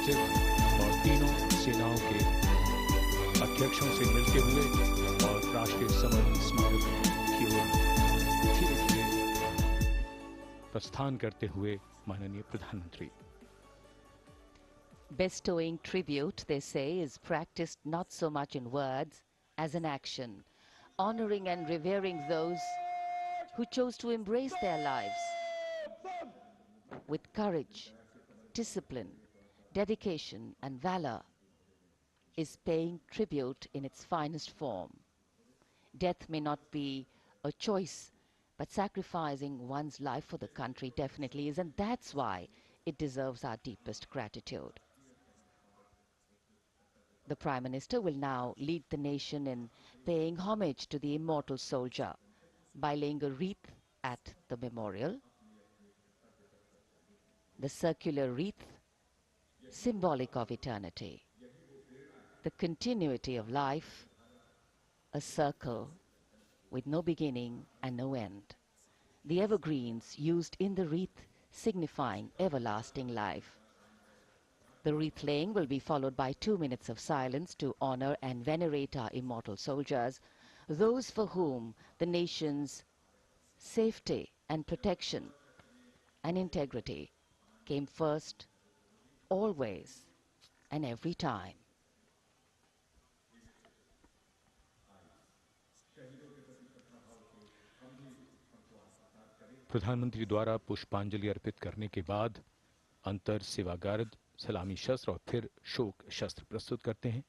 सचिव और तीनों सेनाओं के अध्यक्षों से मिलते हुए और राष्ट्रीय समर स्मारक की ओर धीरे धीरे प्रस्थान करते हुए माननीय प्रधानमंत्री। Bestowing tribute, they say, is practiced not so much in words as in action, honoring and revering those who chose to embrace their lives with courage, discipline, dedication and valor is paying tribute in its finest form. Death may not be a choice, but sacrificing one's life for the country definitely is, and that's why it deserves our deepest gratitude. The Prime Minister will now lead the nation in paying homage to the immortal soldier by laying a wreath at the memorial. The circular wreath, symbolic of eternity, the continuity of life, a circle with no beginning and no end. The evergreens used in the wreath signifying everlasting life. The wreath laying will be followed by 2 minutes of silence to honor and venerate our immortal soldiers, those for whom the nation's safety and protection and integrity came first, always and every time. प्रधानमंत्री द्वारा पुष्पांजलि अर्पित करने के बाद अंतर सेवागार्द सलामी शस्त्र और फिर शोक शस्त्र प्रस्तुत करते हैं।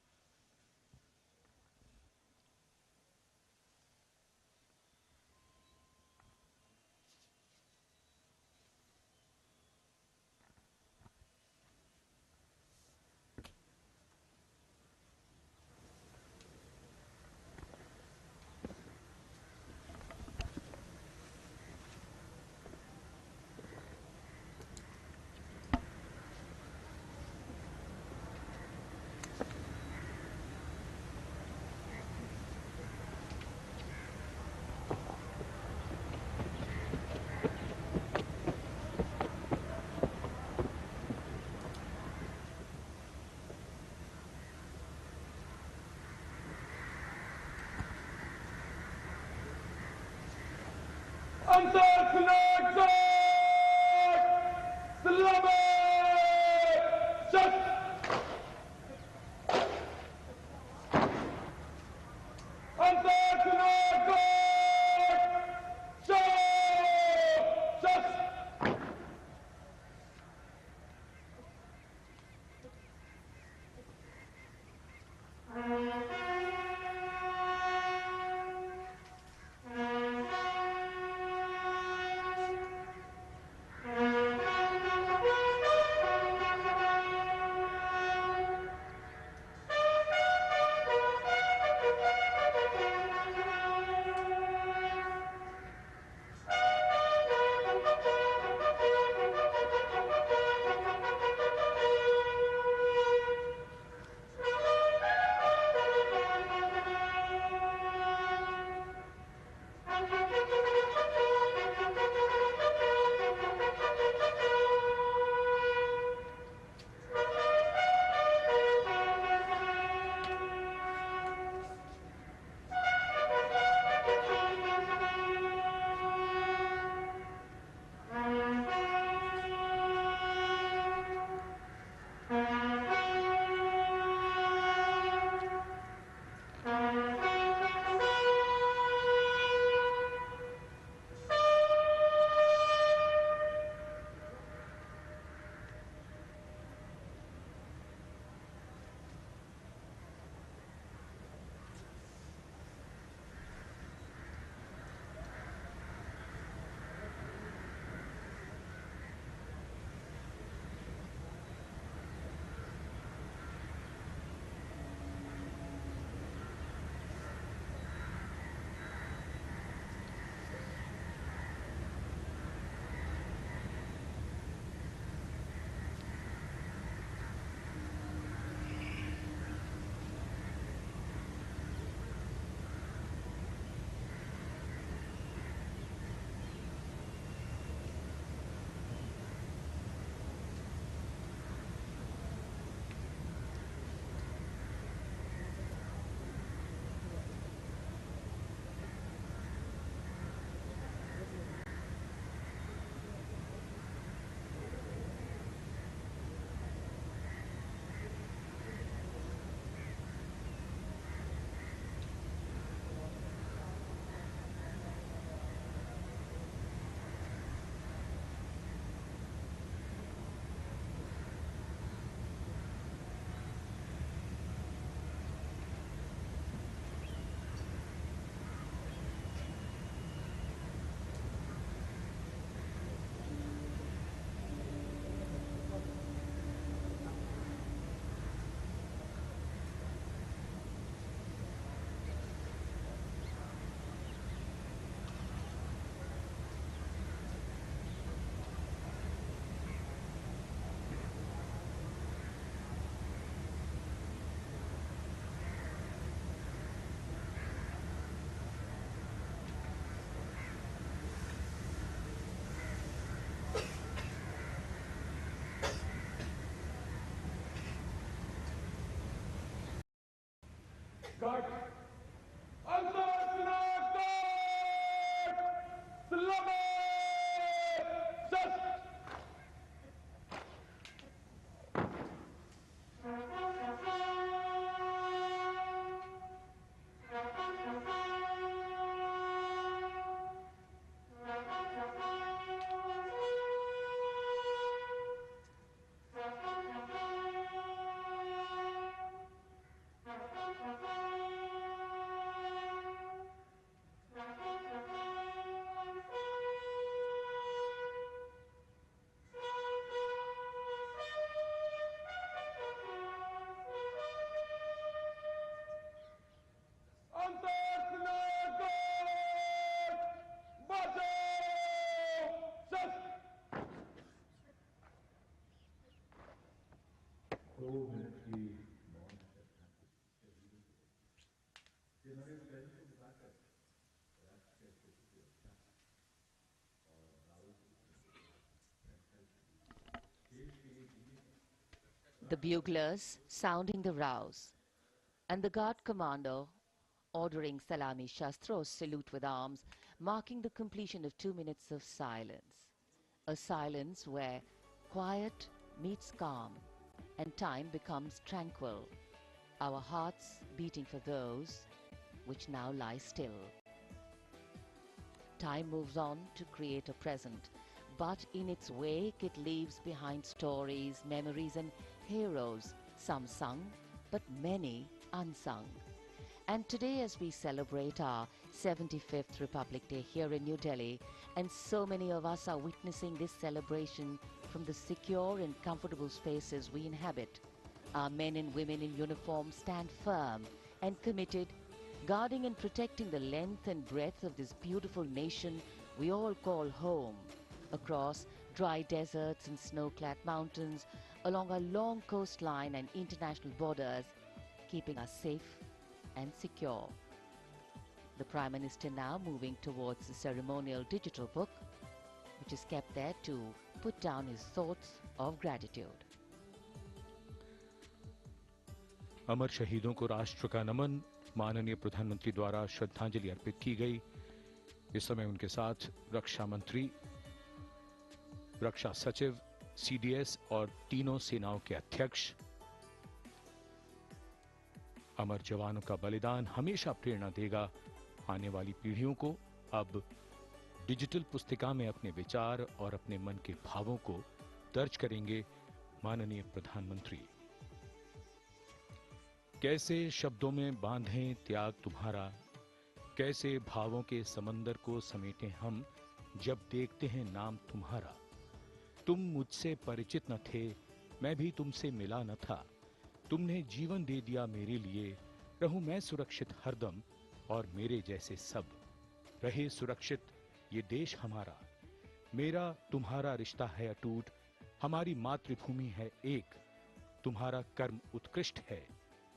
Cut! Antarctica! Syllabus! Just! The buglers sounding the rouse, and the guard commander ordering Salami Shastros salute with arms, marking the completion of 2 minutes of silence. A silence where quiet meets calm and time becomes tranquil, our hearts beating for those which now lie still. Time moves on to create a present, but in its wake it leaves behind stories, memories and heroes, some sung, but many unsung. And today, as we celebrate our 75th Republic Day here in New Delhi, and so many of us are witnessing this celebration from the secure and comfortable spaces we inhabit, our men and women in uniform stand firm and committed, guarding and protecting the length and breadth of this beautiful nation we all call home, across dry deserts and snow-clad mountains, along our long coastline and international borders, keeping us safe and secure. The Prime Minister now moving towards the ceremonial digital book, which is kept there to put down his thoughts of gratitude. अमर शहीदों को राष्ट्र का नमन, माननीय प्रधानमंत्री द्वारा श्रद्धांजलि अर्पित की गई। इस समय उनके साथ रक्षा मंत्री, रक्षा सचिव, सीडीएस और तीनों सेनाओं के अध्यक्ष। अमर जवानों का बलिदान हमेशा प्रेरणा देगा आने वाली पीढ़ियों को। अब डिजिटल पुस्तिका में अपने विचार और अपने मन के भावों को दर्ज करेंगे माननीय प्रधानमंत्री। कैसे शब्दों में बांधें त्याग तुम्हारा, कैसे भावों के समंदर को समेटें हम जब देखते हैं नाम तुम्हारा। तुम मुझसे परिचित न थे, मैं भी तुमसे मिला न था, तुमने जीवन दे दिया मेरे लिए, रहूं मैं सुरक्षित हरदम और मेरे जैसे सब रहे सुरक्षित ये देश हमारा। मेरा तुम्हारा रिश्ता है अटूट, हमारी मातृभूमि है एक, तुम्हारा कर्म उत्कृष्ट है,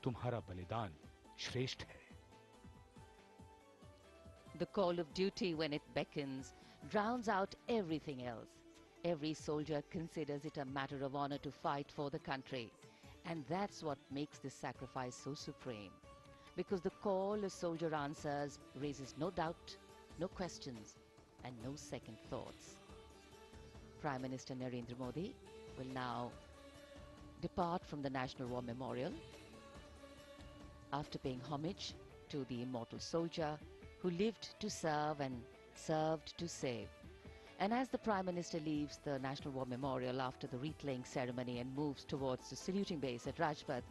तुम्हारा बलिदान श्रेष्ठ है। The call of duty, when it beckons, drowns out everything else. Every soldier considers it a matter of honor to fight for the country. And that's what makes this sacrifice so supreme. Because the call a soldier answers raises no doubt, no questions, and no second thoughts. Prime Minister Narendra Modi will now depart from the National War Memorial after paying homage to the immortal soldier who lived to serve and served to save. And as the Prime Minister leaves the National War Memorial after the wreath-laying ceremony and moves towards the saluting base at Rajpath,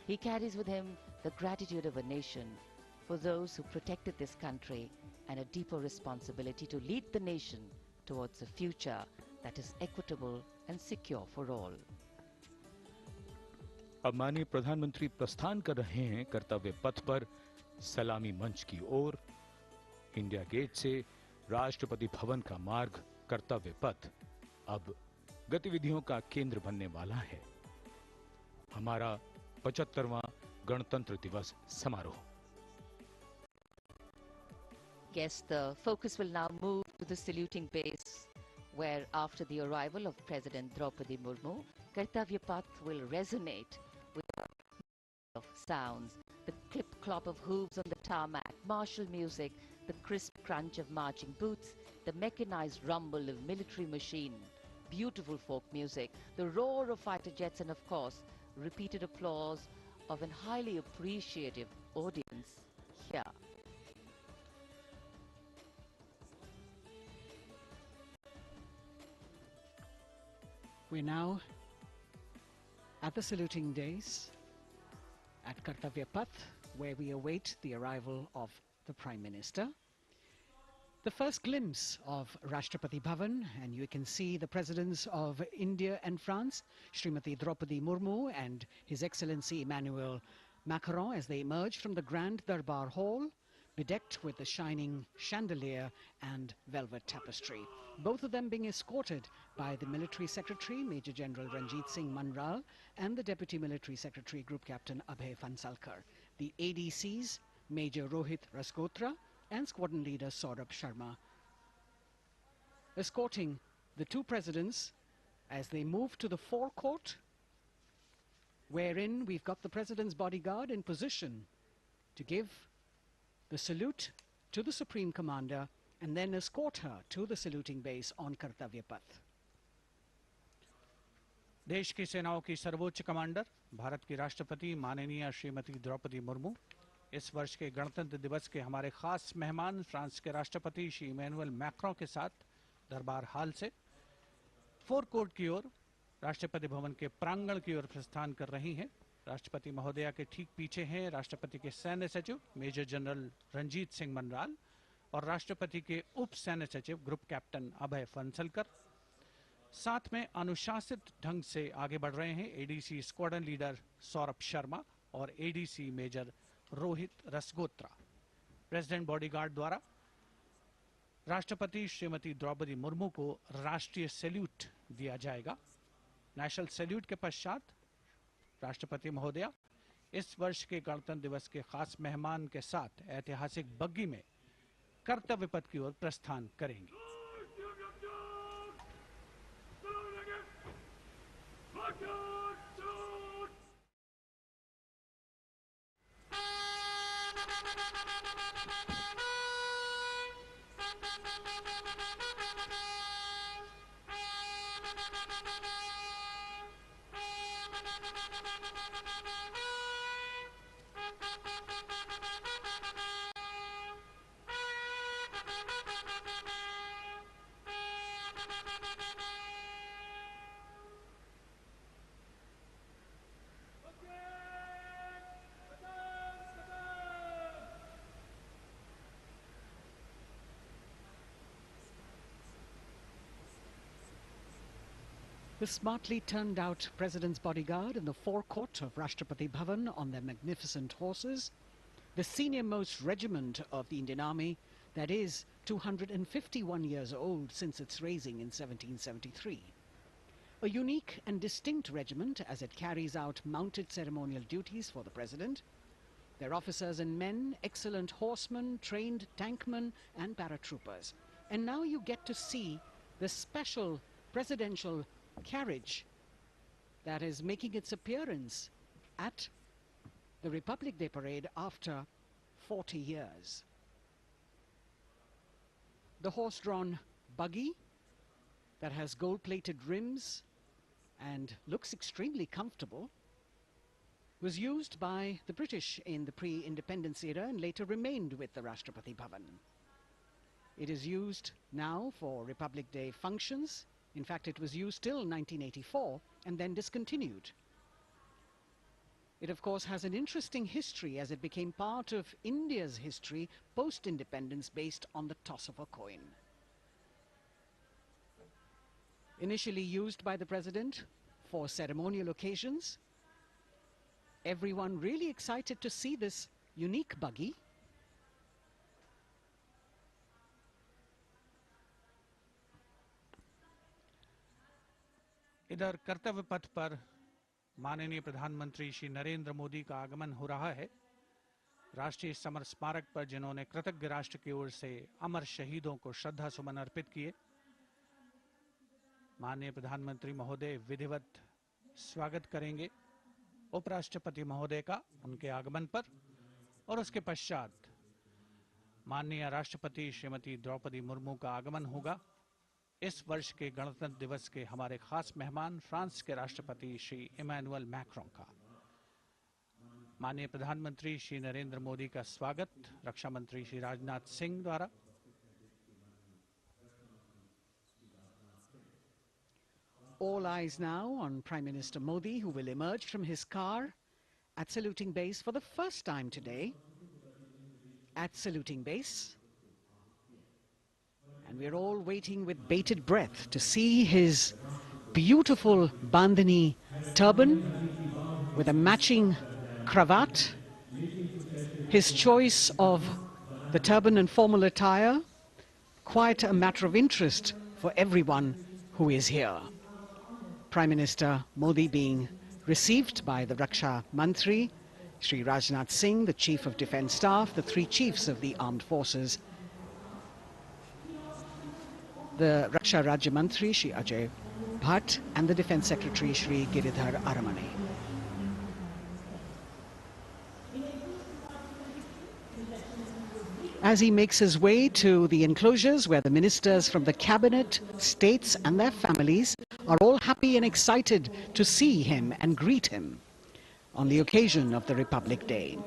he carries with him the gratitude of a nation for those who protected this country and a deeper responsibility to lead the nation towards a future that is equitable and secure for all. अब माननीय प्रधानमंत्री प्रस्थान कर रहे हैं कर्तव्य पथ पर सलामी मंच की ओर। इंडिया गेट से राष्ट्रपति भवन का मार्ग कर्तव्य पथ अब गतिविधियों का केंद्र बनने वाला है। हमारा 75वां गणतंत्र दिवस समारोह। Yes, the focus will now move to the saluting base, where after the arrival of President Draupadi Murmu, Kartavya Path will resonate with of sounds, the clip-clop of hooves on the tarmac, martial music, the crisp crunch of marching boots, the mechanized rumble of military machine, beautiful folk music, the roar of fighter jets, and of course, repeated applause of an highly appreciative audience here. We're now at the saluting days at Kartavya Path, where we await the arrival of the Prime Minister. The first glimpse of Rashtrapati Bhavan, and you can see the presidents of India and France, Srimati Draupadi Murmu and His Excellency Emmanuel Macron, as they emerge from the Grand Darbar Hall, bedecked with the shining chandelier and velvet tapestry. Both of them being escorted by the Military Secretary, Major General Ranjit Singh Manral, and the Deputy Military Secretary, Group Captain Abhay Fansalkar. The ADCs, Major Rohit Rasgotra and Squadron Leader Saurabh Sharma, escorting the two presidents as they move to the forecourt, wherein we've got the President's bodyguard in position to give the salute to the Supreme Commander and then escort her to the saluting base on Kartavya Path. देश की सेनाओं की सर्वोच्च commander Bharat की राष्ट्रपति माननीय श्रीमती द्रौपदी मुर्मू, इस वर्ष के गणतंत्र दिवस के हमारे खास मेहमान फ्रांस के राष्ट्रपति श्री इमैनुअल मैक्रों के साथ दरबार हाल से फोर कोर्ट की ओर राष्ट्रपति भवन के प्रांगण की ओर प्रस्थान कर रही हैं। राष्ट्रपति महोदया के ठीक पीछे हैं राष्ट्रपति के सैन्य सचिव मेजर जनरल रंजीत सिंह मनराल और राष्ट्रपति के उप सैन्य सचिव ग्रुप कैप्टन अभय फंसलकर। साथ में अनुशासित ढंग से आगे बढ़ रहे हैं ADC squadron leader Saurabh Sharma और ADC major Rohit Rasgotra. President bodyguard द्वारा राष्ट्रपति श्रीमती द्रौपदी मुर्मू को राष्ट्रीय सैल्यूट दिया जाएगा। नेशनल सैल्यूट के पश्चात राष्ट्रपति महोदया इस वर्ष के गणतंत्र दिवस के खास मेहमान के साथ ऐतिहासिक बग्गी में कर्तव्य पथ की ओर प्रस्थान करेंगी। The smartly turned out President's bodyguard in the forecourt of Rashtrapati Bhavan on their magnificent horses, the senior-most regiment of the Indian Army, that is 251 years old since its raising in 1773. A unique and distinct regiment as it carries out mounted ceremonial duties for the President. Their officers and men, excellent horsemen, trained tankmen and paratroopers. And now you get to see the special presidential carriage that is making its appearance at the Republic Day Parade after 40 years. The horse-drawn buggy that has gold-plated rims and looks extremely comfortable was used by the British in the pre-independence era and later remained with the Rashtrapati Bhavan. It is used now for Republic Day functions. In fact, it was used till 1984 and then discontinued. It, of course, has an interesting history as it became part of India's history post-independence based on the toss of a coin. Initially used by the President for ceremonial occasions, everyone really excited to see this unique buggy. इधर कर्तव्य पथ पर माननीय प्रधानमंत्री श्री नरेंद्र मोदी का आगमन हो रहा है। राष्ट्रीय समर स्मारक पर जिन्होंने कृतज्ञ राष्ट्र की ओर से अमर शहीदों को श्रद्धा सुमन अर्पित किए, माननीय प्रधानमंत्री महोदय विधिवत स्वागत करेंगे उपराष्ट्रपति महोदय का उनके आगमन पर और उसके पश्चात माननीय राष्ट्रपति श्रीमती द्रौपदी मुर्मू का आगमन होगा। इस वर्ष के गणतंत्र दिवस के हमारे खास मेहमान फ्रांस के राष्ट्रपति श्री इमैनुअल मैक्रों का माननीय प्रधानमंत्री श्री नरेंद्र मोदी का स्वागत रक्षा मंत्री श्री राजनाथ सिंह द्वारा। All eyes now on Prime Minister Modi, who will emerge from his car at saluting base for the first time today. At saluting base. And we're all waiting with bated breath to see his beautiful bandhani turban with a matching cravat. His choice of the turban and formal attire, quite a matter of interest for everyone who is here. Prime Minister Modi being received by the Raksha Mantri, Shri Rajnath Singh, the Chief of Defence Staff, the three chiefs of the armed forces, the Raksha Rajya Mantri, Shri Ajay Bhatt, and the Defence Secretary, Shri Giridhar Aramane. As he makes his way to the enclosures where the ministers from the cabinet, states and their families are all happy and excited to see him and greet him on the occasion of the Republic Day.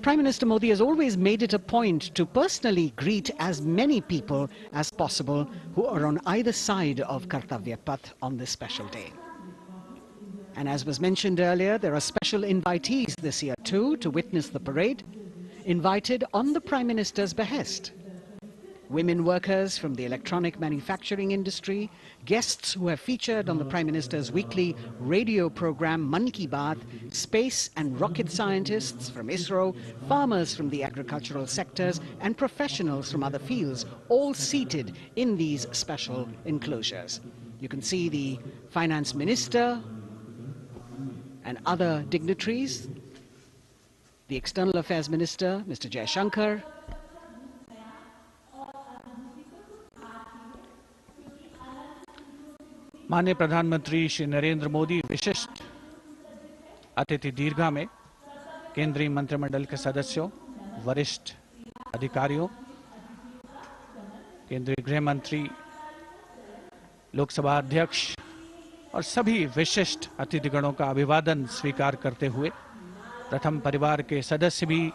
Prime Minister Modi has always made it a point to personally greet as many people as possible who are on either side of Kartavya Path on this special day. And as was mentioned earlier, there are special invitees this year too to witness the parade, invited on the Prime Minister's behest. Women workers from the electronic manufacturing industry, guests who have featured on the Prime Minister's weekly radio program Mann Ki Baat, space and rocket scientists from ISRO, farmers from the agricultural sectors and professionals from other fields, all seated in these special enclosures. You can see the Finance Minister and other dignitaries, the External Affairs Minister, Mr. Jaishankar, माननीय प्रधानमंत्री श्री नरेंद्र मोदी विशिष्ट अतिथि दीर्घा में केंद्रीय मंत्रिमंडल के सदस्यों, वरिष्ठ अधिकारियों, केंद्रीय गृह मंत्री, लोकसभा अध्यक्ष और सभी विशिष्ट अतिथिगणों का अभिवादन स्वीकार करते हुए प्रथम परिवार के सदस्य भी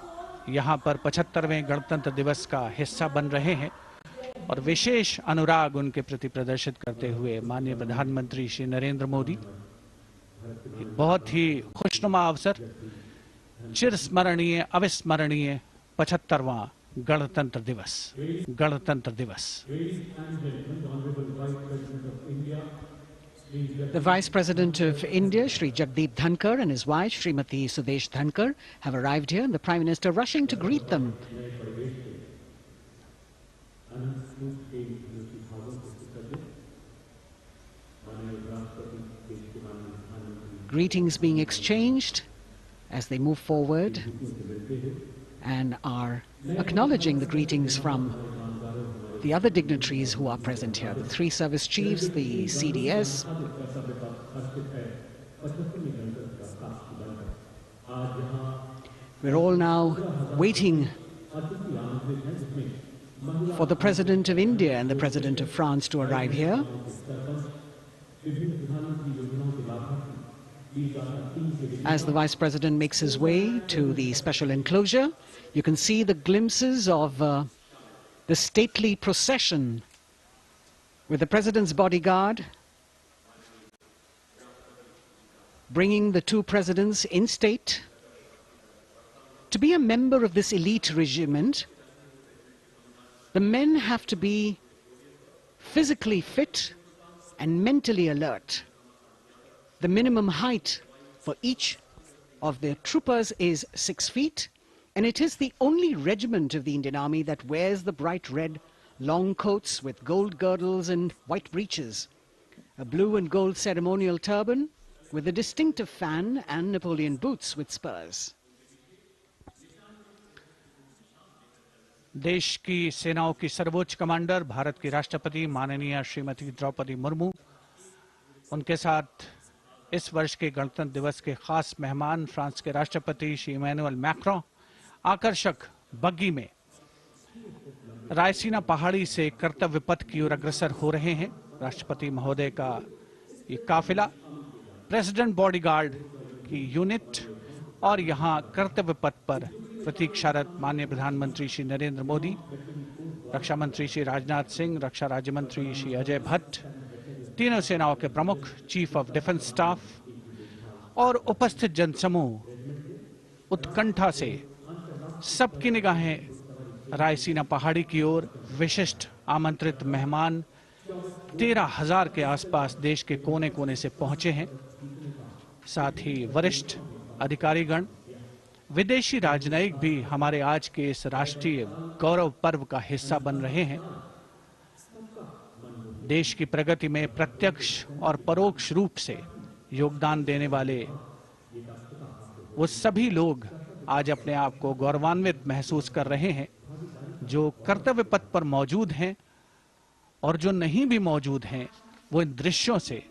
यहां पर 75वें गणतंत्र दिवस का हिस्सा बन रहे हैं और विशेष अनुराग उनके प्रति प्रदर्शित करते हुए माननीय प्रधानमंत्री श्री नरेंद्र मोदी बहुत ही खुशनुमा अवसर, चिरस्मरणीय अविस्मरणीय 75वां गणतंत्र दिवस। The Vice President of India, Shri Jagdeep Dhankar, and his wife, Srimati Sudesh Dhankar, have arrived here, and the Prime Minister rushing to greet them. Greetings being exchanged as they move forward and are acknowledging the greetings from the other dignitaries who are present here, the three service chiefs, the CDS. We're all now waiting for the President of India and the President of France to arrive here. As the Vice President makes his way to the special enclosure, you can see the glimpses of the stately procession with the President's bodyguard bringing the two presidents in state. To be a member of this elite regiment, the men have to be physically fit and mentally alert. The minimum height for each of the troopers is 6 feet, and it is the only regiment of the Indian Army that wears the bright red long coats with gold girdles and white breeches, a blue and gold ceremonial turban with a distinctive fan and Napoleon boots with spurs. देश की सेनाओं की सर्वोच्च commander Bharat की राष्ट्रपति माननीय श्रीमती द्रौपदी मुर्मू, उनके साथ इस वर्ष के गणतंत्र दिवस के खास मेहमान फ्रांस के राष्ट्रपति श्री इमैनुअल मैक्रों आकर्षक बग्गी में रायसीना पहाड़ी से कर्तव्य पथ की ओर अग्रसर हो रहे हैं। राष्ट्रपति महोदय का ये काफिला, प्रेसिडेंट बॉडीगार्ड की यूनिट और यहाँ कर्तव्य पथ पर प्रतीक्षारत माननीय प्रधानमंत्री श्री नरेंद्र मोदी, रक्षा मंत्री श्री राजनाथ सिंह, रक्षा राज्य मंत्री श्री अजय भट्ट, तीनों सेनाओं के प्रमुख, चीफ ऑफ डिफेंस स्टाफ और उपस्थित जनसमूह उत्कंठा से सबकी निगाहें रायसीना पहाड़ी की ओर। विशिष्ट आमंत्रित मेहमान 13,000 के आसपास देश के कोने कोने से पहुंचे हैं। साथ ही वरिष्ठ अधिकारीगण, विदेशी राजनयिक भी हमारे आज के इस राष्ट्रीय गौरव पर्व का हिस्सा बन रहे हैं। देश की प्रगति में प्रत्यक्ष और परोक्ष रूप से योगदान देने वाले वो सभी लोग आज अपने आप को गौरवान्वित महसूस कर रहे हैं, जो कर्तव्य पथ पर मौजूद हैं और जो नहीं भी मौजूद हैं, वो इन दृश्यों से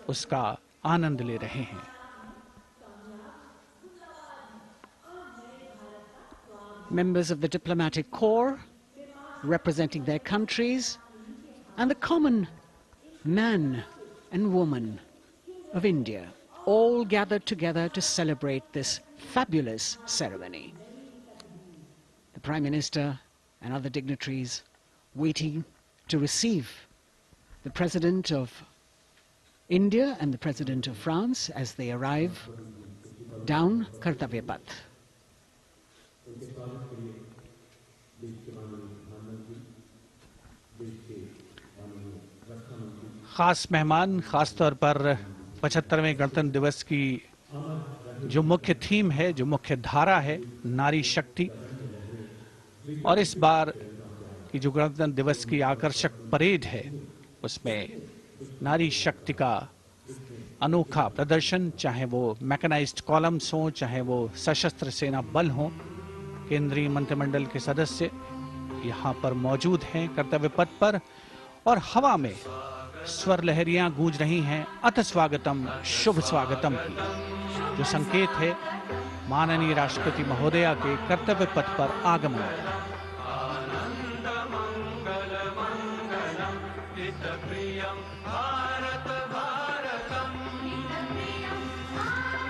उसका आनंद ले रहे हैं। Members of the diplomatic corps representing their countries and the common man and woman of India all gathered together to celebrate this fabulous ceremony. The Prime Minister and other dignitaries waiting to receive the President of India and the President of France as they arrive down Kartavya Path. खास मेहमान, खास तौर पर 75वें गणतंत्र दिवस की जो मुख्य थीम है, जो मुख्य धारा है, नारी शक्ति, और इस बार की जो गणतंत्र दिवस की आकर्षक परेड है उसमें नारी शक्ति का अनोखा प्रदर्शन, चाहे वो मैकेनाइज्ड कॉलम्स हों, चाहे वो सशस्त्र सेना बल हों। केंद्रीय मंत्रिमंडल के सदस्य यहाँ पर मौजूद हैं कर्तव्य पथ पर, और हवा में स्वर लहरियां गूंज रही हैं अथ स्वागतम, शुभ स्वागतम की, जो संकेत है माननीय राष्ट्रपति महोदया के कर्तव्य पथ पर आगमन।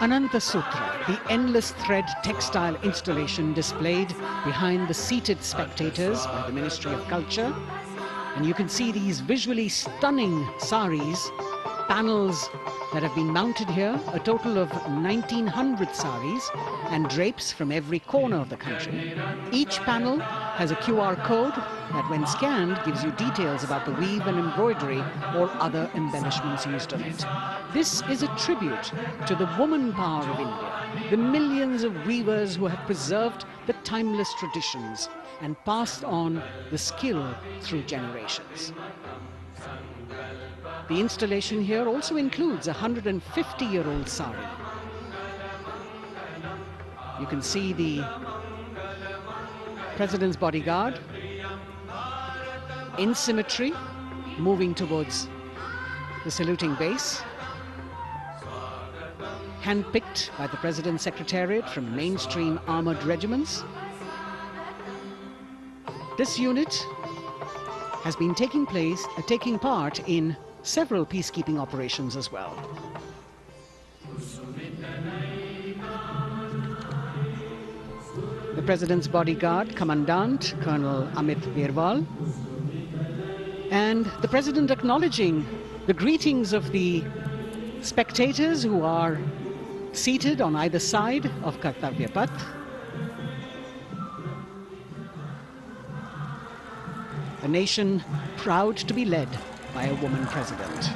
Ananta Sutra, the endless thread textile installation displayed behind the seated spectators by the Ministry of Culture. And you can see these visually stunning saris, panels that have been mounted here, a total of 1,900 saris and drapes from every corner of the country. Each panel has a QR code that when scanned gives you details about the weave and embroidery or other embellishments used on it. This is a tribute to the woman power of India, the millions of weavers who have preserved the timeless traditions and passed on the skill through generations. The installation here also includes a 150-year-old sari. You can see the President's bodyguard in symmetry moving towards the saluting base, handpicked by the President's Secretariat from mainstream armored regiments. This unit has been taking part in several peacekeeping operations as well. The President's bodyguard, Commandant Colonel Amit Birwal, and the President acknowledging the greetings of the spectators who are seated on either side of Kartavya Path. A nation proud to be led by a woman president.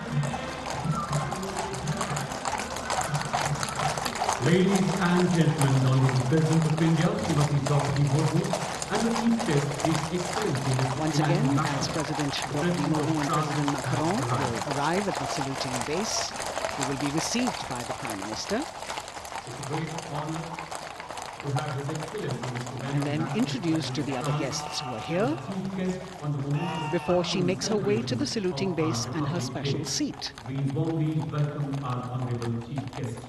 Ladies and gentlemen, Honorable President of India, Srimati Draupadi Murmu, and the Chief Guest, His Excellency Once again, as President Draupadi Murmu and President Macron will arrive at the saluting base, they will be received by the Prime Minister. It's a great honor to have His Excellency And then introduced to the other guests who are here before she makes her way to the saluting base and her special seat. We warmly welcome our Honorable Chief Guest.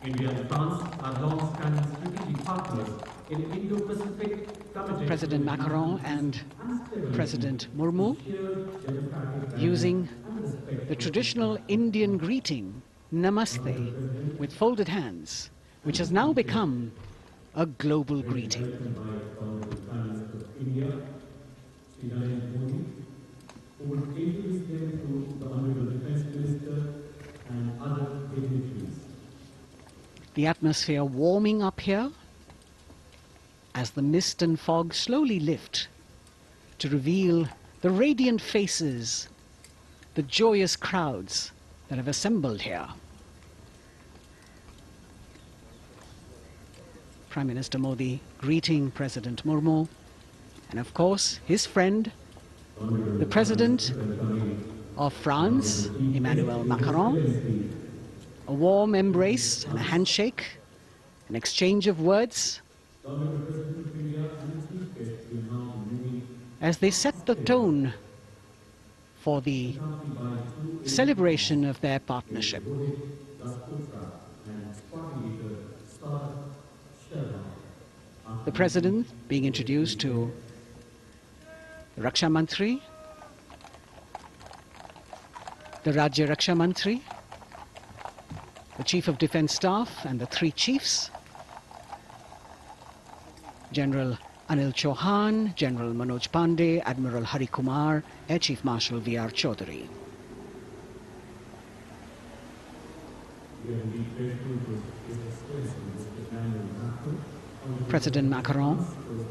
India and France are long-standing strategic partners in Indo-Pacific, committed President Macron and President Murmu using the traditional Indian greeting, Namaste, with folded hands, which has now become a global greeting. Who will introduce them to the Honorable Defence Minister and other dignitaries. The atmosphere warming up here as the mist and fog slowly lift to reveal the radiant faces, the joyous crowds that have assembled here. Prime Minister Modi greeting President Murmu and of course his friend, the President of France, Emmanuel Macron. A warm embrace and a handshake, an exchange of words as they set the tone for the celebration of their partnership. The President being introduced to the Raksha Mantri, the Rajya Raksha Mantri, the Chief of Defence Staff and the three chiefs, General Anil Chauhan, General Manoj Pandey, Admiral Hari Kumar, Air Chief Marshal V.R. Chaudhary. President Macron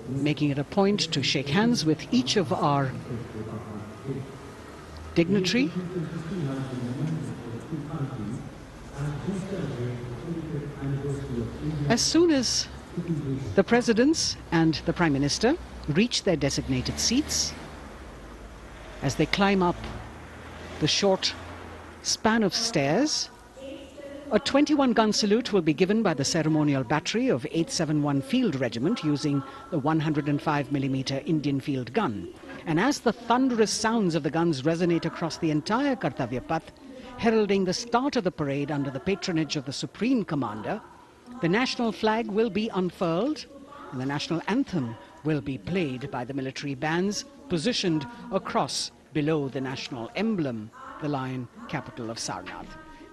making it a point to shake hands with each of our dignitary. As soon as the presidents and the Prime Minister reach their designated seats, as they climb up the short span of stairs, a 21-gun salute will be given by the ceremonial battery of 871 Field Regiment using the 105mm Indian field gun. And as the thunderous sounds of the guns resonate across the entire Kartavya Path, heralding the start of the parade under the patronage of the Supreme Commander, the national flag will be unfurled and the national anthem will be played by the military bands positioned across below the national emblem, the lion capital of Sarnath.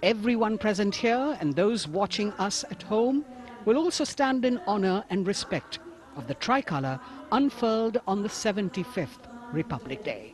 Everyone present here and those watching us at home will also stand in honor and respect of the tricolour unfurled on the 75th Republic Day.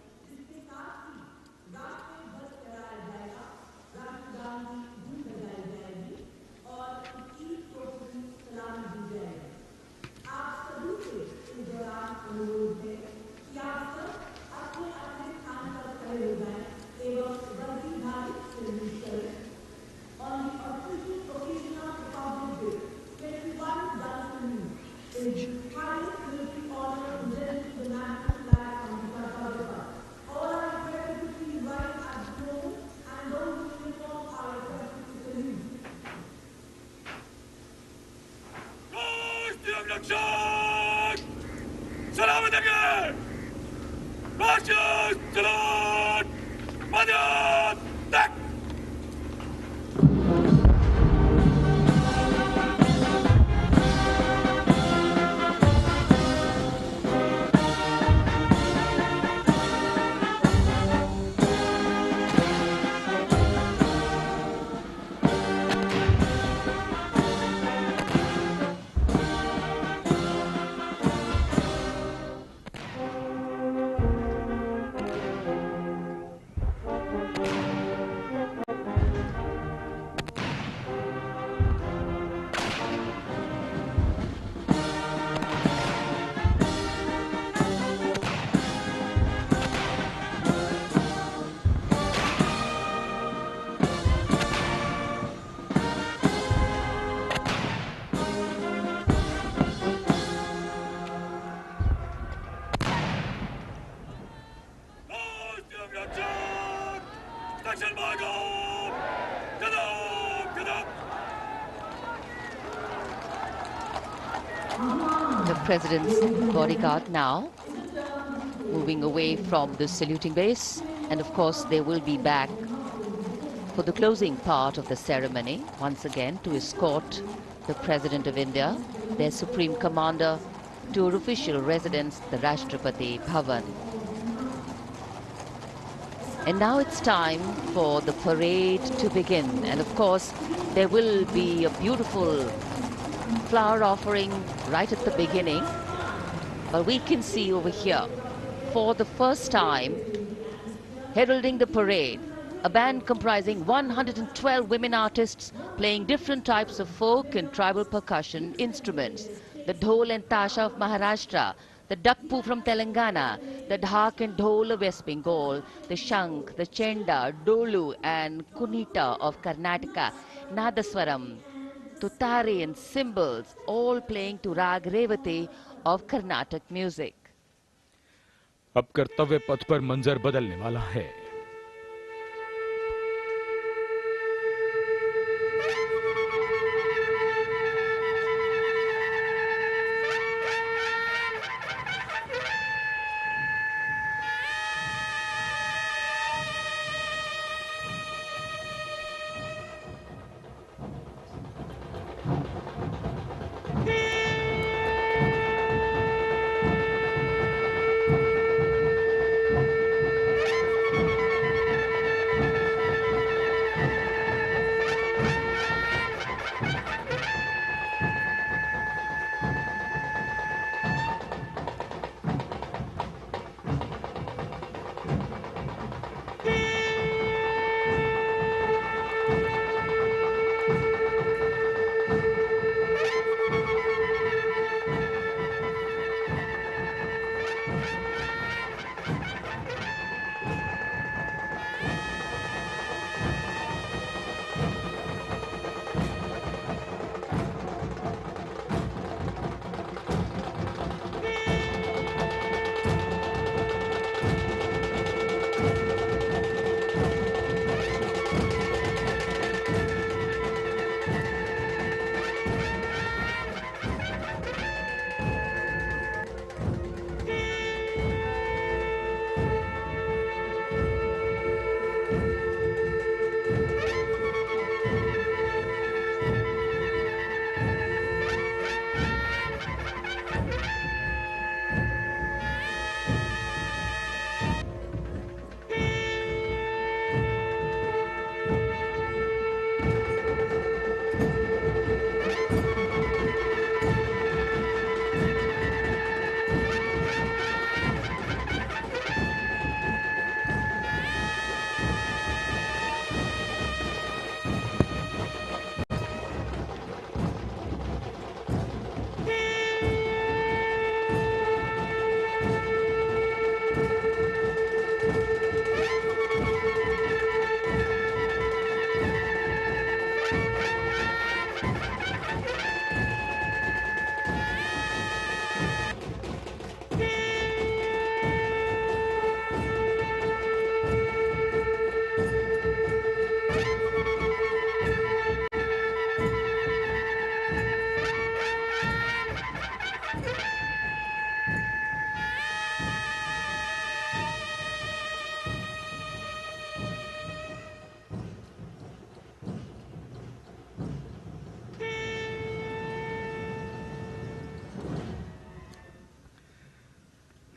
The President's bodyguard now moving away from the saluting base, and of course they will be back for the closing part of the ceremony, once again to escort the President of India, their Supreme Commander, to her official residence, the Rashtrapati Bhavan. And now it's time for the parade to begin. And of course, there will be a beautiful flower offering right at the beginning. But we can see over here, for the first time, heralding the parade, a band comprising 112 women artists playing different types of folk and tribal percussion instruments. The dhol and tasha of Maharashtra, the dakpu from Telangana, the dhak and dhol of West Bengal, the shank, the chenda, dolu and kunita of Karnataka, nadaswaram, tutari and cymbals, all playing to Rag Revati of Carnatic music. अब कर्तव्य पथ पर मंजर बदलने वाला है।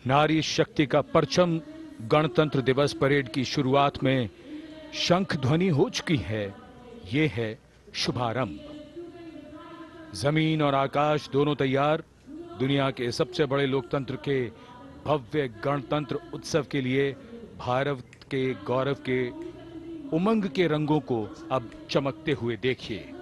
नारी शक्ति का परचम गणतंत्र दिवस परेड की शुरुआत में शंख ध्वनि हो चुकी है। ये है शुभारंभ। जमीन और आकाश दोनों तैयार दुनिया के सबसे बड़े लोकतंत्र के भव्य गणतंत्र उत्सव के लिए भारत के गौरव के उमंग के रंगों को अब चमकते हुए देखिए।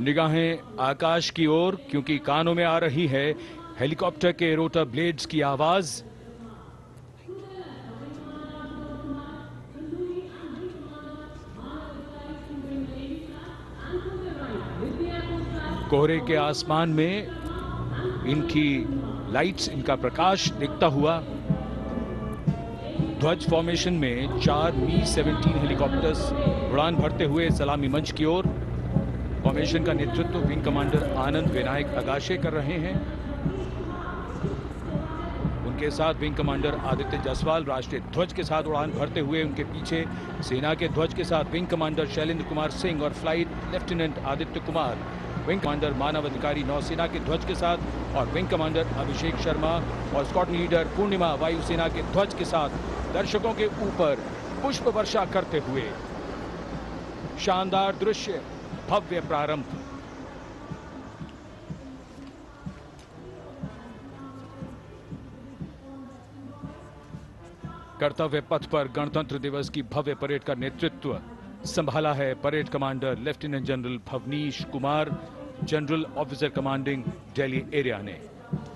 निगाहें आकाश की ओर, क्योंकि कानों में आ रही है हेलीकॉप्टर के रोटर ब्लेड्स की आवाज। कोहरे के आसमान में इनकी लाइट्स, इनका प्रकाश दिखता हुआ। ध्वज फॉर्मेशन में 4 मी-17 हेलीकॉप्टर्स उड़ान भरते हुए सलामी मंच की ओर। फॉर्मेशन का नेतृत्व विंग कमांडर आनंद विनायक अगाशे कर रहे हैं। के साथ विंग कमांडर आदित्य जायसवाल राष्ट्रीय ध्वज के साथ उड़ान भरते हुए, उनके पीछे सेना के ध्वज के साथ विंग कमांडर शैलेंद्र कुमार सिंह और flight lieutenant Aditya Kumar, wing commander Manav Adhikari नौसेना के ध्वज के साथ और विंग कमांडर अभिषेक शर्मा और स्क्वाड लीडर पूर्णिमा वायुसेना के ध्वज के साथ दर्शकों के ऊपर पुष्प वर्षा करते हुए। शानदार दृश्य, भव्य प्रारंभ। कर्तव्य पथ पर गणतंत्र दिवस की भव्य परेड का नेतृत्व संभाला है parade commander lieutenant general Bhavnish Kumar, general officer commanding Delhi area ने।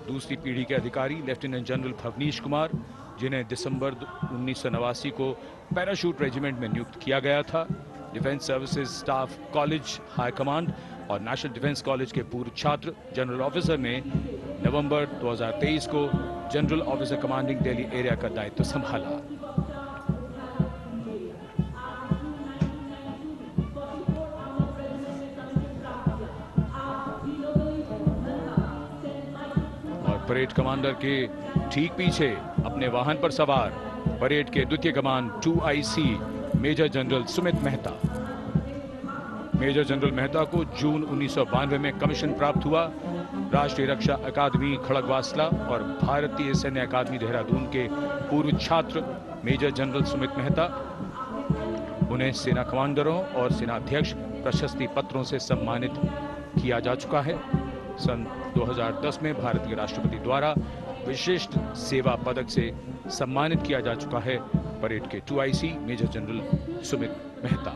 दूसरी पीढ़ी के अधिकारी लेफ्टिनेंट जनरल भवनीश कुमार, जिन्हें दिसंबर 1989 को पैराशूट रेजिमेंट में नियुक्त किया गया था, defence services staff college high command और नेशनल डिफेंस कॉलेज के पूर्व छात्र, जनरल ऑफिसर ने नवंबर 2023 को general officer commanding Delhi area का दायित्व संभाला। और परेड कमांडर के ठीक पीछे अपने वाहन पर सवार परेड के द्वितीय कमान 2IC major general Sumit Mehta. Major general Mehta को जून 1992 में कमीशन प्राप्त हुआ। राष्ट्रीय रक्षा अकादमी खड़गवासला और भारतीय सैन्य अकादमी देहरादून के पूर्व छात्र मेजर जनरल सुमित मेहता, उन्हें सेना कमांडरों और सेनाध्यक्ष प्रशस्ति पत्रों से सम्मानित किया जा चुका है। सन 2010 में भारतीय राष्ट्रपति द्वारा विशिष्ट सेवा पदक से सम्मानित किया जा चुका है परेड के 2IC major general Sumit Mehta.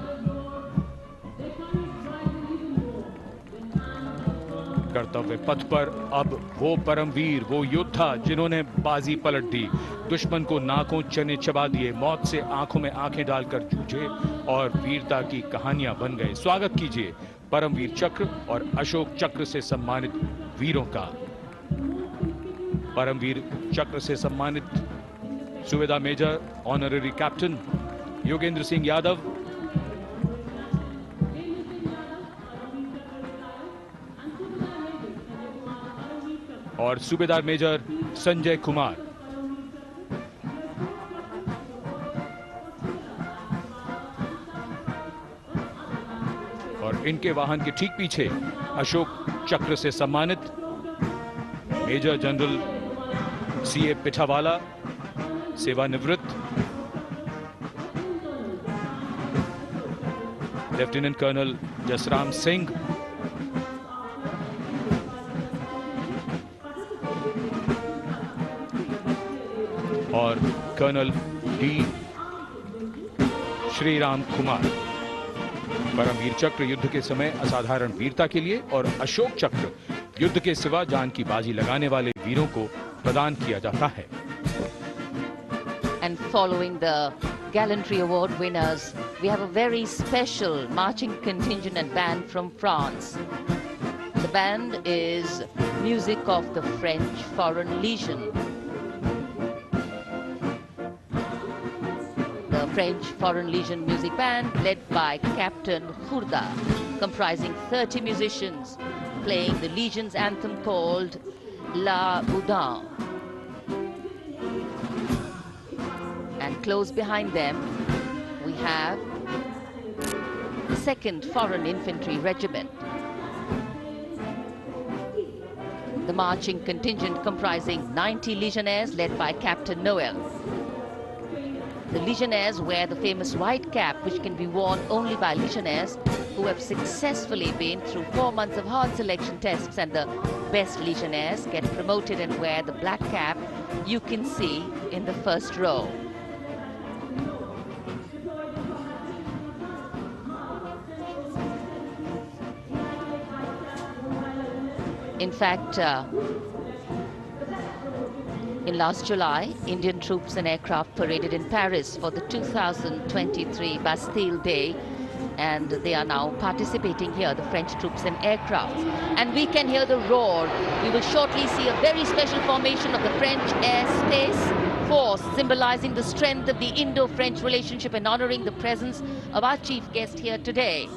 कर्तव्य पथ पर अब वो परमवीर, वो योद्धा जिन्होंने बाजी पलट दी, दुश्मन को नाकों चने चबा दिए, मौत से आंखों में आंखें डालकर जूझे और वीरता की कहानियां बन गए। स्वागत कीजिए परमवीर चक्र और अशोक चक्र से सम्मानित वीरों का। परमवीर चक्र से सम्मानित Subedar major honorary captain Yogendra Singh Yadav, और सूबेदार मेजर संजय कुमार। और इनके वाहन के ठीक पीछे अशोक चक्र से सम्मानित मेजर जनरल CA पिठावाला, सेवानिवृत्त, लेफ्टिनेंट कर्नल जसराम सिंह, और कर्नल D श्रीराम कुमार। परमवीर चक्र युद्ध के समय असाधारण वीरता के लिए और अशोक चक्र युद्ध के सिवा जान की बाजी लगाने वाले वीरों को प्रदान किया जाता है। And following the gallantry award winners, we have a very special marching contingent and band from France. The band is music of the French Foreign Legion. The French Foreign Legion music band led by Captain Khurda, comprising 30 musicians, playing the Legion's anthem called La Boudin. And close behind them, we have the 2nd Foreign Infantry Regiment. The marching contingent comprising 90 Legionnaires led by Captain Noel. The Legionnaires wear the famous white cap, which can be worn only by Legionnaires who have successfully been through 4 months of hard selection tests, and the best Legionnaires get promoted and wear the black cap you can see in the first row. In fact, in last July, Indian troops and aircraft paraded in Paris for the 2023 Bastille Day, and they are now participating here, the French troops and aircraft. And we can hear the roar. We will shortly see a very special formation of the French Air Space Force, symbolizing the strength of the Indo-French relationship and honoring the presence of our chief guest here today.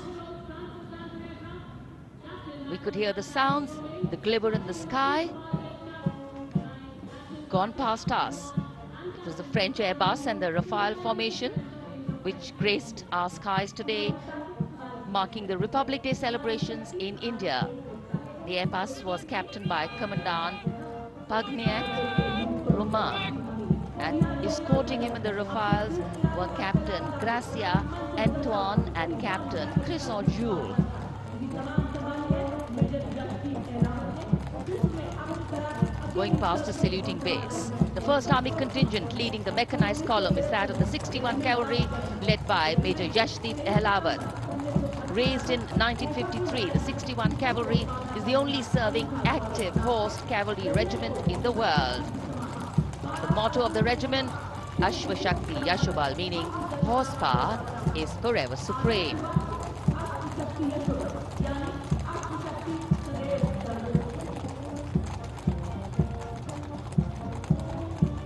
We could hear the sounds, the glimmer in the sky. gone past us. It was the French Airbus and the Rafale formation which graced our skies today, marking the Republic Day celebrations in India. The Airbus was captained by Commandant Pagniak Roman, and escorting him in the Rafales were Captain Gracia Antoine and Captain Crisson Jules. Going past the saluting base, the 1st Army contingent leading the mechanized column is that of the 61 Cavalry, led by Major Yashdeep Ehlawat. Raised in 1953, the 61 Cavalry is the only serving active horsed cavalry regiment in the world. The motto of the regiment, Ashwa Shakti Yashobal, meaning horsepower is forever supreme.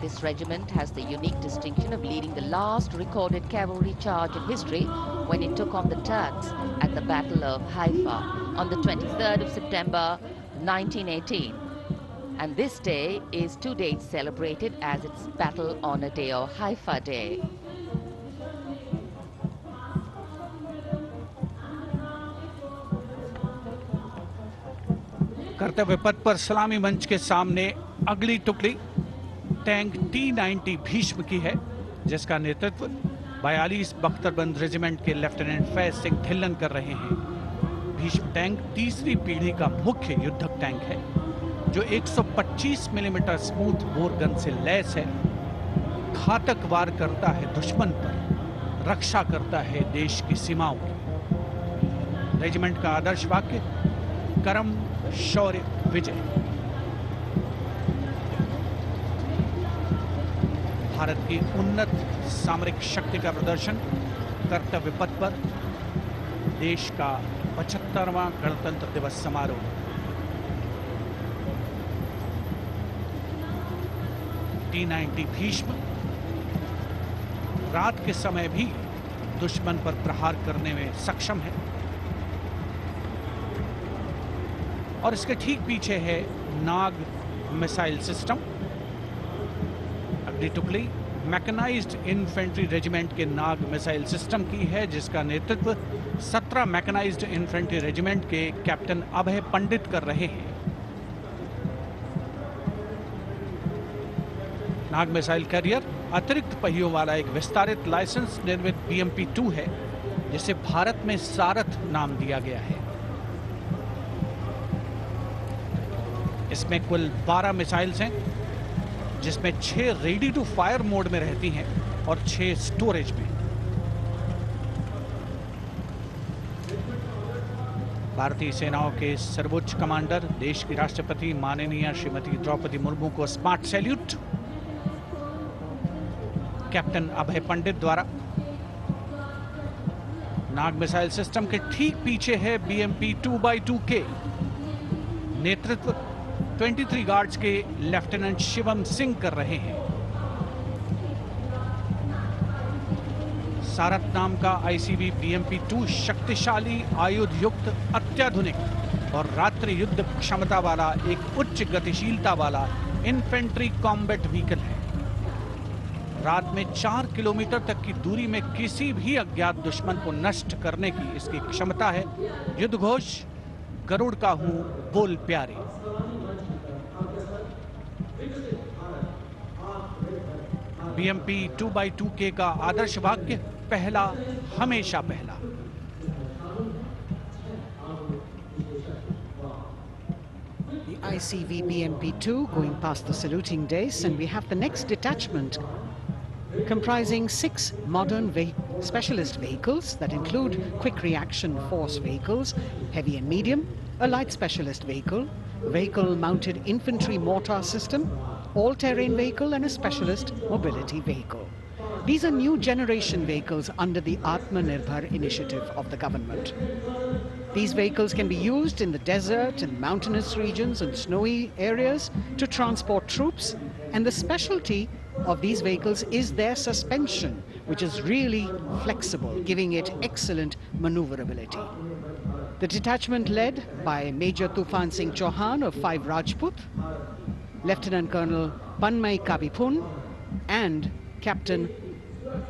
This regiment has the unique distinction of leading the last recorded cavalry charge in history when it took on the Turks at the Battle of Haifa on the 23rd of September 1918. And this day is to date celebrated as its Battle Honor Day or Haifa Day. कर्तव्य पथ पर सलामी मंच के सामने अगली टुकड़ी tank T-90 Bhishma की है, जिसका नेतृत्व 42 बख्तरबंद रेजिमेंट के लेफ्टिनेंट फैज सिंह ढिल्लन कर रहे हैं। भीष्म टैंक तीसरी पीढ़ी का मुख्य युद्धक टैंक है, जो 125 मिलीमीटर स्मूथ बोर गन से लैस है, घातक वार करता है दुश्मन पर, रक्षा करता है देश की सीमाओं की। रेजिमेंट का आदर्श वाक्य कर्म शौर्य विजय। भारत की उन्नत सामरिक शक्ति का प्रदर्शन कर्तव्य पथ पर देश का 75वां गणतंत्र दिवस समारोह। T-90 भीष्म रात के समय भी दुश्मन पर प्रहार करने में सक्षम है और इसके ठीक पीछे है नाग मिसाइल सिस्टम। अगली टुकड़ी मैकेनाइज्ड इन्फेंट्री रेजिमेंट के नाग मिसाइल सिस्टम की है, जिसका नेतृत्व 17 मैकेनाइज्ड इन्फेंट्री रेजिमेंट के कैप्टन अभय पंडित कर रहे हैं। नाग मिसाइल कैरियर अतिरिक्त पहियों वाला एक विस्तारित लाइसेंस निर्मित BMP-2 है, जिसे भारत में सारथ नाम दिया गया है। इसमें कुल 12 मिसाइल्स हैं, जिसमें 6 रेडी टू फायर मोड में रहती हैं और 6 स्टोरेज में। भारतीय सेनाओं के सर्वोच्च कमांडर देश की राष्ट्रपति माननीय श्रीमती द्रौपदी मुर्मू को स्मार्ट सैल्यूट कैप्टन अभय पंडित द्वारा। नाग मिसाइल सिस्टम के ठीक पीछे है BMP-2x2K। नेतृत्व 23 गार्ड्स के लेफ्टिनेंट शिवम सिंह कर रहे हैं। सारथ नाम का ICV BMP-2 शक्तिशाली आयुध युक्त अत्याधुनिक और रात्रि युद्ध क्षमता वाला एक उच्च गतिशीलता वाला इन्फेंट्री कॉम्बैट व्हीकल है। रात में 4 किलोमीटर तक की दूरी में किसी भी अज्ञात दुश्मन को नष्ट करने की इसकी क्षमता है। युद्ध घोष गरुड़ का हूं बोल प्यारे। BMP-2x2K का आदर्श वाक्य पहला हमेशा पहला। The ICV BMP-2 going past the saluting dais, and we have the next detachment comprising 6 modern specialist vehicles that include quick reaction force vehicles, heavy and medium, a light specialist vehicle, vehicle-mounted infantry mortar system, all-terrain vehicle and a specialist mobility vehicle. These are new generation vehicles under the Atmanirbhar initiative of the government. These vehicles can be used in the desert and mountainous regions and snowy areas to transport troops, and the specialty of these vehicles is their suspension, which is really flexible, giving it excellent maneuverability. The detachment led by Major Tufan Singh Chauhan of 5 Rajput Lieutenant Colonel Panmay Kabipun and Captain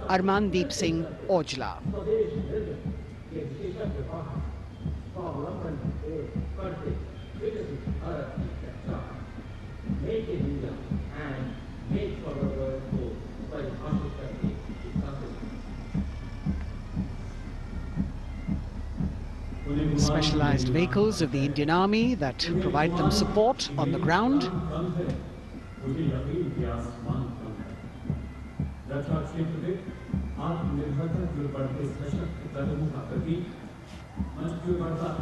Armandeep Singh Ojla. Specialized vehicles of the Indian Army that provide them support on the ground.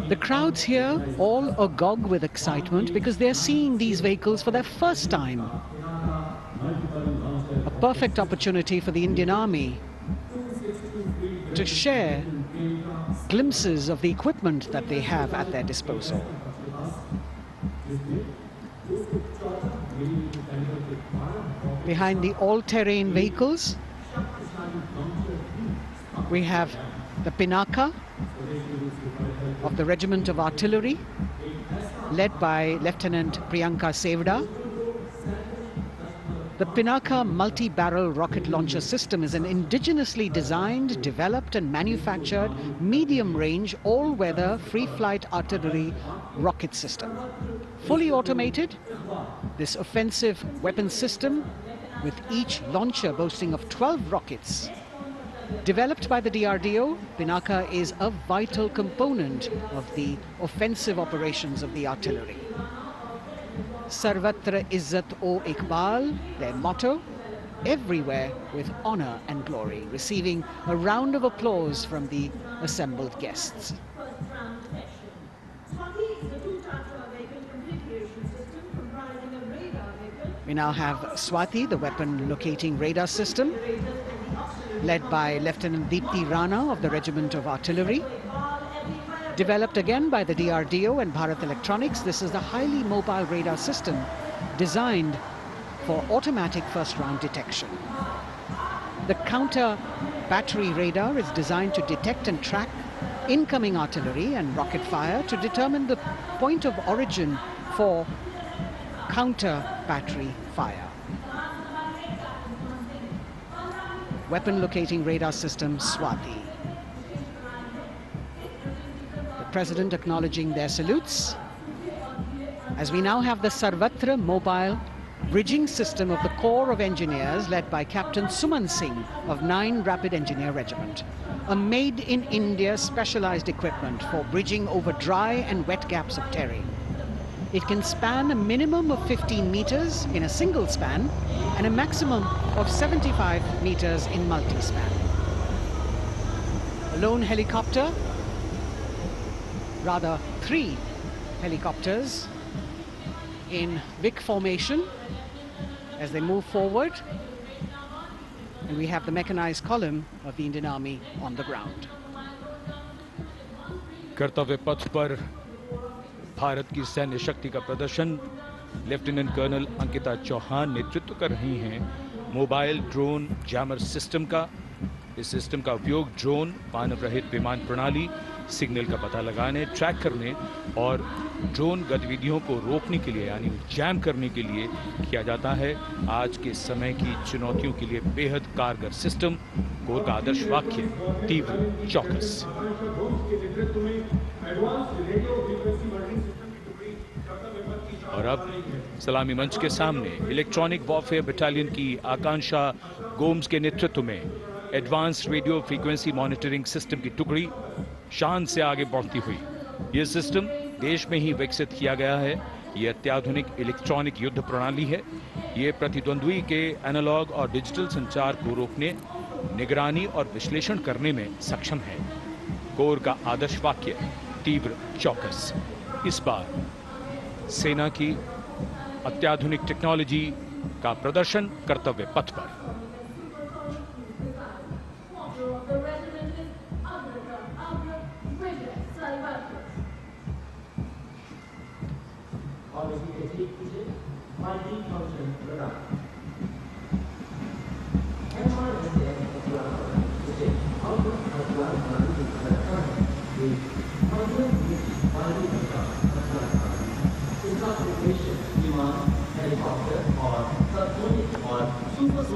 The crowds here all agog with excitement because they're seeing these vehicles for their first time. A perfect opportunity for the Indian Army to share glimpses of the equipment that they have at their disposal. Behind the all-terrain vehicles, we have the Pinaka of the Regiment of Artillery, led by Lieutenant Priyanka Sevda. The Pinaka multi-barrel rocket launcher system is an indigenously designed, developed and manufactured medium-range, all-weather, free-flight artillery rocket system. Fully automated, this offensive weapon system, with each launcher boasting of 12 rockets, developed by the DRDO, Pinaka is a vital component of the offensive operations of the artillery. Sarvatra Izzat O Iqbal, their motto, everywhere with honor and glory, receiving a round of applause from the assembled guests. We now have Swati, the weapon locating radar system, led by Lieutenant Deepthi Rana of the Regiment of Artillery. Developed again by the DRDO and Bharat Electronics, this is the highly mobile radar system designed for automatic first-round detection. The counter battery radar is designed to detect and track incoming artillery and rocket fire to determine the point of origin for counter battery fire. Weapon locating radar system Swati. President acknowledging their salutes, as we now have the Sarvatra mobile bridging system of the Corps of Engineers led by Captain Suman Singh of 9 Rapid Engineer Regiment, a made-in-India specialized equipment for bridging over dry and wet gaps of terrain. It can span a minimum of 15 meters in a single span and a maximum of 75 meters in multi-span. A lone helicopter, rather 3 helicopters in Vic formation as they move forward, and we have the mechanized column of the Indian Army on the ground. कर्तव्य पथ पर भारत की सैन्य शक्ति का प्रदर्शन lieutenant colonel Ankita Chauhan नेतृत्व कर रही हैं मोबाइल ड्रोन जैमर सिस्टम का। इस सिस्टम का उपयोग ड्रोन, मानव रहित विमान प्रणाली, सिग्नल का पता लगाने, ट्रैक करने और ड्रोन गतिविधियों को रोकने के लिए यानी जैम करने के लिए किया जाता है। आज के समय की चुनौतियों के लिए बेहद कारगर सिस्टम। कोर का आदर्श वाक्य तीव्र चौकस। और अब सलामी मंच के सामने इलेक्ट्रॉनिक वॉरफेयर बटालियन की आकांक्षा गोम्स के नेतृत्व में advance radio frequency monitoring system की टुकड़ी शान से आगे बढ़ती हुई। यह सिस्टम देश में ही विकसित किया गया है। यह अत्याधुनिक इलेक्ट्रॉनिक युद्ध प्रणाली है। यह प्रतिद्वंद्वी के एनालॉग और डिजिटल संचार को रोकने, निगरानी और विश्लेषण करने में सक्षम है। कोर का आदर्श वाक्य तीव्र चौकस। इस बार सेना की अत्याधुनिक टेक्नोलॉजी का प्रदर्शन कर्तव्य पथ पर।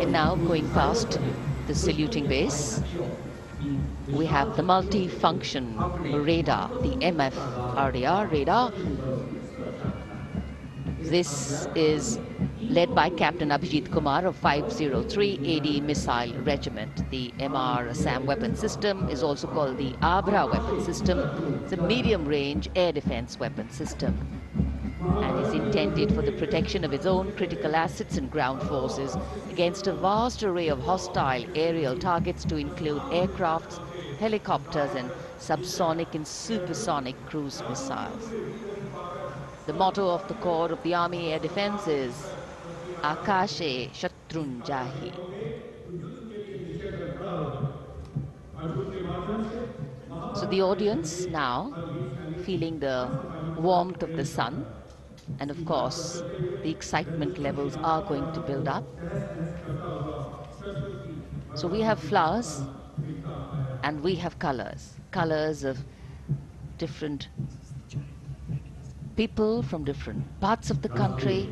And now going past the saluting base, we have the multi-function radar, the MFRDR radar. This is led by Captain Abhijit Kumar of 503 AD Missile Regiment. The MR SAM weapon system is also called the Abra weapon system. It's a medium-range air defense weapon system and is intended for the protection of its own critical assets and ground forces against a vast array of hostile aerial targets to include aircrafts, helicopters and subsonic and supersonic cruise missiles. The motto of the Corps of the Army Air Defense is Akashe Shatrun Jahi. So the audience now feeling the warmth of the sun, and of course the excitement levels are going to build up. So we have flowers and we have colors of different people from different parts of the country,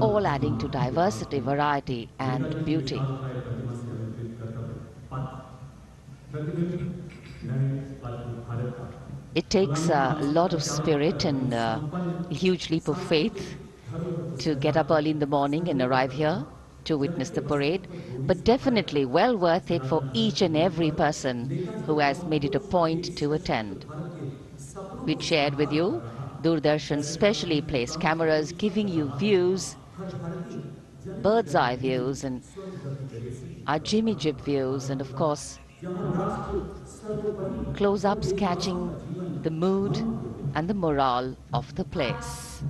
all adding to diversity, variety and beauty. It takes a lot of spirit and a huge leap of faith to get up early in the morning and arrive here to witness the parade, but definitely well worth it for each and every person who has made it a point to attend. We shared with you Doordarshan's specially placed cameras giving you views, bird's eye views and our Jimmy Jib views, and of course close-ups catching the mood and the morale of the place.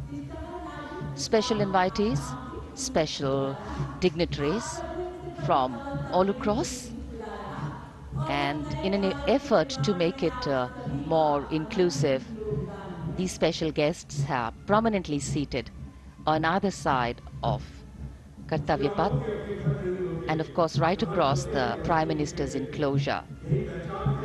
Special invitees, special dignitaries from all across, and in an effort to make it more inclusive, these special guests are prominently seated on either side of Kartavya Path, and of course right across the Prime Minister's enclosure.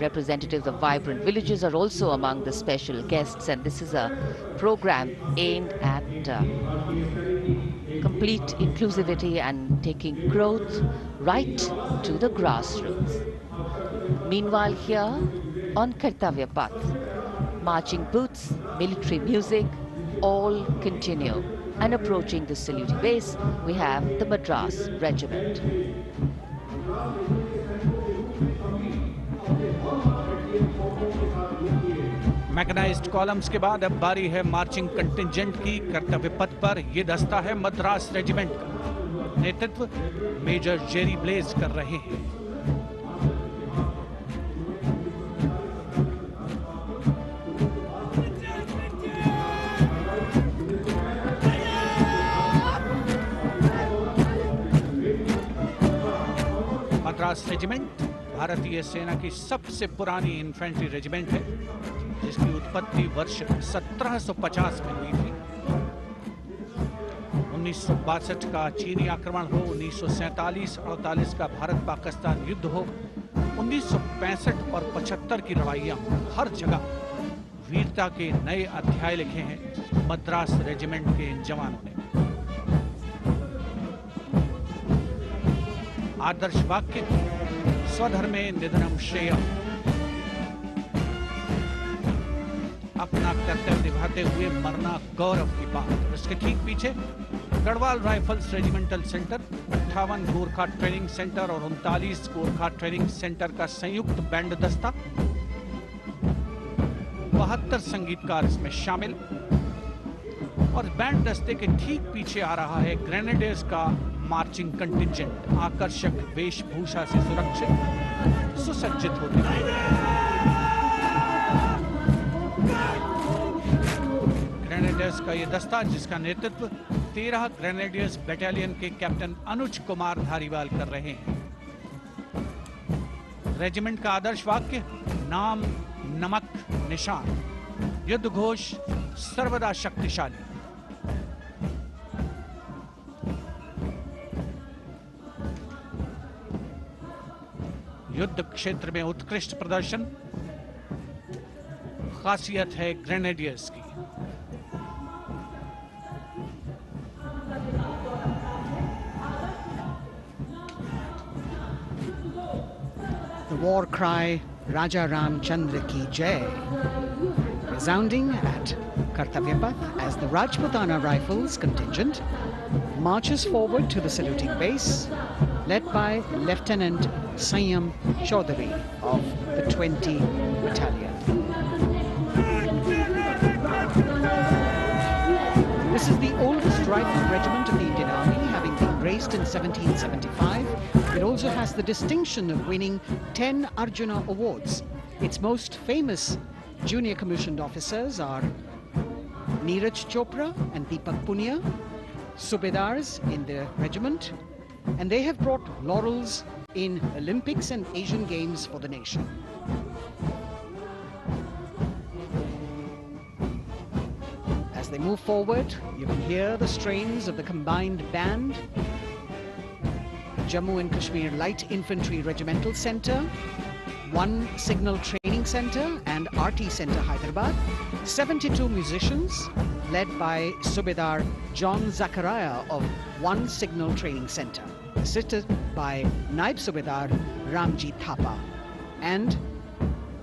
Representatives of vibrant villages are also among the special guests, and this is a program aimed at complete inclusivity and taking growth right to the grassroots. Meanwhile, here on Kartavya Path, marching boots, military music, all continue. And approaching the saluting base, we have the Madras Regiment. Mechanized columns के बाद अब बारी है marching contingent की। कर्तव्य पथ पर ये दस्ता है मद्रास रेजिमेंट का। नेतृत्व मेजर जेरी ब्लेज कर रहे हैं। मद्रास रेजिमेंट भारतीय सेना की सबसे पुरानी इन्फेंट्री रेजिमेंट है, जिसकी उत्पत्ति वर्ष 1750 में हुई थी। 1962 का चीनी आक्रमण हो, 1947-48 का भारत पाकिस्तान युद्ध हो, 1965 और 75 की लड़ाइयां हो, हर जगह वीरता के नए अध्याय लिखे हैं मद्रास रेजिमेंट के इन जवानों ने। आदर्श वाक्य स्वधर्मे निधनम श्रेयः, अपना कर्तव्य निभाते हुए मरना गौरव की बात। इसके ठीक पीछे Garhwal rifles regimental centre, 58 Gorkha training centre और 39 गोरखा ट्रेनिंग सेंटर का संयुक्त बैंड दस्ता, 72 संगीतकार इसमें शामिल। और बैंड दस्ते के ठीक पीछे आ रहा है ग्रेनेडियर्स का मार्चिंग कंटिंजेंट, आकर्षक वेशभूषा से सुरक्षित सुसज्जित होते हुए। ग्रेनेडियर्स का ये दस्ता, जिसका नेतृत्व 13 ग्रेनेडियर्स बटालियन के कैप्टन अनुज कुमार धारीवाल कर रहे हैं। रेजिमेंट का आदर्श वाक्य नाम नमक निशान, युद्ध घोष सर्वदा शक्तिशाली। युद्ध क्षेत्र में उत्कृष्ट प्रदर्शन खासियत है ग्रेनेडियर्स की। war cry Raja Ram Chandra Ki Jai, resounding at Kartavya Path as the Rajputana Rifles contingent marches forward to the saluting base, led by Lieutenant Sanyam Chaudhary of the 20 Battalion. This is the oldest rifle regiment of the Indian Army, having been raised in 1775. It also has the distinction of winning 10 Arjuna Awards. Its most famous junior commissioned officers are Neeraj Chopra and Deepak Punia, Subedars in the regiment, and they have brought laurels in Olympics and Asian Games for the nation. As they move forward, you can hear the strains of the combined band, Jammu and Kashmir Light Infantry Regimental Centre, 1 Signal Training Centre and RT Centre Hyderabad, 72 musicians led by Subedar John Zachariah of 1 Signal Training Centre, assisted by Naib Subedar Ramji Thapa and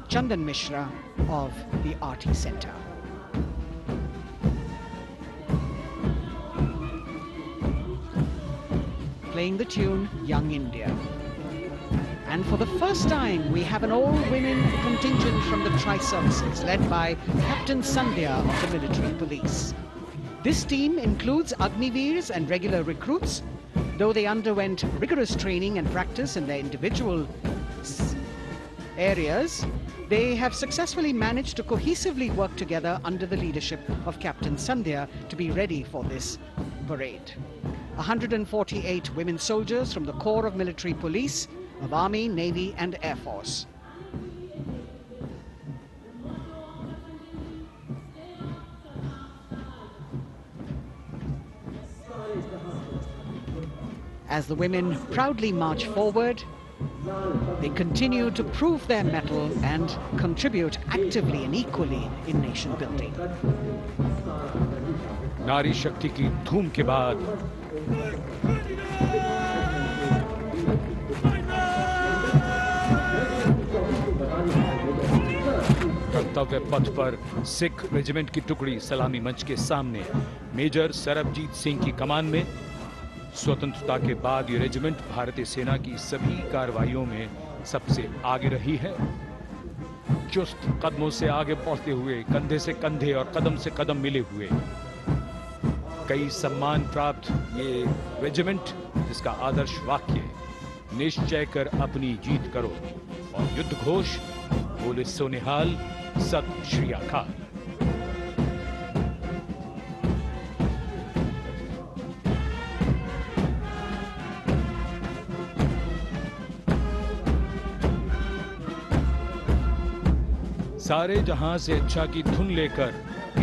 Chandan Mishra of the RT Centre. Playing the tune Young India. And for the first time, we have an all-women contingent from the Tri-Services, led by Captain Sandhya of the Military Police. This team includes Agniveers and regular recruits. Though they underwent rigorous training and practice in their individual areas, they have successfully managed to cohesively work together under the leadership of Captain Sandhya to be ready for this parade. 148 women soldiers from the Corps of Military Police of Army, Navy and Air Force. As the women proudly march forward, they continue to prove their mettle and contribute actively and equally in nation building. नारी शक्ति की धूम के बाद कर्तव्य पथ पर Sikh regiment की टुकड़ी सलामी मंच के सामने मेजर सरबजीत सिंह की कमान में। स्वतंत्रता के बाद ये रेजिमेंट भारतीय सेना की सभी कार्रवाइयों में सबसे आगे रही है। चुस्त कदमों से आगे बढ़ते हुए, कंधे से कंधे और कदम से कदम मिले हुए, कई सम्मान प्राप्त ये रेजिमेंट, जिसका आदर्श वाक्य निश्चय कर अपनी जीत करो और युद्ध घोष बोले सोनिहाल सत श्री अकाल। सारे जहां से अच्छा की धुन लेकर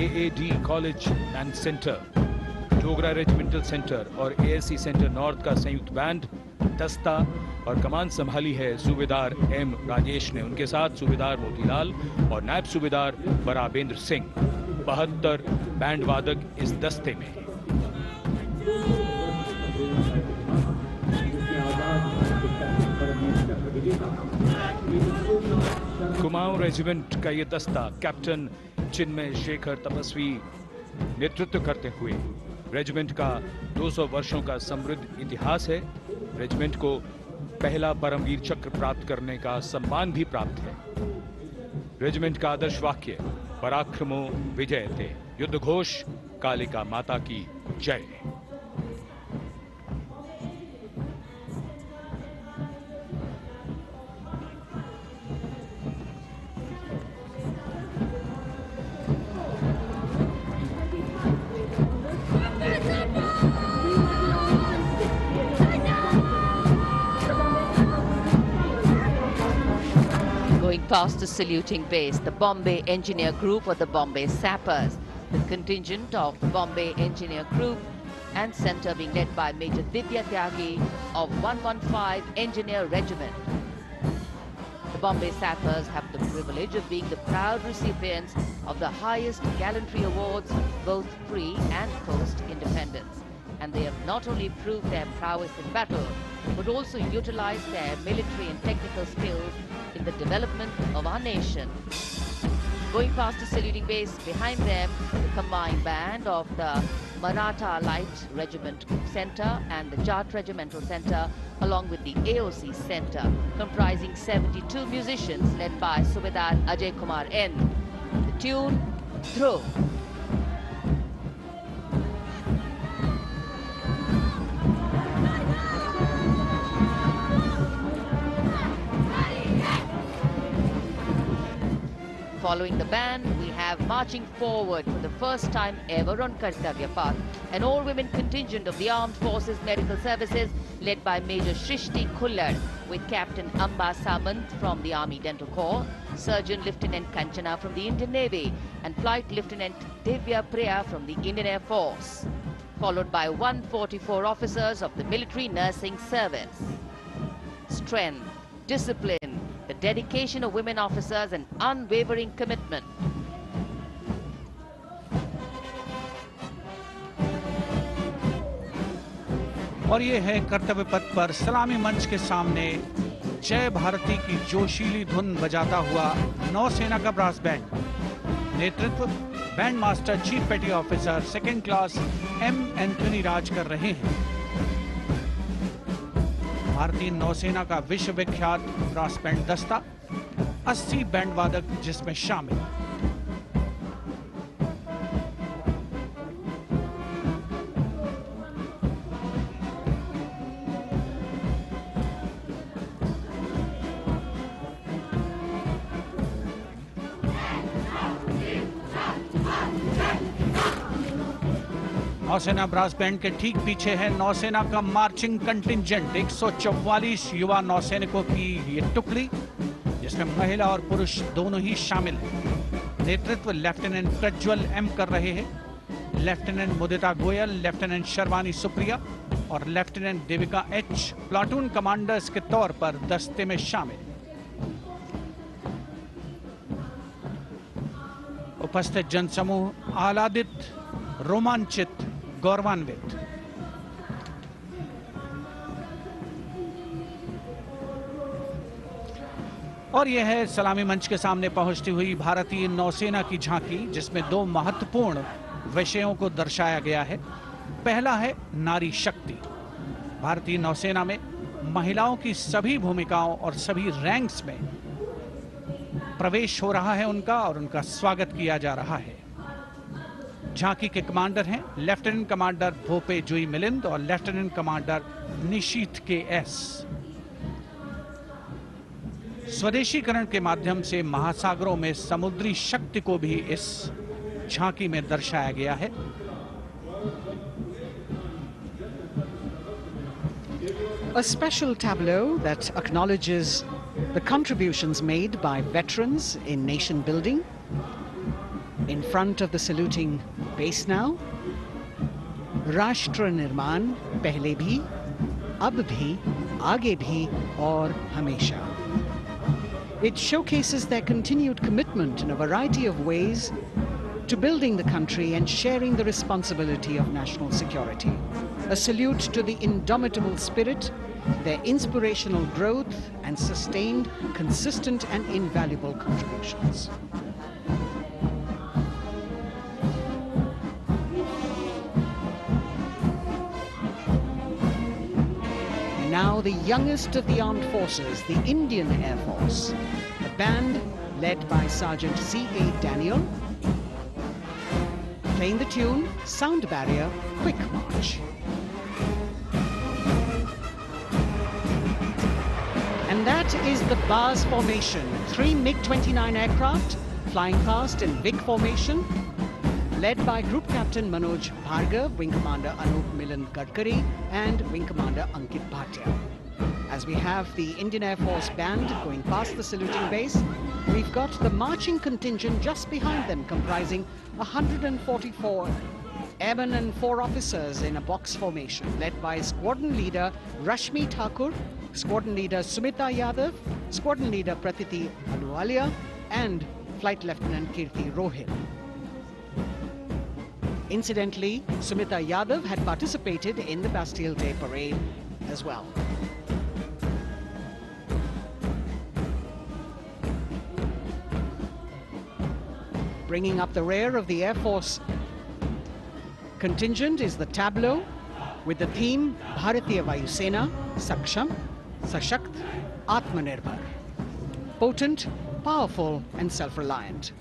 AAD college and centre, Dogra regimental centre और एएससी सेंटर नॉर्थ का संयुक्त बैंड, दस्ता और कमान संभाली है सूबेदार एम राजेश ने। उनके साथ सूबेदार मोतीलाल और नायब सूबेदार बराबेंद्र सिंह। 72 बैंड वादक इस दस्ते में हैं। कुमाऊं रेजिमेंट का ये दस्ता कैप्टन चिन्मय शेखर तपस्वी नेतृत्व करते हुए, रेजिमेंट का 200 वर्षों का समृद्ध इतिहास है। रेजिमेंट को पहला परमवीर चक्र प्राप्त करने का सम्मान भी प्राप्त है। रेजिमेंट का आदर्श वाक्य पराक्रमो विजयते, युद्ध घोष कालिका माता की जय। Past the saluting base, the Bombay Engineer Group or the Bombay Sappers, the contingent of the Bombay Engineer Group and Centre being led by Major Divya Tyagi of 115 Engineer Regiment. The Bombay Sappers have the privilege of being the proud recipients of the highest gallantry awards, both pre and post independence. And they have not only proved their prowess in battle, would also utilize their military and technical skills in the development of our nation. Going past the saluting base, behind them, the combined band of the Maratha Light Regiment Center and the Jat Regimental Center, along with the AOC Center, comprising 72 musicians led by Subedar Ajay Kumar N. The tune, Dhruv. Following the band, we have marching forward for the first time ever on Kartavya Path, an all-women contingent of the Armed Forces Medical Services led by Major Shrishti Khullar, with Captain Amba Samant from the Army Dental Corps, Surgeon Lieutenant Kanchana from the Indian Navy, and Flight Lieutenant Divya Priya from the Indian Air Force, followed by 144 officers of the Military Nursing Service. Strength, discipline, the dedication of women officers and unwavering commitment. और ये है कर्तव्य पथ पर सलामी मंच के सामने जय भारती की जोशीली धुन बजाता हुआ नौसेना का ब्रास बैंड। नेतृत्व band master chief petty officer second class M Anthony Raj कर रहे हैं। भारतीय नौसेना का विश्व विख्यात ब्रास बैंड दस्ता, 80 बैंड वादक जिसमें शामिल। नौसेना ब्रास बैंड के ठीक पीछे है नौसेना का मार्चिंग कंटिंजेंट, 144 युवा नौसैनिकों की ये टुकड़ी, जिसमें महिला और पुरुष दोनों ही शामिल हैं। नेतृत्व लेफ्टिनेंट प्रज्वल एम कर रहे हैं। लेफ्टिनेंट मुदिता गोयल, लेफ्टिनेंट शर्वानी सुप्रिया और lieutenant Devika H platoon commanders के तौर पर दस्ते में शामिल। उपस्थित जनसमूह आह्लादित, रोमांचित, गौरवान्वित। और यह है सलामी मंच के सामने पहुंचती हुई भारतीय नौसेना की झांकी, जिसमें दो महत्वपूर्ण विषयों को दर्शाया गया है। पहला है नारी शक्ति। भारतीय नौसेना में महिलाओं की सभी भूमिकाओं और सभी रैंक्स में प्रवेश हो रहा है उनका, और उनका स्वागत किया जा रहा है। झांकी के कमांडर हैं लेफ्टिनेंट कमांडर भोपे जुई मिलिंद और लेफ्टिनेंट कमांडर निशीथ के एस। स्वदेशीकरण के माध्यम से महासागरों में समुद्री शक्ति को भी इस झांकी में दर्शाया गया है। A special tableau that acknowledges the contributions made by veterans in nation building. In front of the saluting base now, Rashtra Nirman Pehle bhi, Ab bhi, Aage bhi aur Hamesha. It showcases their continued commitment in a variety of ways to building the country and sharing the responsibility of national security. A salute to the indomitable spirit, their inspirational growth and sustained, consistent and invaluable contributions. Now the youngest of the armed forces, the Indian Air Force, a band led by Sergeant C.A. Daniel, playing the tune Sound Barrier Quick March. And that is the bars formation, 3 MiG-29 aircraft flying past in big formation, led by Group Captain Manoj Bhargav, Wing Commander Anup Milan Gadkari and Wing Commander Ankit Bhatia. As we have the Indian Air Force band going past the saluting base, we've got the marching contingent just behind them, comprising 144 airmen and 4 officers in a box formation, led by Squadron Leader Rashmi Thakur, Squadron Leader Sumita Yadav, Squadron Leader Pratiti Aluwalia and Flight Lieutenant Kirti Rohil. Incidentally, Sumita Yadav had participated in the Bastille Day parade as well. Bringing up the rear of the Air Force contingent is the tableau with the theme Bharatiya Vayu Sena, Saksham, Sashakt, Atmanirbhar. Potent, powerful and self-reliant.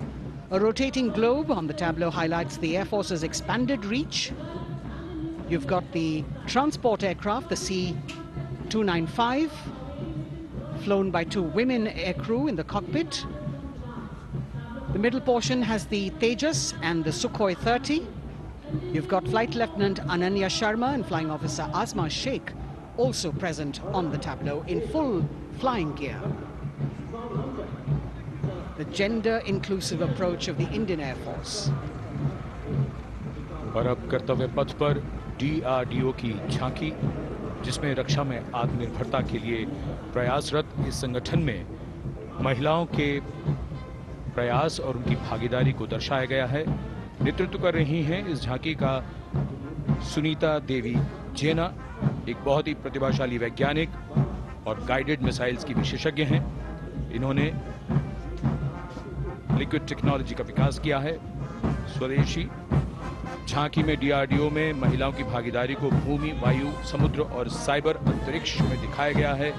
A rotating globe on the tableau highlights the Air Force's expanded reach. You've got the transport aircraft, the C-295, flown by 2 women aircrew in the cockpit. The middle portion has the Tejas and the Sukhoi 30. You've got Flight Lieutenant Ananya Sharma and Flying Officer Asma Sheikh also present on the tableau in full flying gear. The gender-inclusive approach of the Indian Air Force. और अब कर्तव्य पथ पर DRDO की झांकी, जिसमें रक्षा में आत्मनिर्भरता के लिए प्रयासरत इस संगठन में महिलाओं के प्रयास और उनकी भागीदारी को दर्शाया गया है। नेतृत्व कर रही हैं इस झांकी का सुनीता देवी जेना, एक बहुत ही प्रतिभाशाली वैज्ञानिक और गाइडेड मिसाइल्स की विशेषज्ञ हैं। इन्होंने लिक्विड टेक्नोलॉजी का विकास किया है, स्वदेशी। झांकी में DRDO में महिलाओं की भागीदारी को भूमि, वायु, समुद्र और साइबर अंतरिक्ष में दिखाया गया है।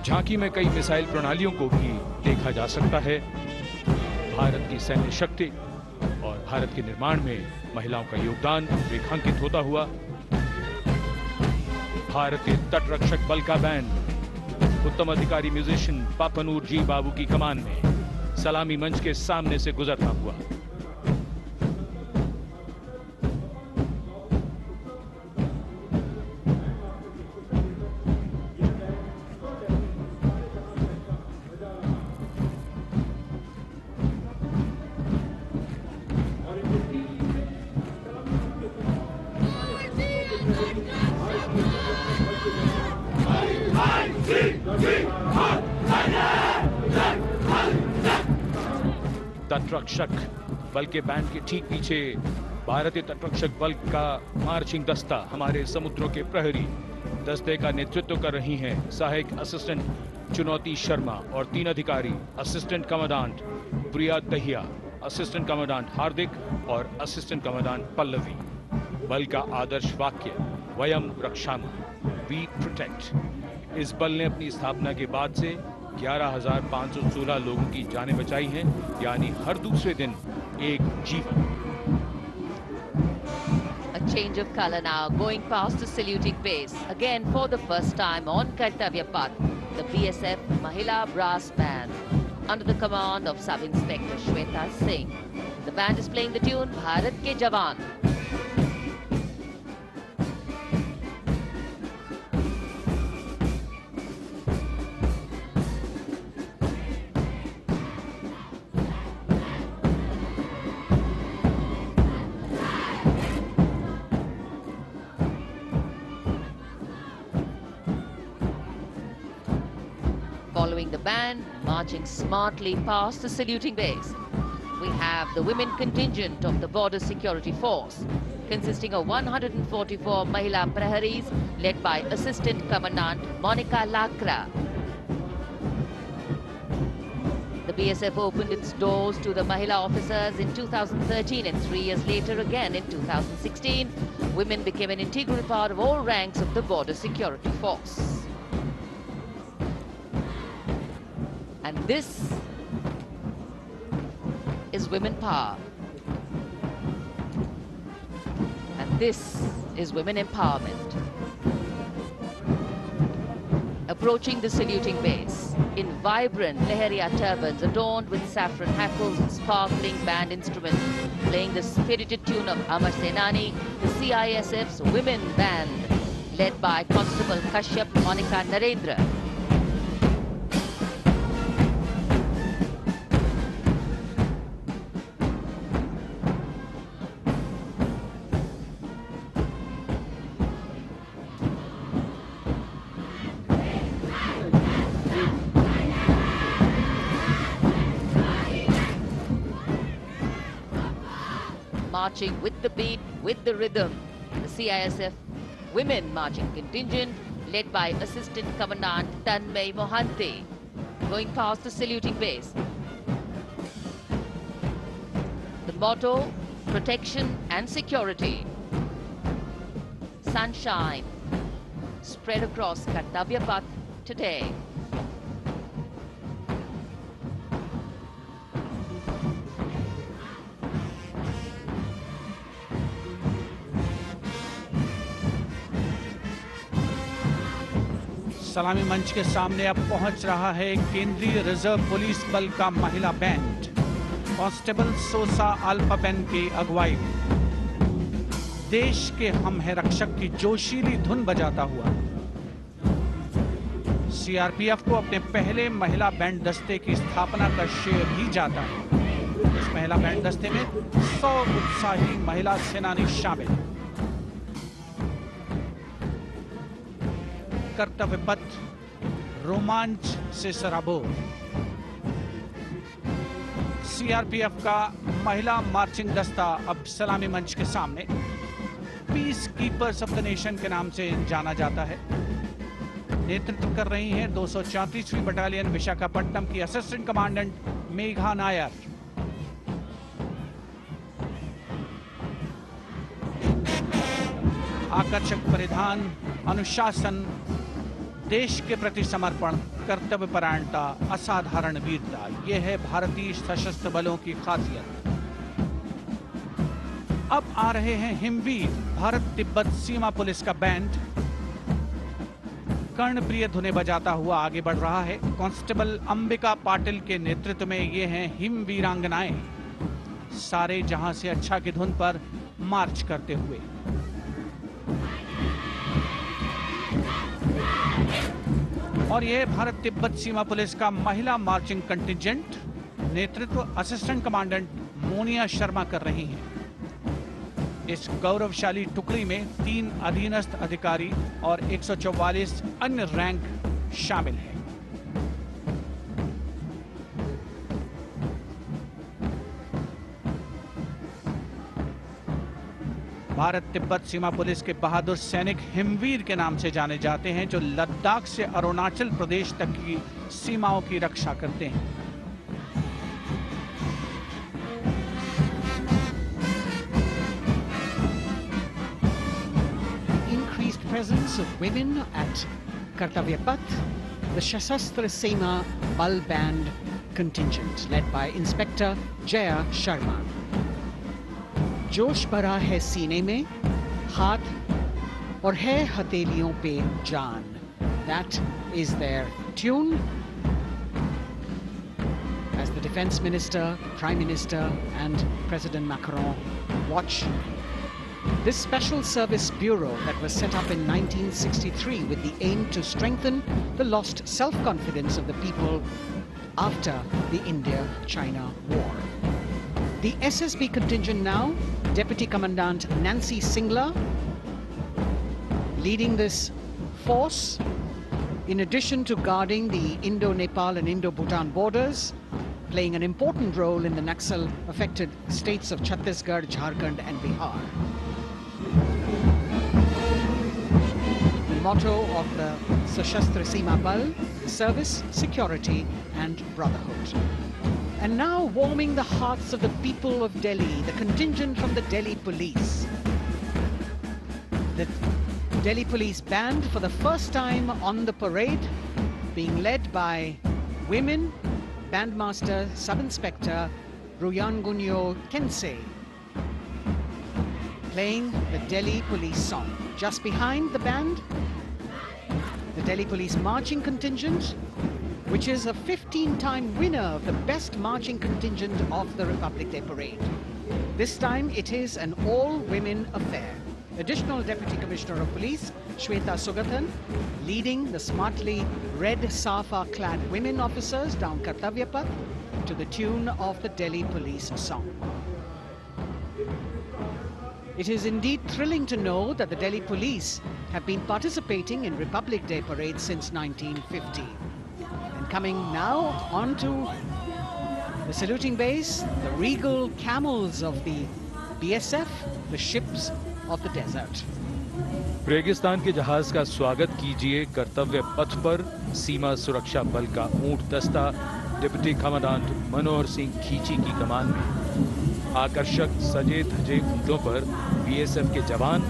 झांकी में कई मिसाइल प्रणालियों को भी देखा जा सकता है। भारत की सैन्य शक्ति और भारत के निर्माण में महिलाओं का योगदान रेखांकित होता हुआ। भारतीय तटरक्षक बल का बैंड उत्तम अधिकारी म्यूजिशियन पापनूर जी बाबू की कमान में सलामी मंच के सामने से गुजरता हुआ। तटरक्षक बल के बैंड के ठीक पीछे भारतीय तटरक्षक बल का मार्चिंग दस्ता, हमारे समुद्रों के प्रहरी दस्ते का नेतृत्व कर रही हैं सहायक असिस्टेंट चुनौती शर्मा और 3 अधिकारी, असिस्टेंट कमांडेंट प्रिया दहिया, असिस्टेंट कमांडेंट हार्दिक और असिस्टेंट कमांडेंट पल्लवी। बल का आदर्श वाक्य वयम रक्षामः, वी प्रोटेक्ट। इस बल ने अपनी स्थापना के बाद से 11,516 लोगों की जानें बचाई हैं, यानी हर दूसरे दिन एक जीवन। A change of color now, going past the saluting base. Again, for the first time on Kartavya Path, the BSF Mahila Brass Band, under the command of Sub-Inspector Shweta Singh. The band is playing the tune Bharat Ke Jawan. Following the band, marching smartly past the saluting base, we have the women contingent of the Border Security Force, consisting of 144 Mahila Praharis, led by Assistant Commandant Monica Lakra. The BSF opened its doors to the Mahila officers in 2013, and 3 years later again in 2016, women became an integral part of all ranks of the Border Security Force. And this is women power. And this is women empowerment. Approaching the saluting base in vibrant Leheria turbans adorned with saffron hackles and sparkling band instruments, playing the spirited tune of Amar Senani, the CISF's women band, led by Constable Kashyap Monica Narendra. Marching with the beat, with the rhythm, the CISF Women Marching Contingent, led by Assistant Commandant Tanmay Mohanty, going past the saluting base. motto, protection and security. Sunshine spread across Kartavya Path today. सलामी मंच के सामने अब पहुंच रहा है केंद्रीय reserve police बल का महिला बैंड कांस्टेबल सोसा अल्पाबेन की अगुवाई में देश के हम है रक्षक की जोशीली धुन बजाता हुआ सीआरपीएफ को अपने पहले महिला बैंड दस्ते की स्थापना का श्रेय भी जाता है। इस महिला बैंड दस्ते में 100 उत्साही महिला सेनानी शामिल हैं। कर्तव्य पथ रोमांच से सराबोर। सीआरपीएफ का महिला मार्चिंग दस्ता अब सलामी मंच के सामने peace keepers of the nation के नाम से जाना जाता है। नेतृत्व कर रही हैं 234वीं बटालियन विशाखापट्टनम की असिस्टेंट कमांडेंट मेघा नायर। आकर्षक परिधान, अनुशासन, देश के प्रति समर्पण, कर्तव्य परायणता, असाधारण वीरता, यह है भारतीय सशस्त्र बलों की खासियत। अब आ रहे हैं हिमवीर भारत तिब्बत सीमा पुलिस का बैंड कर्णप्रिय धुनें बजाता हुआ आगे बढ़ रहा है। कांस्टेबल अंबिका पाटिल के नेतृत्व में ये हैं हिम वीरांगनाएं, सारे जहां से अच्छा की धुन पर मार्च करते हुए। और यह भारत तिब्बत सीमा पुलिस का महिला मार्चिंग कंटिजेंट, नेतृत्व असिस्टेंट कमांडेंट मोनिया शर्मा कर रही हैं। इस गौरवशाली टुकड़ी में 3 अधीनस्थ अधिकारी और 144 अन्य रैंक शामिल हैं। भारत तिब्बत सीमा पुलिस के बहादुर सैनिक हिमवीर के नाम से जाने जाते हैं, जो लद्दाख से अरुणाचल प्रदेश तक की सीमाओं की रक्षा करते हैं। Increased presence of women at Kartavya Path, the Shasastra Sena Bal Band contingent led by Inspector Jaya Sharma. जोश भरा है सीने में, हाथ और है हथेलियों पे जान. That is their tune. As the Defense Minister, Prime Minister and President Macron watch this Special Service Bureau that was set up in 1963 with the aim to strengthen the lost self-confidence of the people after the India-China war. The SSB contingent now, Deputy Commandant Nancy Singla, leading this force, in addition to guarding the Indo-Nepal and Indo-Bhutan borders, playing an important role in the Naxal-affected states of Chhattisgarh, Jharkhand and Bihar. The motto of the Sashastra Seema Bal, service, security and brotherhood. And now warming the hearts of the people of Delhi, the contingent from the Delhi Police. The Delhi Police Band for the first time on the parade, being led by women, Bandmaster Sub-Inspector Ruyangunyo Kensei, playing the Delhi Police song. Just behind the band, the Delhi Police Marching Contingent, which is a 15-time winner of the best marching contingent of the Republic Day Parade. This time it is an all-women affair. Additional Deputy Commissioner of Police, Shweta Sugathan, leading the smartly red safa-clad women officers down Kartavya Path to the tune of the Delhi Police song. It is indeed thrilling to know that the Delhi Police have been participating in Republic Day Parade since 1950. And coming now onto the saluting base, the regal camels of the BSF, the ships of the desert. रेगिस्तान के जहाज का स्वागत कीजिए कर्तव्य पथ पर सीमा सुरक्षा बल का ऊंट दस्ता डिप्टी कमांडेंट मनोहर सिंह खींची की कमान में। आकर्षक सजे धजे ऊंटों पर बीएसएफ के जवान।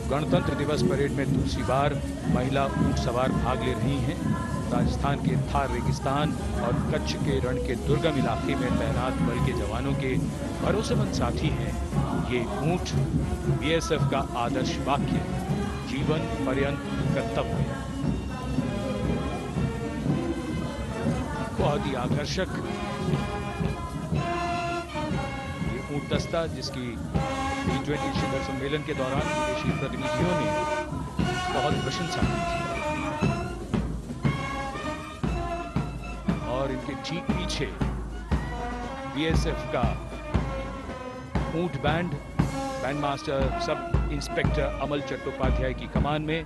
गणतंत्र दिवस परेड में दूसरी बार महिला ऊंट सवार भाग ले रही हैं। राजस्थान के थार रेगिस्तान और कच्छ के रण के दुर्गम इलाके में तैनात बल के जवानों के भरोसेमंद साथी हैं ये ऊंट। बीएसएफ का आदर्श वाक्य, जीवन पर्यंत कर्तव्य। बहुत ही आकर्षक ये ऊंट दस्ता, जिसकी G20 शिखर सम्मेलन के दौरान विदेशी प्रतिनिधियों ने बहुत प्रशंसा की थी। और इनके ठीक पीछे बीएसएफ का ऊंट बैंड मास्टर सब इंस्पेक्टर अमल चट्टोपाध्याय की कमान में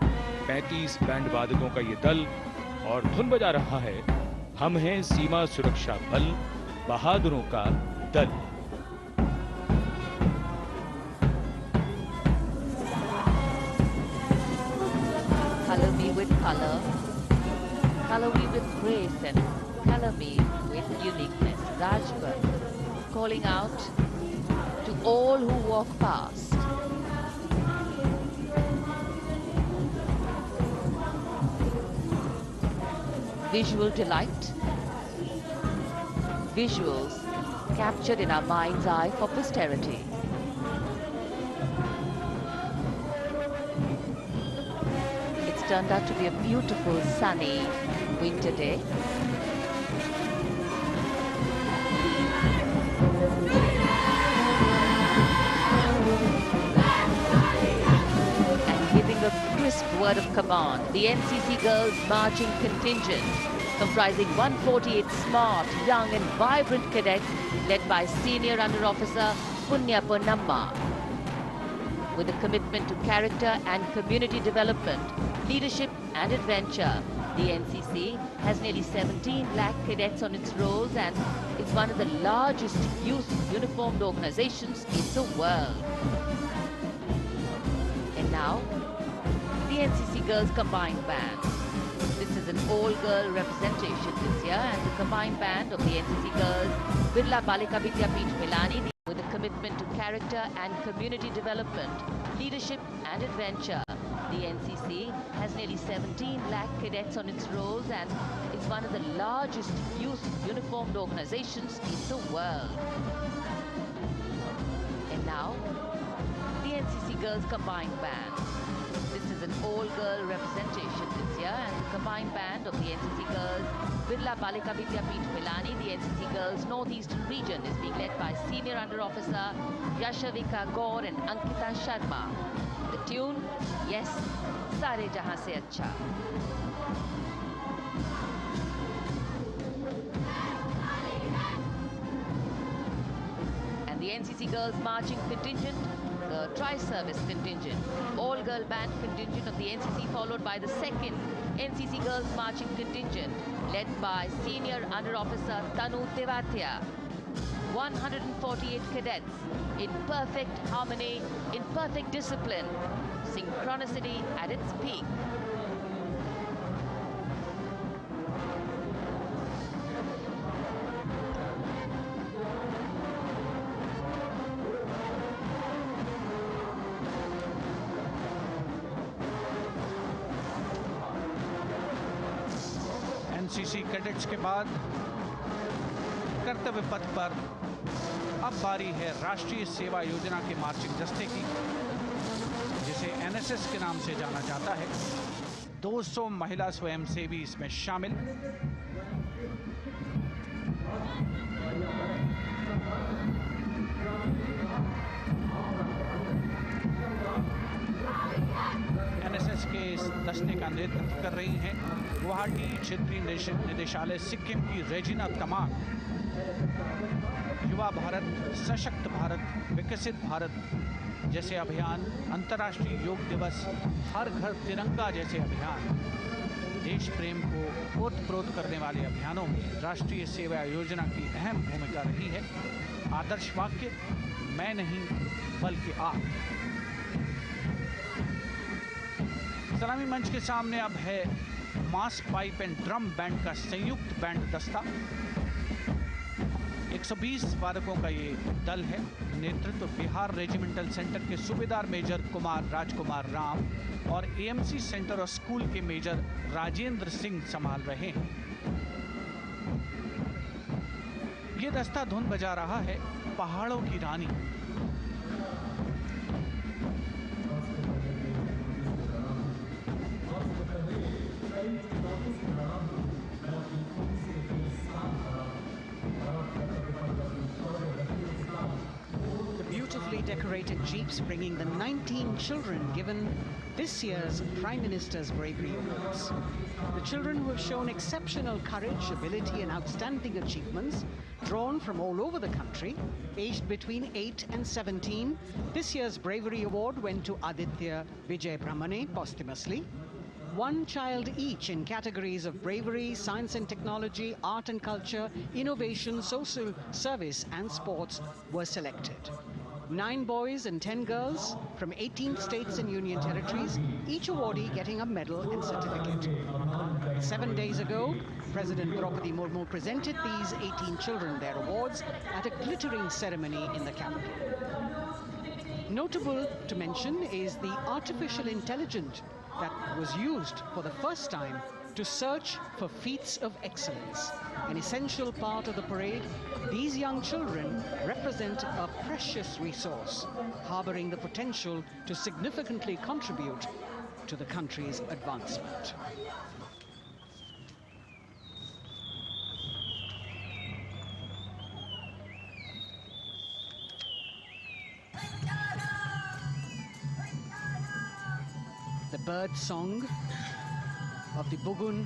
35 बैंड वादकों का ये दल, और धुन बजा रहा है हम हैं सीमा सुरक्षा बल, बहादुरों का दल। Color me with color, color me with grace, and color me with uniqueness. Rajpat calling out to all who walk past. Visual delight, visuals captured in our mind's eye for posterity. It's turned out to be a beautiful sunny winter day. A crisp word of command, the NCC Girls Marching Contingent, comprising 148 smart, young and vibrant cadets led by Senior Under Officer Punya Purnamma. With a commitment to character and community development, leadership and adventure, the NCC has nearly 17 lakh cadets on its rolls and is one of the largest youth uniformed organizations in the world. And now, the NCC Girls Combined Band. This is an all-girl representation this year, and the combined band of the NCC Girls Birla Balika Vidyapeeth Milani, with a commitment to character and community development, leadership and adventure. The NCC has nearly 17 lakh cadets on its rolls and is one of the largest youth uniformed organizations in the world. And now, the NCC Girls Combined Band. This is an all-girl representation this year, and the combined band of the NCC Girls Birla Balika Vidyapeeth Milani, the NCC Girls Northeastern region, is being led by Senior Under Officer Yashavika Gaur and Ankita Sharma. The tune, yes, Sare Jahan Se Acha. And the NCC Girls Marching Contingent, the Tri-Service Contingent, all-girl band contingent of the NCC, followed by the second NCC Girls Marching Contingent, led by Senior Under Officer Tanu Tevatia. 148 cadets in perfect harmony, in perfect discipline, synchronicity at its peak. NCC cadets के बाद कर्तव्य पथ पर अब बारी है राष्ट्रीय सेवा योजना के मार्चिंग दस्ते की, जिसे एनएसएस के नाम से जाना जाता है। 200 महिला स्वयंसेवी इसमें शामिल। एनएसएस के इस दस्ते का नेतृत्व कर रही हैं गुवाहाटी क्षेत्रीय निदेशालय सिक्किम की रेजिना तमांग। युवा भारत, सशक्त भारत, विकसित भारत जैसे अभियान, अंतर्राष्ट्रीय योग दिवस, हर घर तिरंगा जैसे अभियान, देश प्रेम को ओतप्रोत करने वाले अभियानों में राष्ट्रीय सेवा योजना की अहम भूमिका रही है। आदर्श वाक्य, मैं नहीं बल्कि आप। सलामी मंच के सामने अब है मास पाइप एंड ड्रम बैंड का संयुक्त बैंड दस्ता। 120 वादकों का ये दल है। नेतृत्व बिहार रेजिमेंटल सेंटर के सूबेदार मेजर कुमार राजकुमार राम और एएमसी सेंटर और स्कूल के मेजर राजेंद्र सिंह संभाल रहे हैं। ये दस्ता धुन बजा रहा है पहाड़ों की रानी। Beautifully decorated jeeps bringing the 19 children given this year's Prime Minister's Bravery Awards. The children who have shown exceptional courage, ability and outstanding achievements, drawn from all over the country, aged between 8 and 17. This year's Bravery Award went to Aditya Vijay Brahmane posthumously. One child each in categories of bravery, science and technology, art and culture, innovation, social service and sports were selected. 9 boys and 10 girls from 18 states and union territories, each awardee getting a medal and certificate. 7 days ago, President Draupadi Murmu presented these 18 children their awards at a glittering ceremony in the capital. Notable to mention is the artificial intelligence that was used for the first time to search for feats of excellence. An essential part of the parade, these young children represent a precious resource, harboring the potential to significantly contribute to the country's advancement. The bird song of the Bugun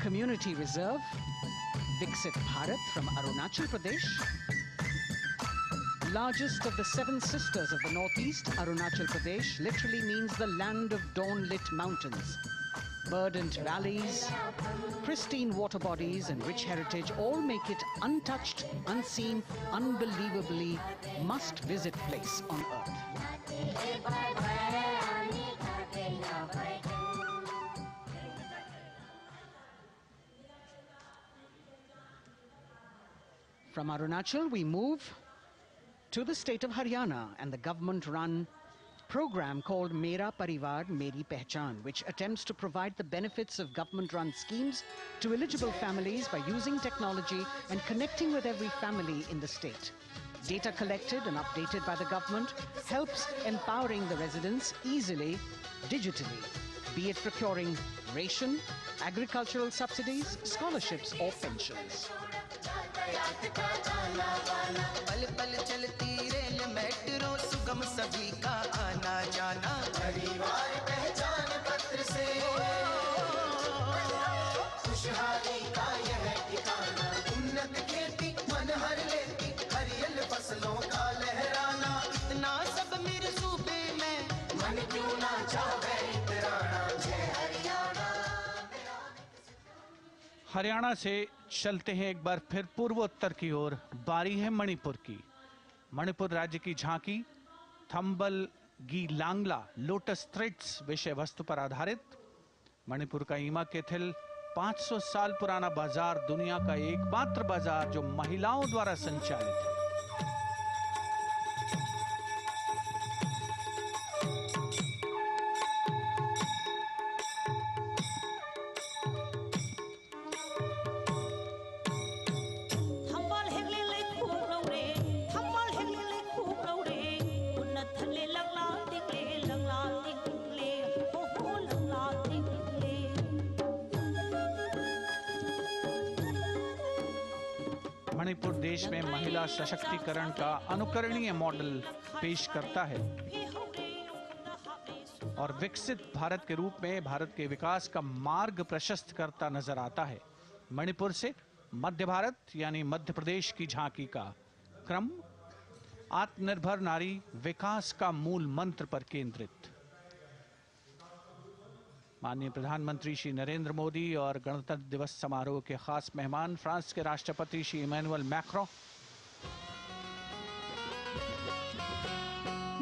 Community Reserve, Viksit Bharat from Arunachal Pradesh. Largest of the 7 sisters of the northeast, Arunachal Pradesh literally means the land of dawn-lit mountains. Verdant valleys, pristine water bodies and rich heritage all make it untouched, unseen, unbelievably must-visit place on earth. From Arunachal, we move to the state of Haryana and the government-run program called Mera Parivar Meri Pehchan, which attempts to provide the benefits of government-run schemes to eligible families by using technology and connecting with every family in the state. Data collected and updated by the government helps empowering the residents easily, digitally, be it procuring ration, agricultural subsidies, scholarships or pensions. पल पल चलती rail metro सुगम सभी का आना जाना परिवार पहचान पत्र से खुशहाली का यह ठिकाना उन्नत खेती मन हर लेती हरियल फसलों का लहराना इतना सब मेरे सूबे में मन क्यों ना चाहे इतराना जय हरियाणा। हरियाणा से चलते हैं एक बार फिर पूर्वोत्तर की ओर। बारी है मणिपुर की। मणिपुर राज्य की झांकी थंबल गी लांगला लोटस थ्रेड्स विषय वस्तु पर आधारित। मणिपुर का ईमा केथिल 500 साल पुराना बाजार, दुनिया का एकमात्र बाजार जो महिलाओं द्वारा संचालित है। मणिपुर देश में महिला सशक्तिकरण का अनुकरणीय मॉडल पेश करता है और विकसित भारत के रूप में भारत के विकास का मार्ग प्रशस्त करता नजर आता है। मणिपुर से मध्य भारत यानी मध्य प्रदेश की झांकी का क्रम आत्मनिर्भर नारी विकास का मूल मंत्र पर केंद्रित। माननीय प्रधानमंत्री श्री नरेंद्र मोदी और गणतंत्र दिवस समारोह के खास मेहमान फ्रांस के राष्ट्रपति श्री इमैनुअल मैक्रों।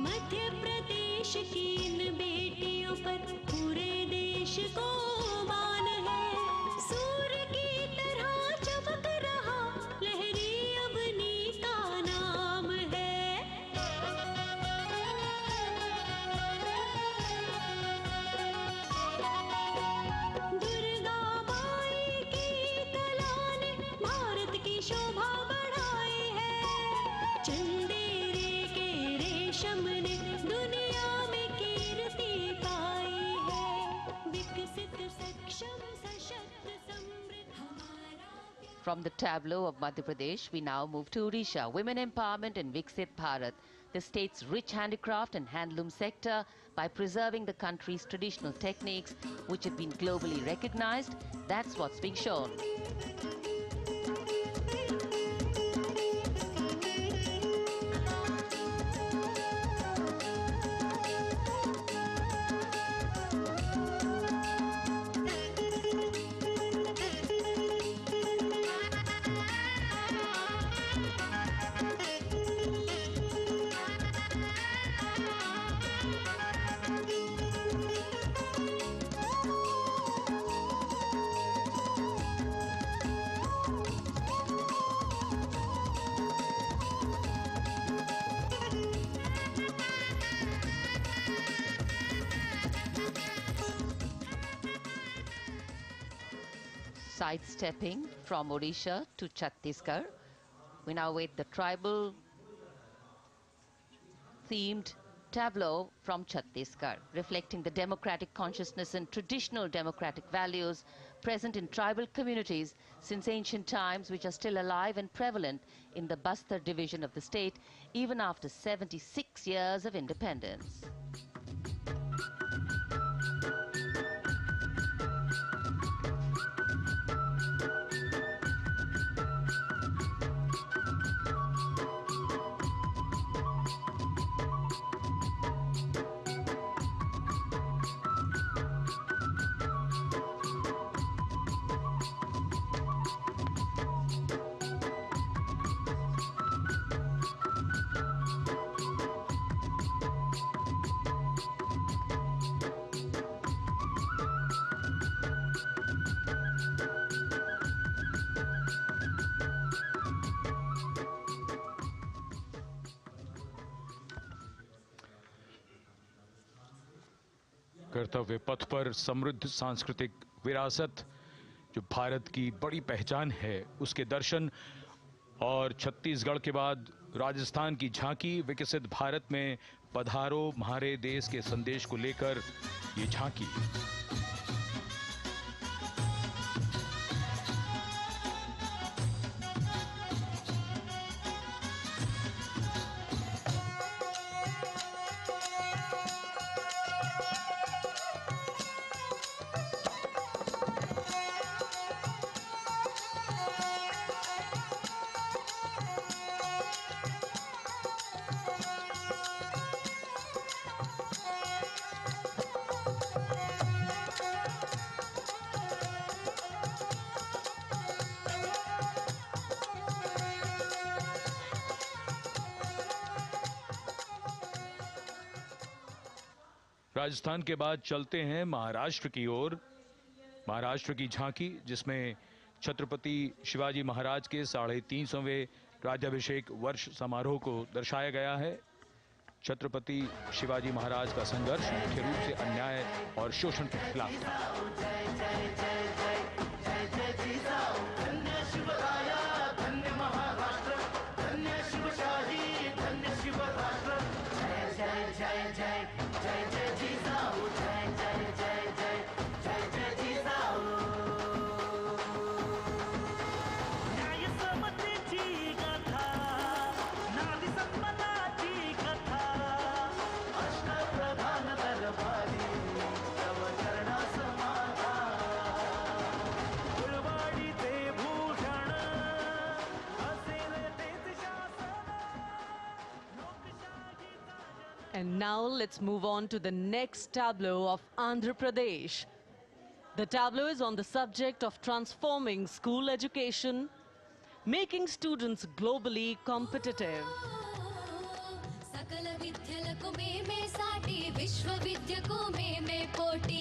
मध्य प्रदेश की इन बेटियों पर पूरे देश को मान है। सूर्य की तरह चमक रहा लहरी Avani From the tableau of Madhya Pradesh, we now move to Odisha. Women empowerment and Viksit Bharat, the state's rich handicraft and handloom sector, by preserving the country's traditional techniques, which have been globally recognized. That's what's being shown. Sidestepping from Odisha to Chhattisgarh, we now wait the tribal themed tableau from Chhattisgarh, reflecting the democratic consciousness and traditional democratic values present in tribal communities since ancient times, which are still alive and prevalent in the Bastar division of the state even after 76 years of independence. कर्तव्य पथ पर समृद्ध सांस्कृतिक विरासत जो भारत की बड़ी पहचान है, उसके दर्शन, और छत्तीसगढ़ के बाद राजस्थान की झांकी विकसित भारत में पधारो हमारे देश के संदेश को लेकर ये झांकी। राजस्थान के बाद चलते हैं महाराष्ट्र की ओर। महाराष्ट्र की झांकी, जिसमें छत्रपति शिवाजी महाराज के 350वें राज्याभिषेक वर्ष समारोह को दर्शाया गया है। छत्रपति शिवाजी महाराज का संघर्ष मुख्य रूप से अन्याय और शोषण के खिलाफ था। And now let's move on to the next tableau of Andhra Pradesh. The tableau is on the subject of transforming school education, making students globally competitive. విద్యలకు మేమే సాటి విశ్వవిద్యకు మేమే పోటీ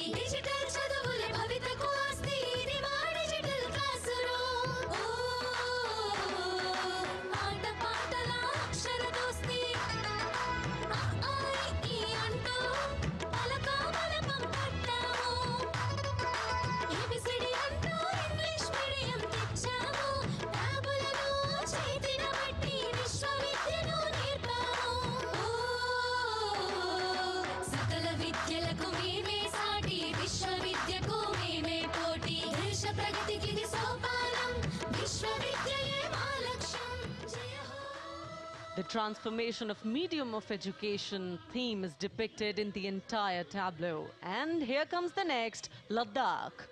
transformation of medium of education theme is depicted in the entire tableau. And here comes the next, Ladakh.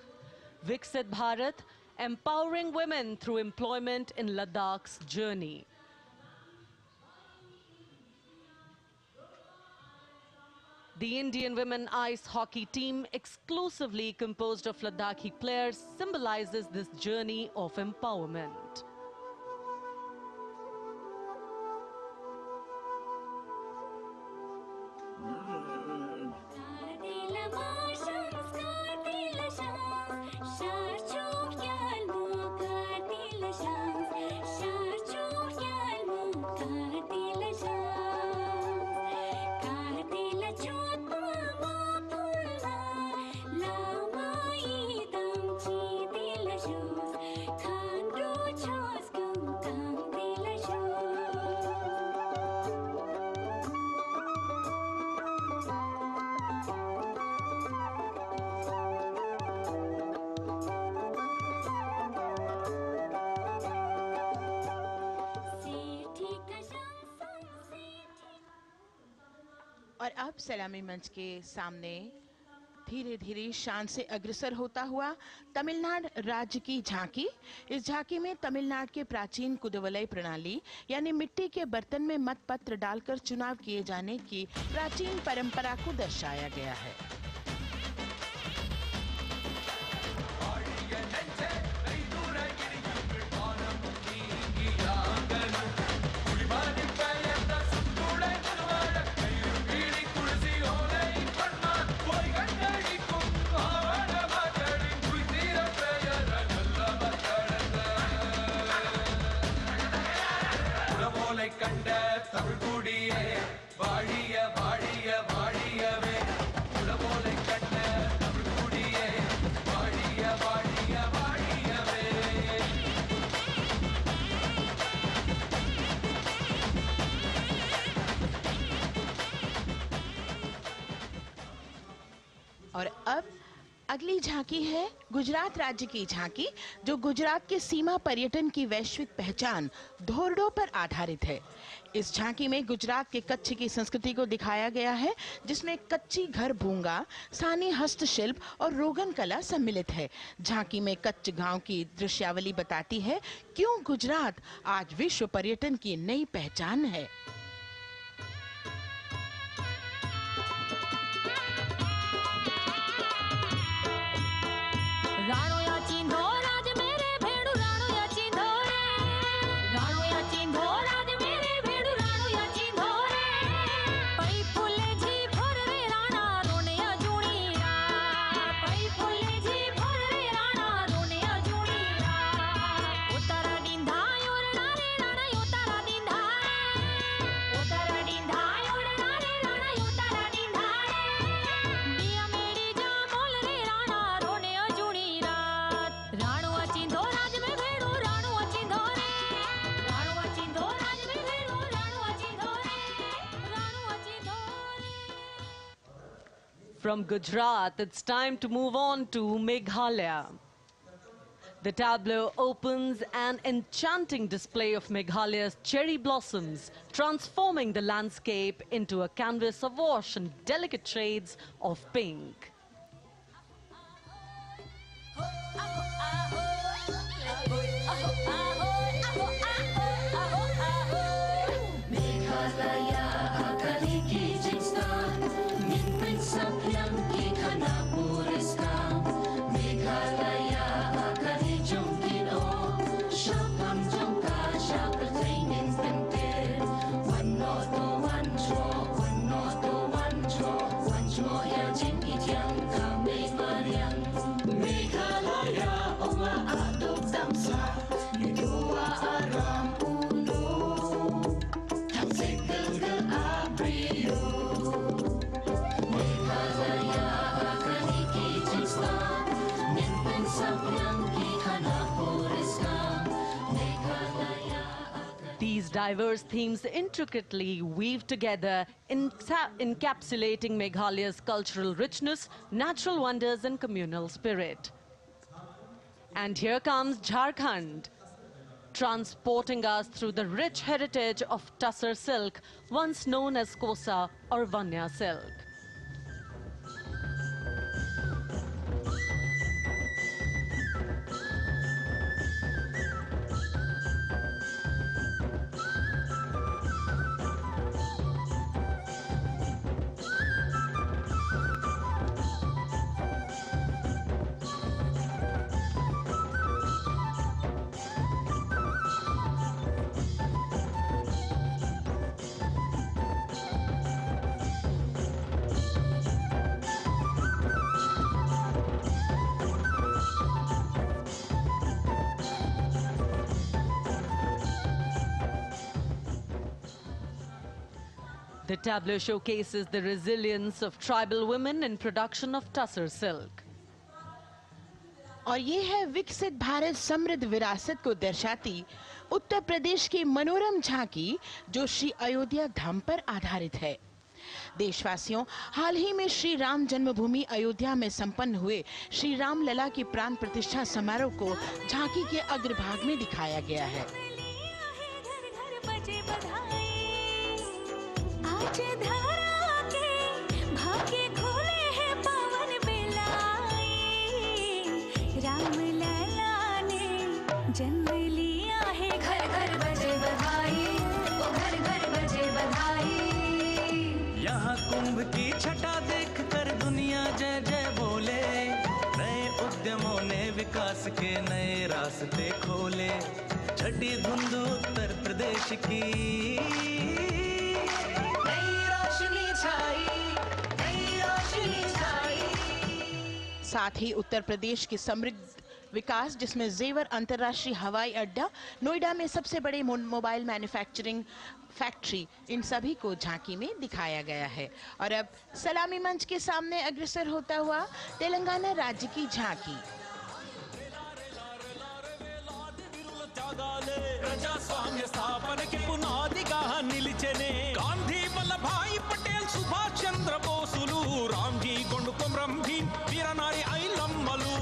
Viksit Bharat, empowering women through employment in Ladakh's journey. The Indian women ice hockey team, exclusively composed of Ladakhi players, symbolizes this journey of empowerment. और अब सलामी मंच के सामने धीरे धीरे शान से अग्रसर होता हुआ तमिलनाडु राज्य की झांकी। इस झांकी में तमिलनाडु के प्राचीन कुदवलय प्रणाली यानी मिट्टी के बर्तन में मतपत्र डालकर चुनाव किए जाने की प्राचीन परंपरा को दर्शाया गया है। और अब अगली झांकी है गुजरात राज्य की झांकी, जो गुजरात के सीमा पर्यटन की वैश्विक पहचान धोरडो पर आधारित है। इस झांकी में गुजरात के कच्छ की संस्कृति को दिखाया गया है, जिसमें कच्ची घर भूंगा, स्थानीय हस्तशिल्प और रोगन कला सम्मिलित है। झांकी में कच्छ गांव की दृश्यावली बताती है क्यों गुजरात आज विश्व पर्यटन की नई पहचान है। From Gujarat, it's time to move on to Meghalaya. The tableau opens an enchanting display of Meghalaya's cherry blossoms, transforming the landscape into a canvas awash in delicate shades of pink. These diverse themes intricately weave together, encapsulating Meghalaya's cultural richness, natural wonders and communal spirit. And here comes Jharkhand, transporting us through the rich heritage of Tussar silk, once known as Kosa or Vanya silk. The tableau showcases the resilience of tribal women in production of Tussar silk. और ये है विकसित भारत समृद्ध विरासत को दर्शाती उत्तर प्रदेश की मनोरम झांकी जो श्री अयोध्या धाम पर आधारित है। देशवासियों, हाल ही में श्री राम जन्मभूमि अयोध्या में संपन्न हुए श्री राम लला की प्राण प्रतिष्ठा समारोह को झांकी के अग्रभाग में दिखाया गया है। जन्म लिया है, घर घर बजे बधाई, ओ घर घर बजे बधाई। यहाँ कुंभ की छटा देख कर दुनिया जय जय बोले, नए उद्यमों ने विकास के नए रास्ते खोले। छठी धुंध उत्तर प्रदेश की नई रोशनी छाई, नई रोशनी छाई। साथ ही उत्तर प्रदेश की समृद्ध विकास जिसमें जेवर अंतर्राष्ट्रीय हवाई अड्डा, नोएडा में सबसे बड़े मोबाइल मैन्युफैक्चरिंग फैक्ट्री, इन सभी को झांकी में दिखाया गया है। और अब सलामी मंच के सामने अग्रसर होता हुआ तेलंगाना राज्य की झांकी। ప్రజాస్వామ్య స్థాపనకి పునాదిగా నిలిచెనే గాంధీ వల్లభాయ్ పటేల్ సుభాష్ చంద్ర బోసులు రామ్జీ గొండుకొం రంభీ వీరనారి ఐలమ్మలు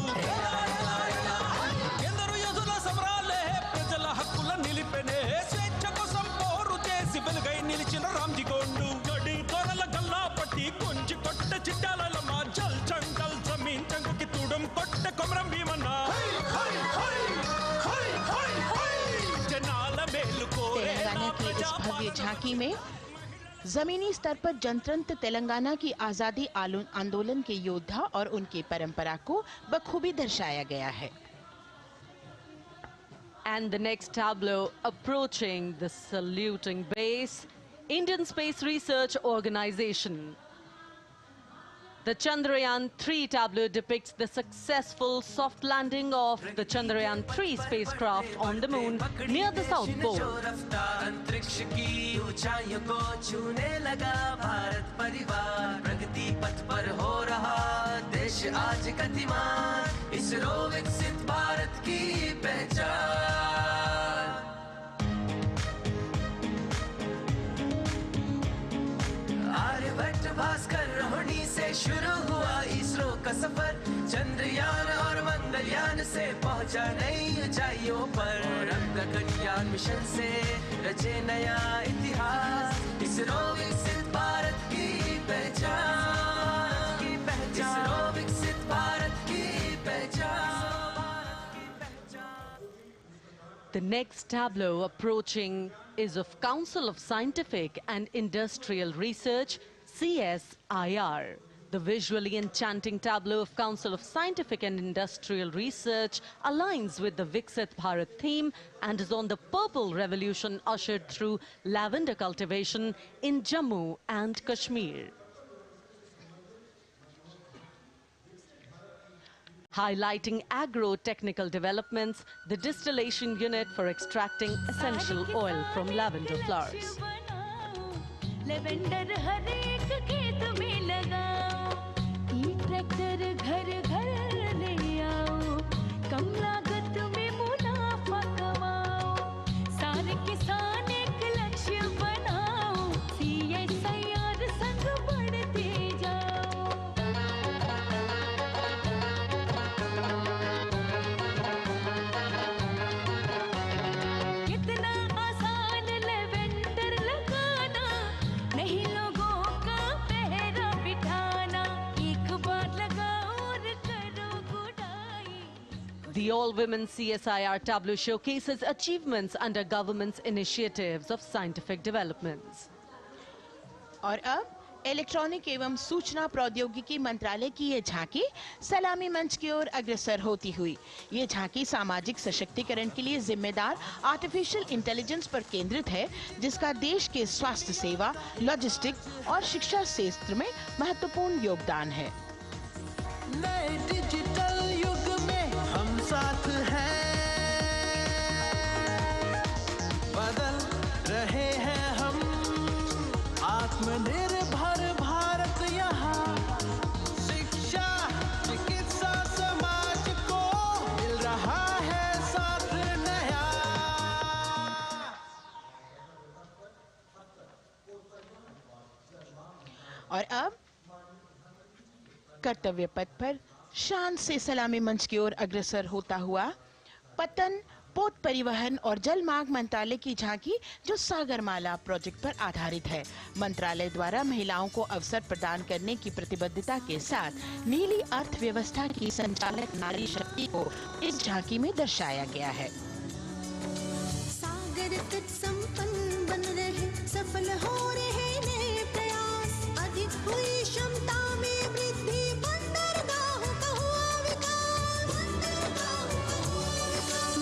ఎందరో యోధుల సమరాలే ప్రజల హక్కుల నిలిపెనే స్వేచ్ఛ కోసం పోరు చేసి వెలుగై నిలిచిన రామ్జీ గొండు గడి తొరల గల్లా పట్టి కొంచి కొట్ట చిట్టాల మా జల్ జంగల్ జమీన్ జంగుకి తుడం కొట్ట కొమరం భీమన్న तेलंगाना की इस भव्य झांकी में जमीनी स्तर पर जनतंत्र तेलंगाना की आजादी आंदोलन के योद्धा और उनकी परंपरा को बखूबी दर्शाया गया है। And the next tableau approaching the saluting base, Indian Space Research Organization. The Chandrayaan-3 tableau depicts the successful soft landing of the Chandrayaan-3 spacecraft on the moon near the South Pole. अंतरिक्ष की ऊंचाइयों को छूने लगा भारत परिवार, प्रगति पथ पर हो रहा देश आज गतिमान, इसरो विकसित भारत की पहचान। आर्यभट्ट भास्कर रोहिणी से शुरू हुआ इसरो का सफर, चंद्रयान और मंगलयान से पहुंचा नई ऊंचाइयों पर, और अब गगनयान मिशन से रचे नया इतिहास, इसरो विकसित भारत की पहचान, इसरो विकसित भारत की पहचान। The next tableau approaching is of Council of Scientific and Industrial Research, CSIR. The visually enchanting tableau of Council of Scientific and Industrial Research aligns with the Viksit Bharat theme and is on the purple revolution ushered through lavender cultivation in Jammu and Kashmir. Highlighting agro-technical developments, the distillation unit for extracting essential oil from lavender flowers. Lavender हर एक खेत में लगाओ, ई tractor घर घर ले आओ, कम लागत में मुनाफा कमाओ, सारे किसान एक लक्ष्य बनाओ, CSIR संग बढ़ते जाओ। The all-women CSIR tableau showcases achievements under government's initiatives of scientific developments. और अब इलेक्ट्रॉनिक एवं सूचना प्रौद्योगिकी मंत्रालय की ये झांकी सलामी मंच की ओर अग्रसर होती हुई। ये झांकी सामाजिक सशक्तिकरण के लिए जिम्मेदार आर्टिफिशियल इंटेलिजेंस पर केंद्रित है, जिसका देश के स्वास्थ्य सेवा, लॉजिस्टिक्स और शिक्षा क्षेत्र में महत्वपूर्ण योगदान है। नए डिजिटल युग में हम साथ हैं, बदल रहे हैं हम, आत्मनिर्भर भारत यहाँ, शिक्षा चिकित्सा समाज को मिल रहा है साथ नया। और अब कर्तव्य पथ पर शान से सलामी मंच की ओर अग्रसर होता हुआ पतन, पोत परिवहन और जल मार्ग मंत्रालय की झांकी, जो सागरमाला प्रोजेक्ट पर आधारित है। मंत्रालय द्वारा महिलाओं को अवसर प्रदान करने की प्रतिबद्धता के साथ नीली अर्थव्यवस्था की संचालक नारी शक्ति को इस झांकी में दर्शाया गया है। सागर तट संपन्न बन रहे, सफल हो रहे नए प्रयास, अधिक हुई क्षमता में वृद्धि, बंदरगाहों का हुआ विकास,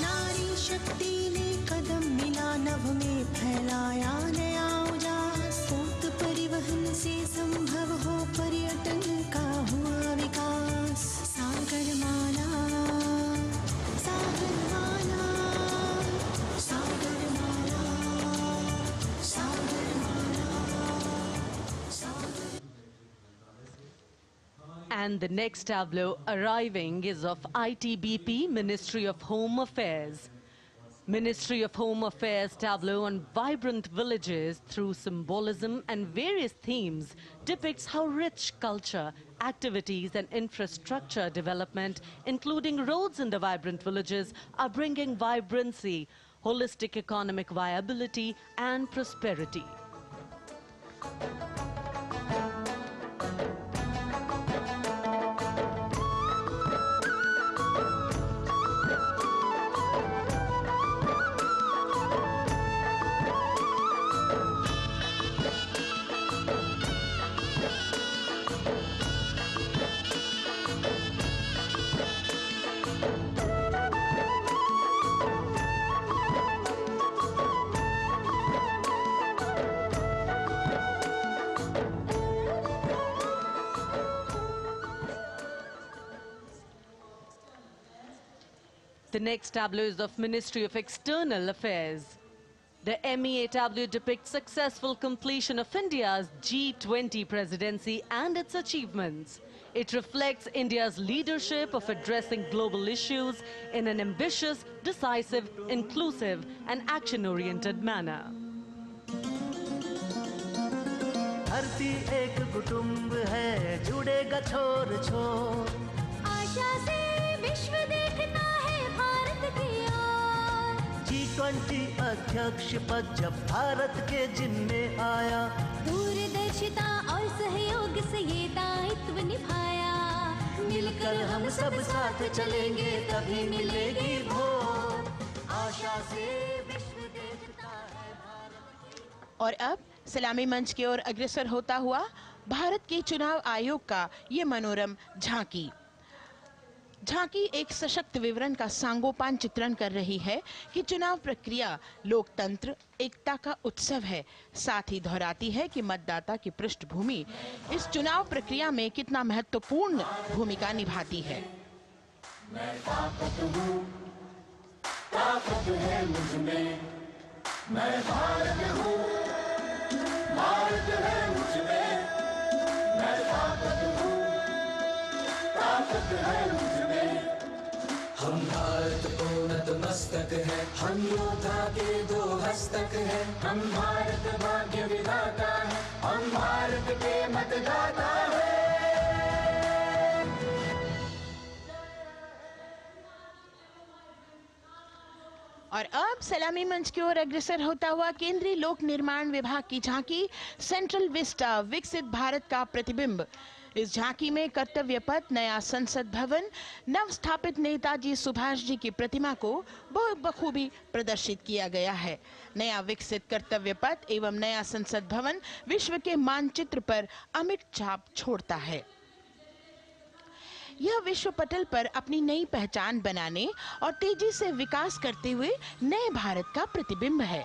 नारी शक्ति ने कदम मिला नभ में, फैलाया नया उजास, पोत परिवहन से संभव हो पर्यटन का हुआ विकास। सागरमाला, सागरमाला, सागरमाला, सागरमाला, सागर। And the next tableau arriving is of ITBP, Ministry of Home Affairs. Ministry of Home Affairs tableau on vibrant villages through symbolism and various themes depicts how rich culture, activities and infrastructure development, including roads in the vibrant villages, are bringing vibrancy, holistic economic viability and prosperity. The next tableau is of Ministry of External Affairs. The MEA tableau depicts successful completion of India's G20 presidency and its achievements. It reflects India's leadership of addressing global issues in an ambitious, decisive, inclusive and action-oriented manner. धरती एक कुटुंब है, जुड़ेगा छोर छोर, आशा से विश्व देखता है भारत की ओर। G20 अध्यक्ष पद जब भारत के जिम्मे आया, दूरदर्शिता और सहयोग से ये दायित्व निभाया, मिलकर हम सब साथ चलेंगे तभी मिलेगी भोर, आशा से विश्व देखता है भारत। और अब सलामी मंच की ओर अग्रसर होता हुआ भारत के चुनाव आयोग का ये मनोरम झांकी। झांकी एक सशक्त विवरण का सांगोपान चित्रण कर रही है कि चुनाव प्रक्रिया लोकतंत्र, एकता का उत्सव है। साथ ही दोहराती है कि मतदाता की पृष्ठभूमि इस चुनाव प्रक्रिया में कितना महत्वपूर्ण भूमिका निभाती है। मैं ताकत हूँ, ताकत है मुझ में, मैं भारत हूँ, भारत है मुझ में, मैं ताकत हूँ, ताकत है मुझ में। हम भारत को नतमस्तक है, हम योद्धा के दो हस्तक है, हम भारत भाग्य विधाता है, हम भारत के मतदाता है। और अब सलामी मंच की ओर अग्रसर होता हुआ केंद्रीय लोक निर्माण विभाग की झांकी सेंट्रल विस्टा, विकसित भारत का प्रतिबिंब। इस झांकी में कर्तव्य पथ, नया संसद भवन, नव स्थापित नेताजी सुभाष जी की प्रतिमा को बहुत बखूबी प्रदर्शित किया गया है। नया विकसित कर्तव्य पथ एवं नया संसद भवन विश्व के मानचित्र पर अमिट छाप छोड़ता है। यह विश्व पटल पर अपनी नई पहचान बनाने और तेजी से विकास करते हुए नए भारत का प्रतिबिंब है।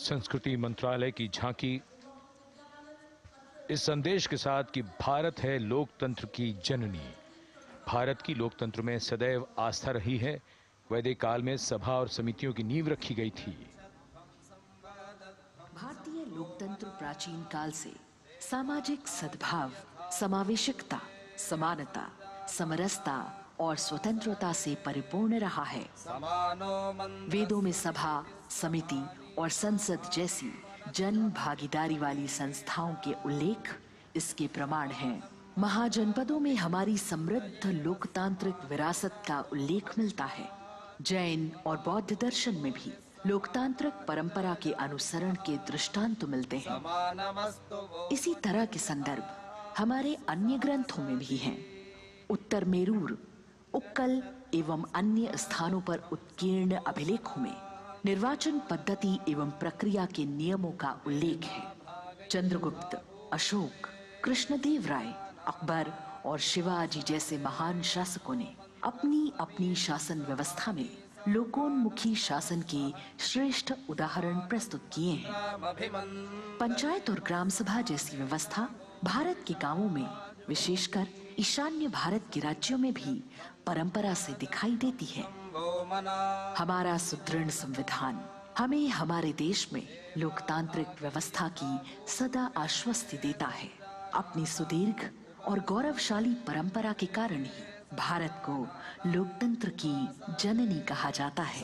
संस्कृति मंत्रालय की झांकी इस संदेश के साथ कि भारत है लोकतंत्र की जननी। भारत की लोकतंत्र में सदैव आस्था रही है। वैदिक काल में सभा और समितियों की नींव रखी गई थी। भारतीय लोकतंत्र प्राचीन काल से सामाजिक सद्भाव, समावेशकता, समानता, समरसता और स्वतंत्रता से परिपूर्ण रहा है। वेदों में सभा, समिति और संसद जैसी जन भागीदारी वाली संस्थाओं के उल्लेख इसके प्रमाण हैं। महाजनपदों में हमारी समृद्ध लोकतांत्रिक विरासत का उल्लेख मिलता है। जैन और बौद्ध दर्शन में भी लोकतांत्रिक परंपरा के अनुसरण के दृष्टांत मिलते हैं। इसी तरह के संदर्भ हमारे अन्य ग्रंथों में भी हैं। उत्तर मेरूर, उक्कल एवं अन्य स्थानों पर उत्कीर्ण अभिलेखों में निर्वाचन पद्धति एवं प्रक्रिया के नियमों का उल्लेख है। चंद्रगुप्त, अशोक, कृष्णदेव राय, अकबर और शिवाजी जैसे महान शासकों ने अपनी अपनी शासन व्यवस्था में लोकोन्मुखी शासन के श्रेष्ठ उदाहरण प्रस्तुत किए हैं। पंचायत और ग्राम सभा जैसी व्यवस्था भारत के गांवों में, विशेषकर ईशान्य भारत के राज्यों में भी परंपरा से दिखाई देती है। हमारा सुदृढ़ संविधान हमें हमारे देश में लोकतांत्रिक व्यवस्था की सदा आश्वस्ति देता है। अपनी सुदीर्घ और गौरवशाली परंपरा के कारण ही भारत को लोकतंत्र की जननी कहा जाता है।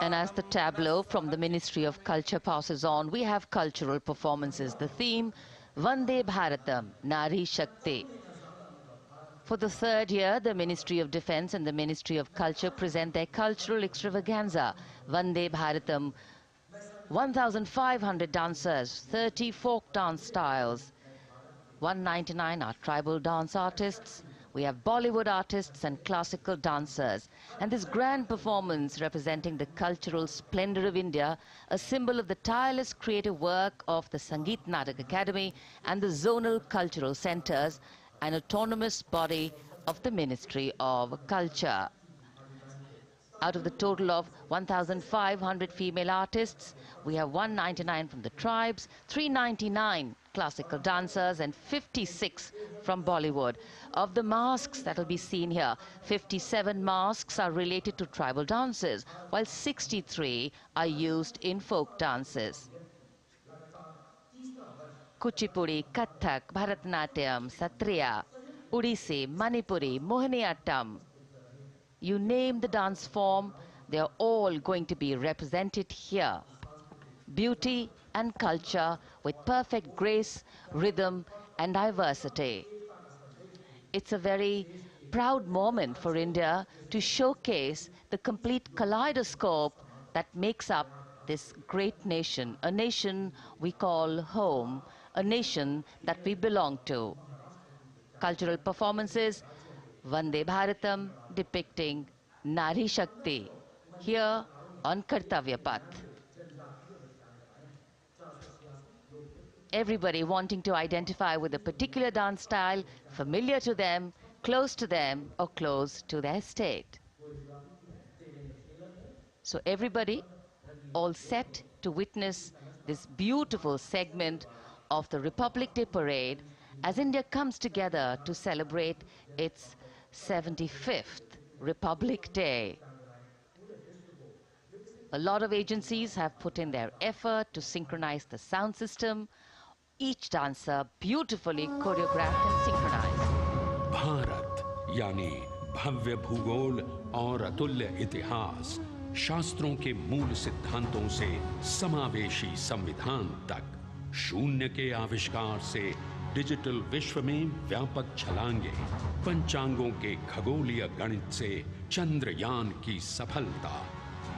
And as the tableau from the Ministry of Culture passes on, we have cultural performances. The theme, Vande Bharatam, Nari Shakti. For the third year, the Ministry of Defence and the Ministry of Culture present their cultural extravaganza, Vande Bharatam. 1,500 dancers, 30 folk dance styles, 199 are tribal dance artists. We have Bollywood artists and classical dancers. And this grand performance representing the cultural splendor of India, a symbol of the tireless creative work of the Sangeet Natak Academy and the zonal cultural centers, an autonomous body of the Ministry of Culture. Out of the total of 1,500 female artists, we have 199 from the tribes, 399 classical dancers and 56 from Bollywood. Of the masks that will be seen here, 57 masks are related to tribal dances, while 63 are used in folk dances. Kuchipudi, Kathak, Bharatanatyam, Satriya, Odissi, Manipuri, Mohiniyattam. You name the dance form, they are all going to be represented here. Beauty and culture with perfect grace, rhythm and diversity. It's a very proud moment for India to showcase the complete kaleidoscope that makes up this great nation, a nation we call home, a nation that we belong to. Cultural performances, Vande Bharatam, depicting Nari Shakti, here on Kartavya Path. Everybody wanting to identify with a particular dance style, familiar to them, close to them, or close to their state. So everybody all set to witness this beautiful segment of the Republic Day parade as India comes together to celebrate its 75th Republic Day. A lot of agencies have put in their effort to synchronize the sound system. Each dancer beautifully choreographed and synchronized. Bharat यानी भव्य भूगोल और अतुल्य इतिहास, शास्त्रों के मूल सिद्धांतों से समावेशी संविधान तक, शून्य के आविष्कार से डिजिटल विश्व में व्यापक छलांगे, पंचांगों के खगोलीय गणित से चंद्रयान की सफलता,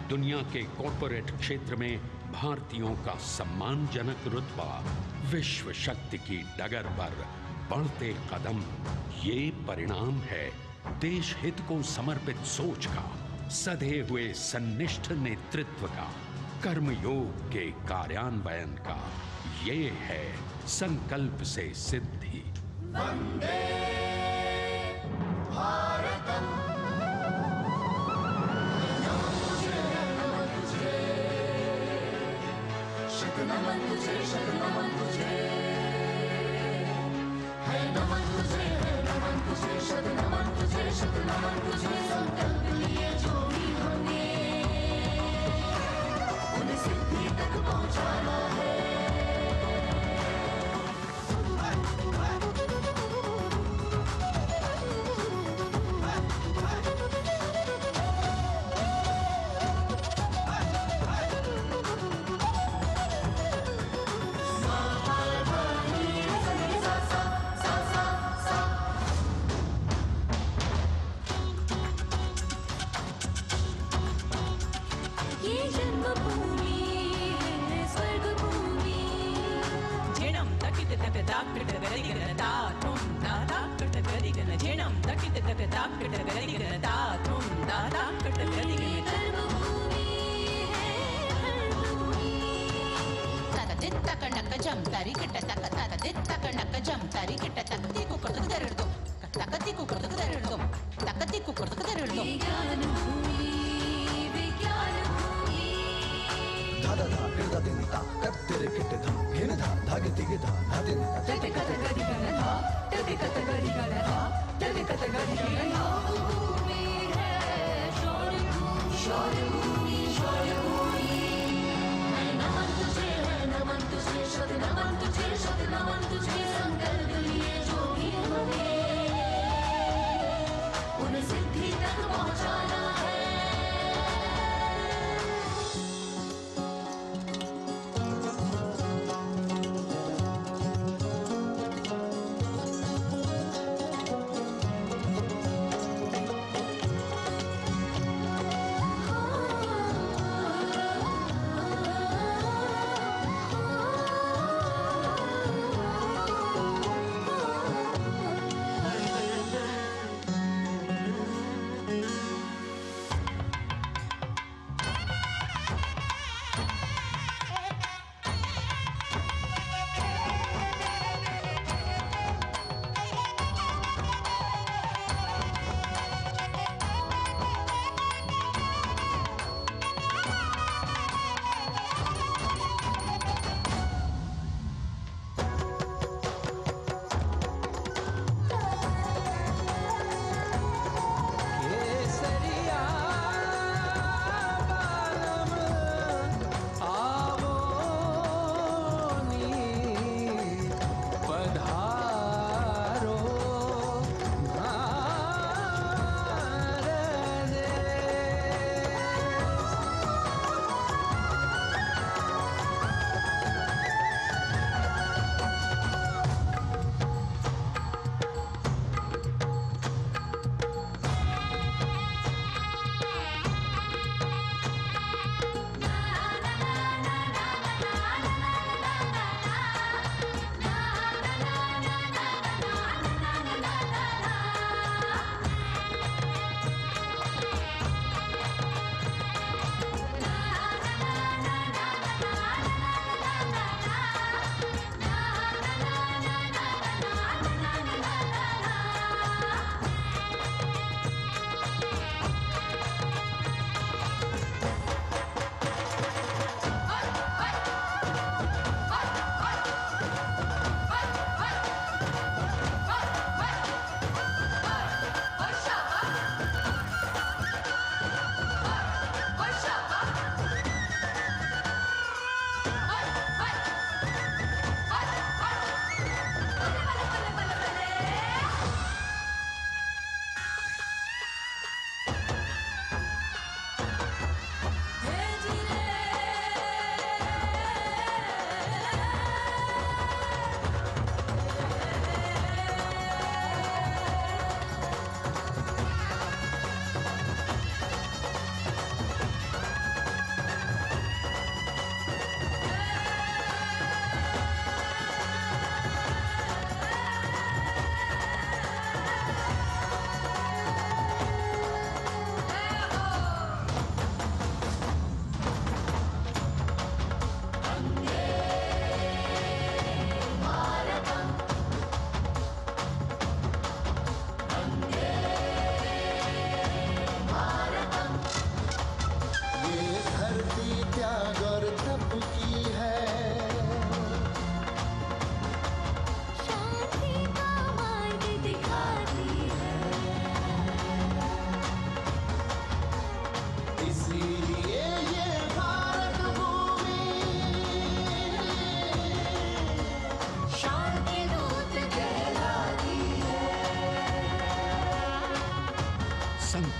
दुनिया के कॉर्पोरेट क्षेत्र में भारतीयों का सम्मानजनक रुतबा, विश्व शक्ति की डगर पर बढ़ते कदम, ये परिणाम है देश हित को समर्पित सोच का, सधे हुए सन्निष्ठ नेतृत्व का, कर्मयोग के कार्यान्वयन का। ये है संकल्प से सिद्धि। वंदे भारतम, नमन तुझे, शत नमन तुझे, शत नमन तुझे, है नमन तुझे, है नमन तुझे, शत नमन तुझे, शत नमन तुझे। संकल्प लिए जो भी हमने उन्हें सिद्धि तक पहुंचाना है।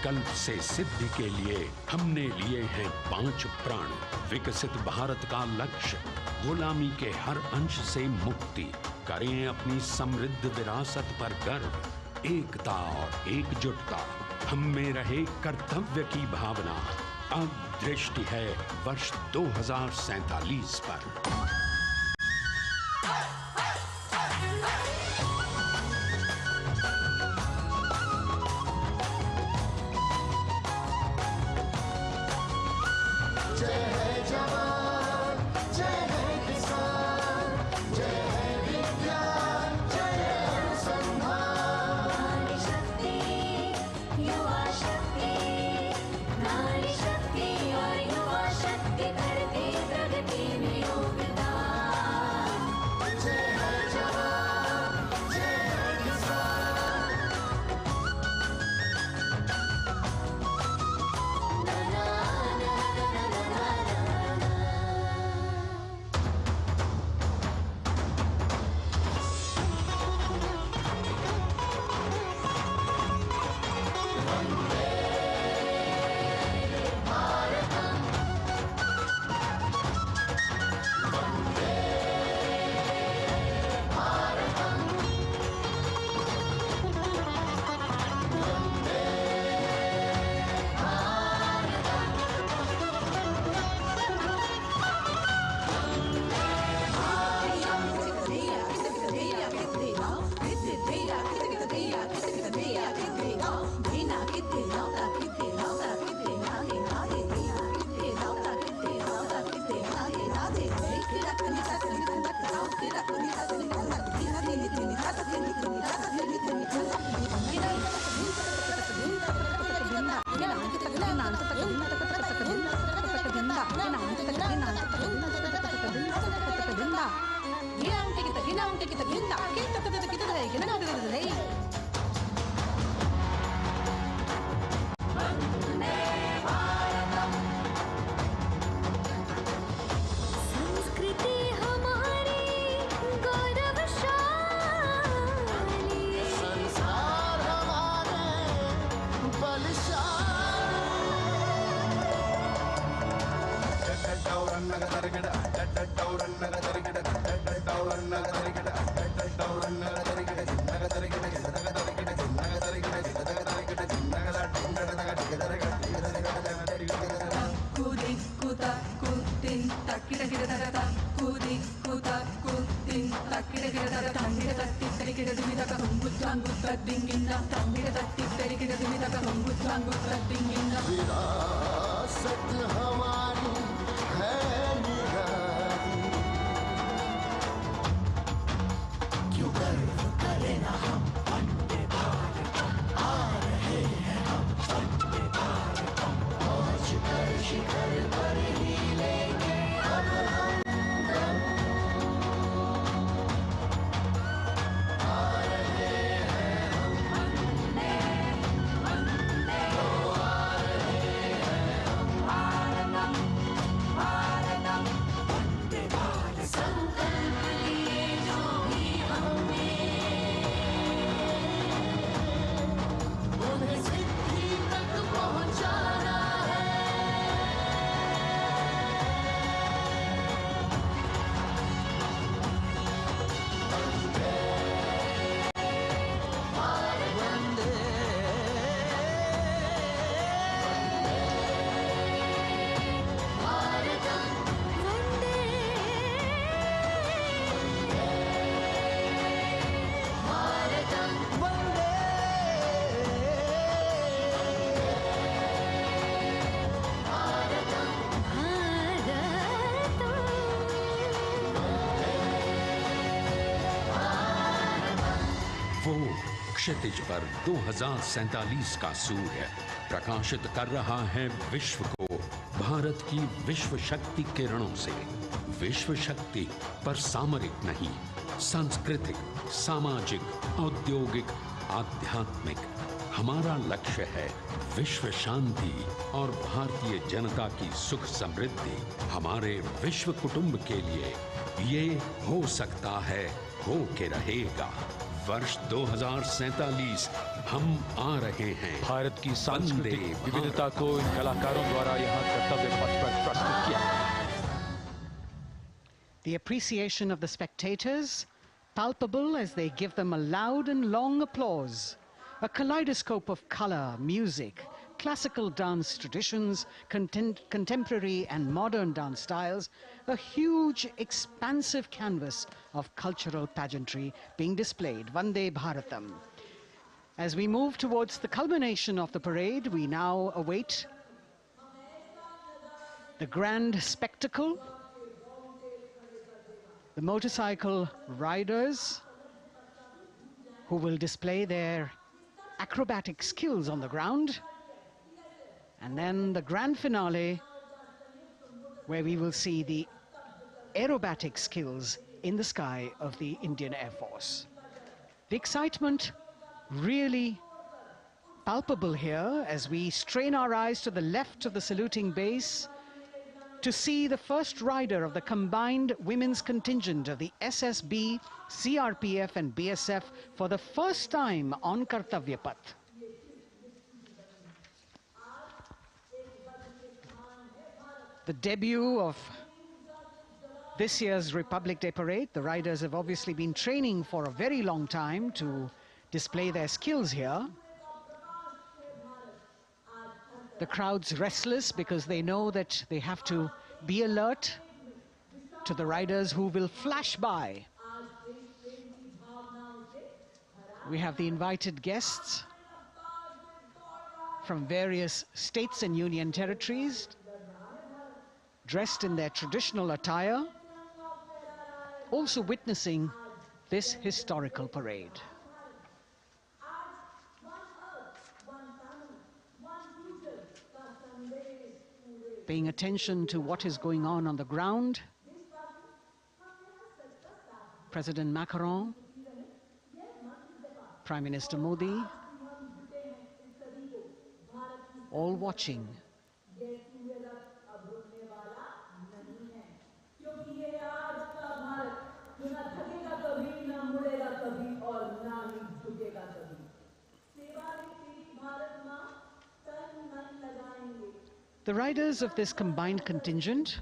संकल्प से सिद्धि के लिए हमने लिए हैं 5 प्रण। विकसित भारत का लक्ष्य, गुलामी के हर अंश से मुक्ति। करें अपनी समृद्ध विरासत पर गर्व, एकता और एकजुटता। हम में रहे कर्तव्य की भावना। अब दृष्टि है वर्ष 2047 पर। विरासत हमारी है निराली, क्यों गर्व करें ना हम वंदे भारतम, आ रहे हैं हम वंदे भारतम, पहुंच कर शिखर पर ही लेंगे अब हम दम, आ रहे हैं हम वंदे वंदे, ओ आ रहे हैं हम भारतम भारतम वंदे भारत। संकल्प लिए जो भी हमने उन्हें सिद्धि तक पहुंचाना है। वंदे भारत वंदे भारतम वंदे भारतम वंदे वो क्षितिज पर 2047 का सूर्य प्रकाशित कर रहा है विश्व को भारत की विश्व शक्ति किरणों से। विश्व शक्ति पर सामरिक नहीं, सांस्कृतिक, सामाजिक, औद्योगिक, आध्यात्मिक। हमारा लक्ष्य है विश्व शांति और भारतीय जनता की सुख समृद्धि। हमारे विश्व कुटुंब के लिए ये हो सकता है, हो के रहेगा। वर्ष 2047 हम आ रहे हैं। भारत की सांस्कृतिक विविधता को इन कलाकारों द्वारा यहाँ कर्तव्य पथ पर प्रस्तुत किया। The appreciation of the spectators, palpable as they give them a loud and long applause. A kaleidoscope of color, music, classical dance traditions, contemporary and modern dance styles, a huge, expansive canvas of cultural pageantry being displayed, Vande Bharatam. As we move towards the culmination of the parade, we now await the grand spectacle. The motorcycle riders who will display their acrobatic skills on the ground. And then the grand finale, where we will see the aerobatic skills in the sky of the Indian Air Force. The excitement really palpable here as we strain our eyes to the left of the saluting base to see the first rider of the combined women's contingent of the SSB, CRPF and BSF for the first time on Kartavya Path. The debut of this year's Republic Day Parade. The riders have obviously been training for a very long time to display their skills here. The crowd's restless because they know that they have to be alert to the riders who will flash by. We have the invited guests from various states and union territories, dressed in their traditional attire, also witnessing this historical parade. Paying attention to what is going on the ground, President Macron, Prime Minister Modi, all watching. The riders of this combined contingent,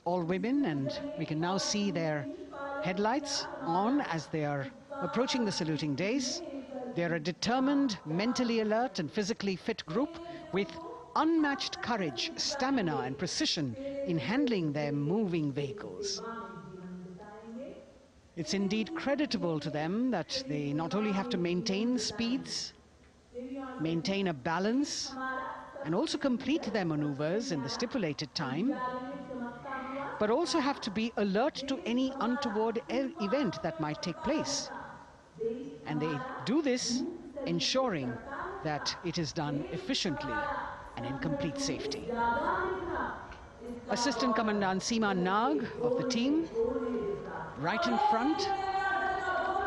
all women, and we can now see their headlights on as they are approaching the saluting days. They're a determined, mentally alert and physically fit group with unmatched courage, stamina and precision in handling their moving vehicles. It's indeed creditable to them that they not only have to maintain speeds, maintain a balance, and also complete their maneuvers in the stipulated time, but also have to be alert to any untoward event that might take place. And they do this ensuring that it is done efficiently and in complete safety. Assistant Commandant Seema Nag of the team, right in front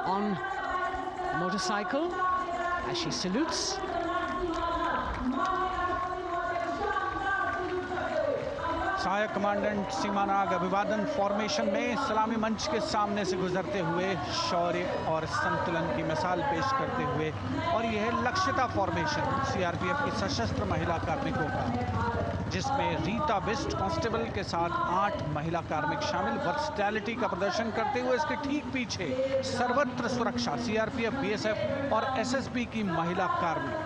on the motorcycle as she salutes. सहायक commandant सीमा नाग अभिवादन formation में सलामी मंच के सामने से गुजरते हुए शौर्य और संतुलन की मिसाल पेश करते हुए, और यह लक्ष्यता फॉर्मेशन सीआरपीएफ की सशस्त्र महिला कार्मिकों का, जिसमें रीता बिस्ट कांस्टेबल के साथ 8 महिला कार्मिक शामिल, वर्सटैलिटी का प्रदर्शन करते हुए इसके ठीक पीछे सर्वत्र सुरक्षा सीआरपीएफ, बीएसएफ और एसएसबी की महिला कार्मिक।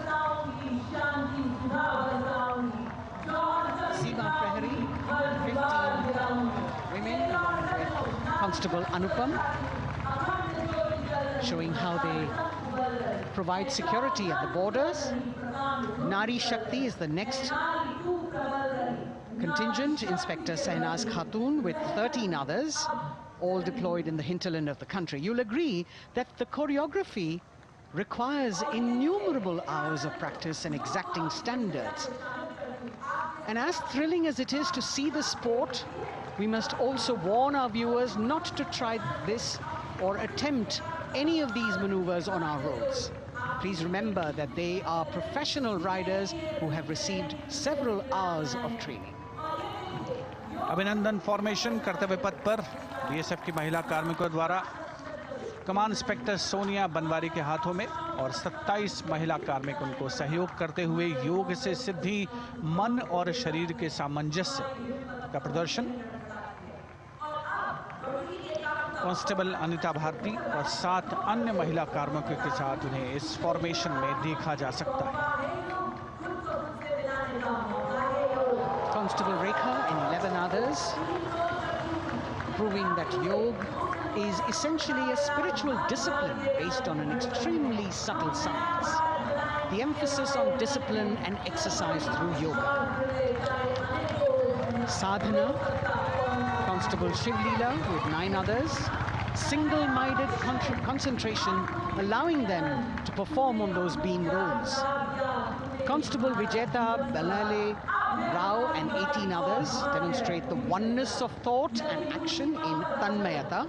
Seema Prahari, 15 women along with Constable Anupam, showing how they provide security at the borders. Nari Shakti is the next contingent, Inspector Sainaz Khatun with 13 others, all deployed in the hinterland of the country. You'll agree that the choreography requires innumerable hours of practice and exacting standards. And as thrilling as it is to see the sport, we must also warn our viewers not to try this or attempt any of these maneuvers on our roads. Please remember that they are professional riders who have received several hours of training. अभिनंदन formation कर्तव्य पथ पर BSF की महिला कार्मिकों द्वारा कमान inspector Sonia Banwari के हाथों में और 27 महिला कार्मिक उनको सहयोग करते हुए योग से सिद्धि, मन और शरीर के सामंजस्य का प्रदर्शन। कांस्टेबल अनिता भारती और 7 अन्य महिला कार्मिकों के साथ उन्हें इस फॉर्मेशन में देखा जा सकता है। Constable Rekha and 11 others, proving that yoga is essentially a spiritual discipline based on an extremely subtle science. The emphasis on discipline and exercise through yoga. Sadhana, Constable Shivleela with 9 others, single-minded concentration, allowing them to perform on those beam roles. Constable Vijeta Balale Rao and 18 others demonstrate the oneness of thought and action in Tanmayata.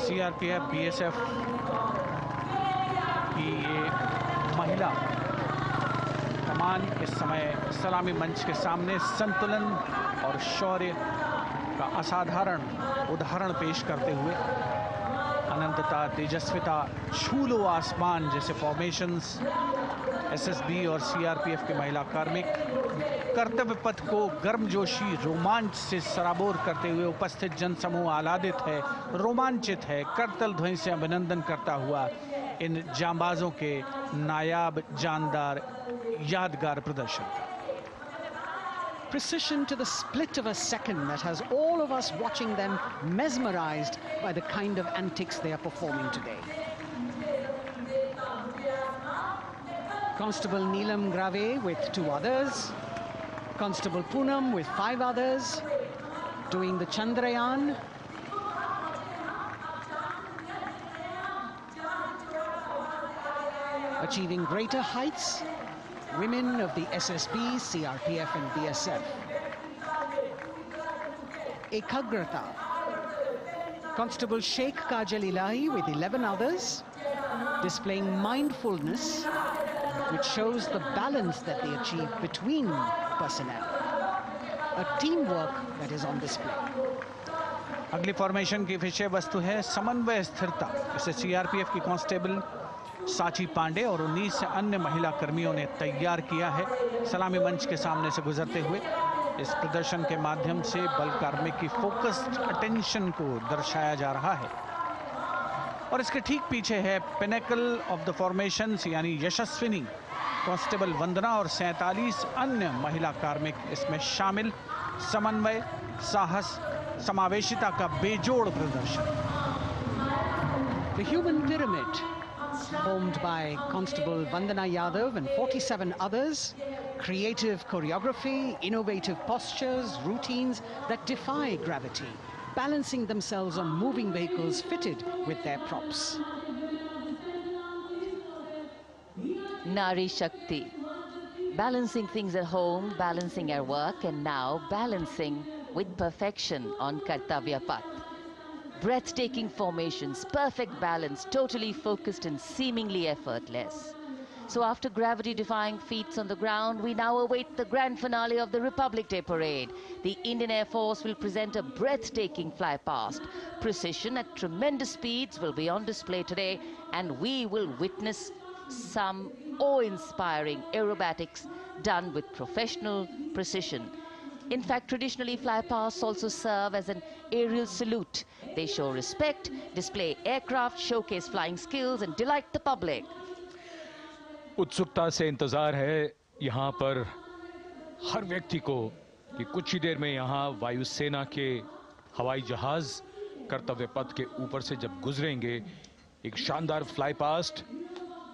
CRPF, BSF की ये महिला कमान इस समय सलामी मंच के सामने संतुलन और शौर्य का असाधारण उदाहरण पेश करते हुए अनंतता, तेजस्विता, छू लो आसमान जैसे फॉर्मेशंस एसएसबी और सीआरपीएफ के महिला कार्मिक कर्तव्य पथ को गर्मजोशी रोमांच से सराबोर करते हुए उपस्थित जनसमूह आह्लादित है, रोमांचित है, करतल ध्वनि से अभिनंदन करता हुआ इन जांबाजों के नायाब, जानदार, यादगार प्रदर्शन। Precision to the split of a second that has all of us watching them mesmerized by the kind of antics they are performing today. Constable Neelam Grave with 2 others, Constable Poonam with 5 others, doing the Chandrayaan. Achieving greater heights, women of the SSB, CRPF and BSF. Ekagrata. Constable Sheikh Kajal Ilahi with 11 others, displaying mindfulness, which shows the balance that they achieve between personnel. A teamwork that is on display. अगली formation की विषय वस्तु है समन्वय स्थिरता। इसे CRPF की constable साची पांडे और 19 अन्य महिला कर्मियों ने तैयार किया है। सलामी मंच के सामने से गुजरते हुए इस प्रदर्शन के माध्यम से बल कार्मिक की फोकस्ड अटेंशन को दर्शाया जा रहा है और इसके ठीक पीछे है पिनेकल ऑफ द फॉर्मेशंस यानी यशस्विनी कांस्टेबल वंदना और 47 अन्य महिला कार्मिक इसमें शामिल। समन्वय, साहस, समावेशिता का बेजोड़ प्रदर्शन। The human pyramid, formed by Constable Vandana Yadav and 47 others, creative choreography, innovative postures, routines that defy gravity, balancing themselves on moving vehicles fitted with their props. Nari Shakti, balancing things at home, balancing our work, and now balancing with perfection on Kartavya Path. Breathtaking formations, perfect balance, totally focused and seemingly effortless. So after gravity-defying feats on the ground, we now await the grand finale of the Republic Day Parade. The Indian Air Force will present a breathtaking fly-past. Precision at tremendous speeds will be on display today, and we will witness some awe-inspiring aerobatics done with professional precision. In fact, traditionally, fly-pasts also serve as an aerial salute. They show respect, display aircraft, showcase flying skills, and delight the public. उत्सुकता से इंतजार है यहाँ पर हर व्यक्ति को कि कुछ ही देर में यहाँ वायुसेना के हवाई जहाज कर्तव्य पथ के ऊपर से जब गुजरेंगे, एक शानदार फ्लाई पास्ट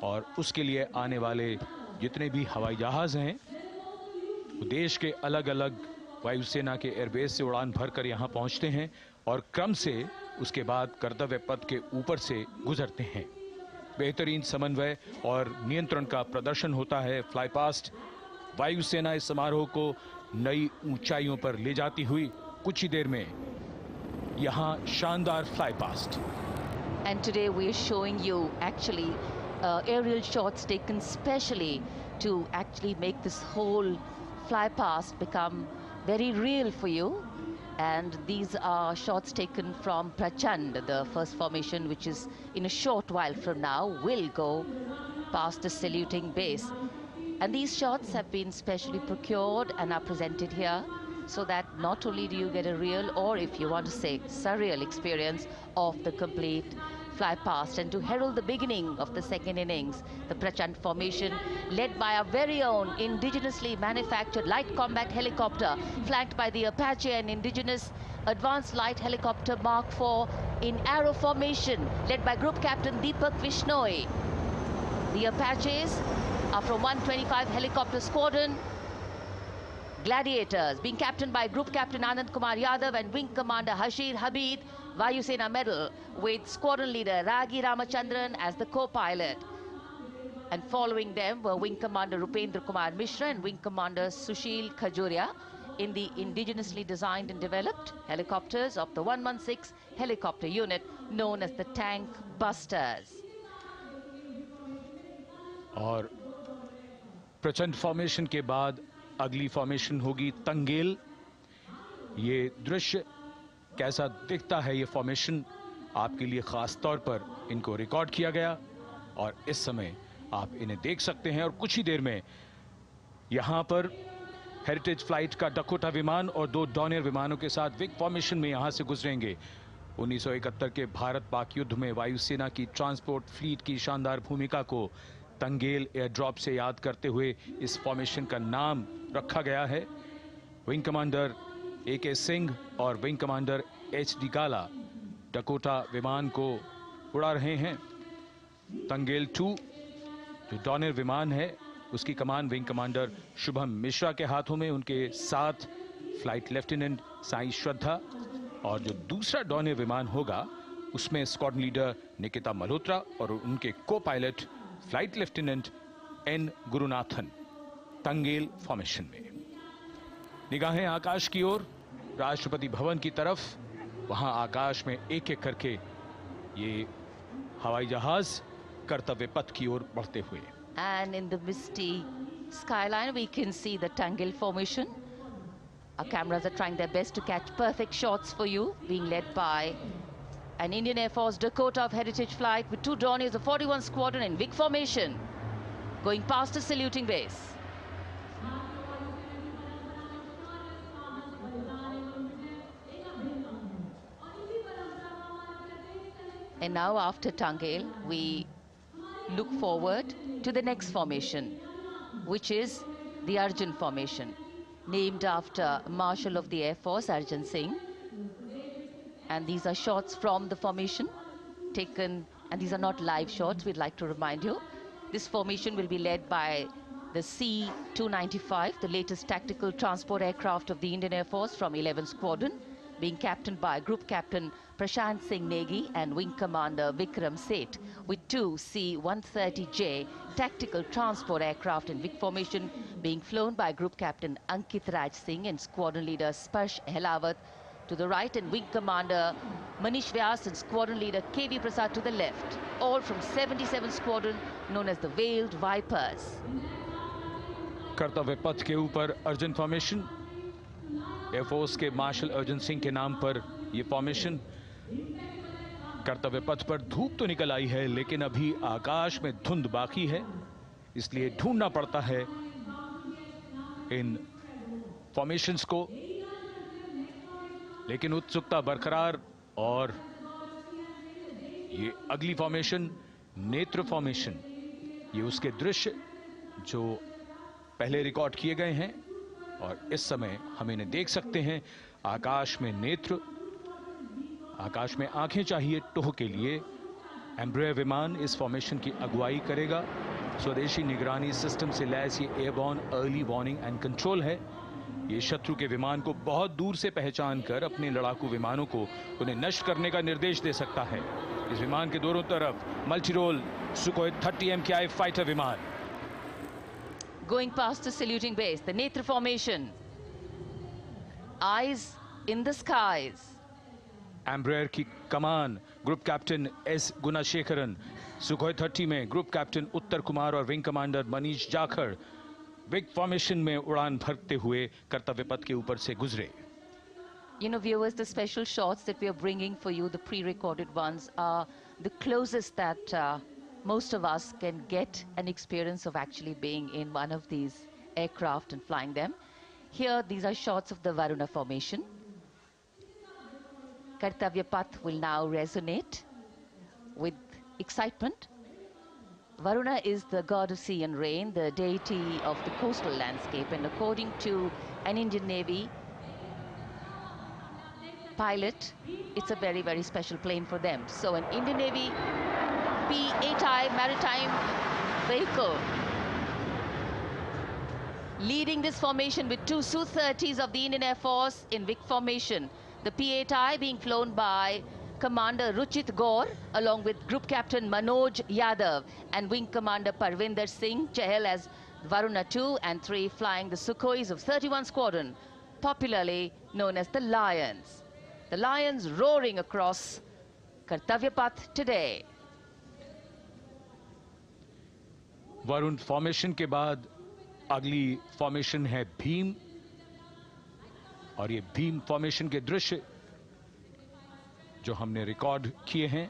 और उसके लिए आने वाले जितने भी हवाई जहाज हैं देश के अलग-अलग वायुसेना के एयरबेस से उड़ान भरकर यहाँ पहुँचते हैं और क्रम से उसके बाद कर्तव्य पथ के ऊपर से गुजरते हैं। बेहतरीन समन्वय और नियंत्रण का प्रदर्शन होता है। फ्लाई पास्ट वायुसेना इस समारोह को नई ऊंचाइयों पर ले जाती हुई कुछ ही देर में यहाँ शानदार fly past. And today we are showing you actually aerial shots taken specially to actually make this whole fly past become very real for you. And these are shots taken from Prachand, the first formation, which is in a short while from now will go past the saluting base. And these shots have been specially procured and are presented here so that not only do you get a real, or if you want to say surreal experience of the complete fly past, and to herald the beginning of the second innings, the Prachand formation led by our very own indigenously manufactured light combat helicopter, flanked by the Apache and indigenous advanced light helicopter Mark IV in arrow formation, led by Group Captain Deepak Vishnoi. The Apaches are from 125 Helicopter Squadron. Gladiators, being captained by Group Captain Anand Kumar Yadav and Wing Commander Hashir Habib, Vayu Sena Medal, with Squadron Leader Ragi Ramachandran as the co-pilot. And following them were Wing Commander Rupendra Kumar Mishra and Wing Commander Sushil Khajuria in the indigenously designed and developed helicopters of the 116 helicopter unit known as the Tank Busters. और प्रचंड formation के बाद अगली formation होगी तंगेल। ये दृश्य कैसा दिखता है, ये फॉर्मेशन आपके लिए खास तौर पर इनको रिकॉर्ड किया गया और इस समय आप इन्हें देख सकते हैं। और कुछ ही देर में यहां पर हेरिटेज फ्लाइट का डकोटा विमान और 2 डॉनियर विमानों के साथ विग फॉर्मेशन में यहां से गुजरेंगे। 1971 के भारत पाक युद्ध में वायुसेना की ट्रांसपोर्ट फ्लीट की शानदार भूमिका को तंगेल एयर ड्रॉप से याद करते हुए इस फॉर्मेशन का नाम रखा गया है। विंग कमांडर AK सिंह और विंग कमांडर HD गाला डकोटा विमान को उड़ा रहे हैं। तंगेल 2 जो डॉनियर विमान है उसकी कमान विंग कमांडर शुभम मिश्रा के हाथों में, उनके साथ फ्लाइट लेफ्टिनेंट साई श्रद्धा, और जो दूसरा डॉनियर विमान होगा उसमें स्क्वाड्रन लीडर निकिता मल्होत्रा और उनके copilot flight lieutenant N Gurunathan. Tangail formation में निगाहें आकाश की ओर, राष्ट्रपति भवन की तरफ। वहां आकाश में एक एक करके ये हवाई जहाज कर्तव्य पथ की ओर बढ़ते हुए। And in the misty skyline we can see the Tangel formation. Our cameras are trying their best to catch perfect shots for you, being led by an Indian Air Force Dakota of Heritage Flight with 2 Dorniers of 41 Squadron in WIG formation, going past a saluting base. And now after Tangel, we look forward to the next formation, which is the Arjun formation, named after Marshal of the Air Force Arjun Singh. And these are shots from the formation taken, and these are not live shots, we'd like to remind you. This formation will be led by the C-295, the latest tactical transport aircraft of the Indian Air Force from 11 Squadron, being captained by Group Captain Prashant Singh Negi and Wing Commander Vikram Seth, with 2 C-130J tactical transport aircraft in WIG formation being flown by Group Captain Ankit Raj Singh and Squadron Leader Sparsh Helawat to the right, and Wing Commander Manish Vyas and Squadron Leader KV Prasad to the left, all from 77 Squadron known as the Veiled Vipers. कर्तव्य पथ के ऊपर Arjun formation, air force के martial Arjun Singh के नाम पर यह formation. कर्तव्य पथ पर धूप तो निकल आई है, लेकिन अभी आकाश में धुंध बाकी है, इसलिए ढूंढना पड़ता है इन फॉर्मेशंस को। लेकिन उत्सुकता बरकरार, और ये अगली फॉर्मेशन नेत्र फॉर्मेशन, ये उसके दृश्य जो पहले रिकॉर्ड किए गए हैं और इस समय हम इन्हें देख सकते हैं। आकाश में नेत्र, आकाश में आंखें चाहिए टोह के लिए। एम्ब्रेयर विमान इस फॉर्मेशन की अगुवाई करेगा। स्वदेशी निगरानी सिस्टम से लैस ये airborne early warning and control है। ये शत्रु के विमान को बहुत दूर से पहचान कर अपने लड़ाकू विमानों को उन्हें नष्ट करने का निर्देश दे सकता है। इस विमान के दोनों तरफ multi role Sukhoi 30 MKI fighter विमान। Going past the saluting base, the Netra formation, eyes in the skies. Embraer की कमान group captain S Gunasekaran, Sukhoi 30 में ग्रुप कैप्टन उत्तर कुमार और wing commander Manish Jakhar vic formation में उड़ान भरते हुए कर्तव्य पथ के ऊपर से गुजरे। Viewers, the special shots that we are bringing for you, the pre-recorded ones, are the closest that most of us can get an experience of actually being in one of these aircraft and flying them. Here, these are shots of the Varuna formation. Kartavya Path will now resonate with excitement. Varuna is the god of sea and rain, the deity of the coastal landscape, and according to an Indian Navy pilot, it's a very, very special plane for them. So an Indian Navy P-8I maritime vehicle leading this formation with two Su-30s of the Indian Air Force in Vic formation. The P-8I being flown by Commander Ruchit Gaur along with Group Captain Manoj Yadav and Wing Commander Parvinder Singh Chahal as Varuna 2 and 3 flying the Sukhois of 31 Squadron, popularly known as the Lions. The Lions roaring across Kartavya Path today. Varun formation के बाद अगली formation है भीम, और ये Bhim formation के दृश्य जो हमने रिकॉर्ड किए हैं,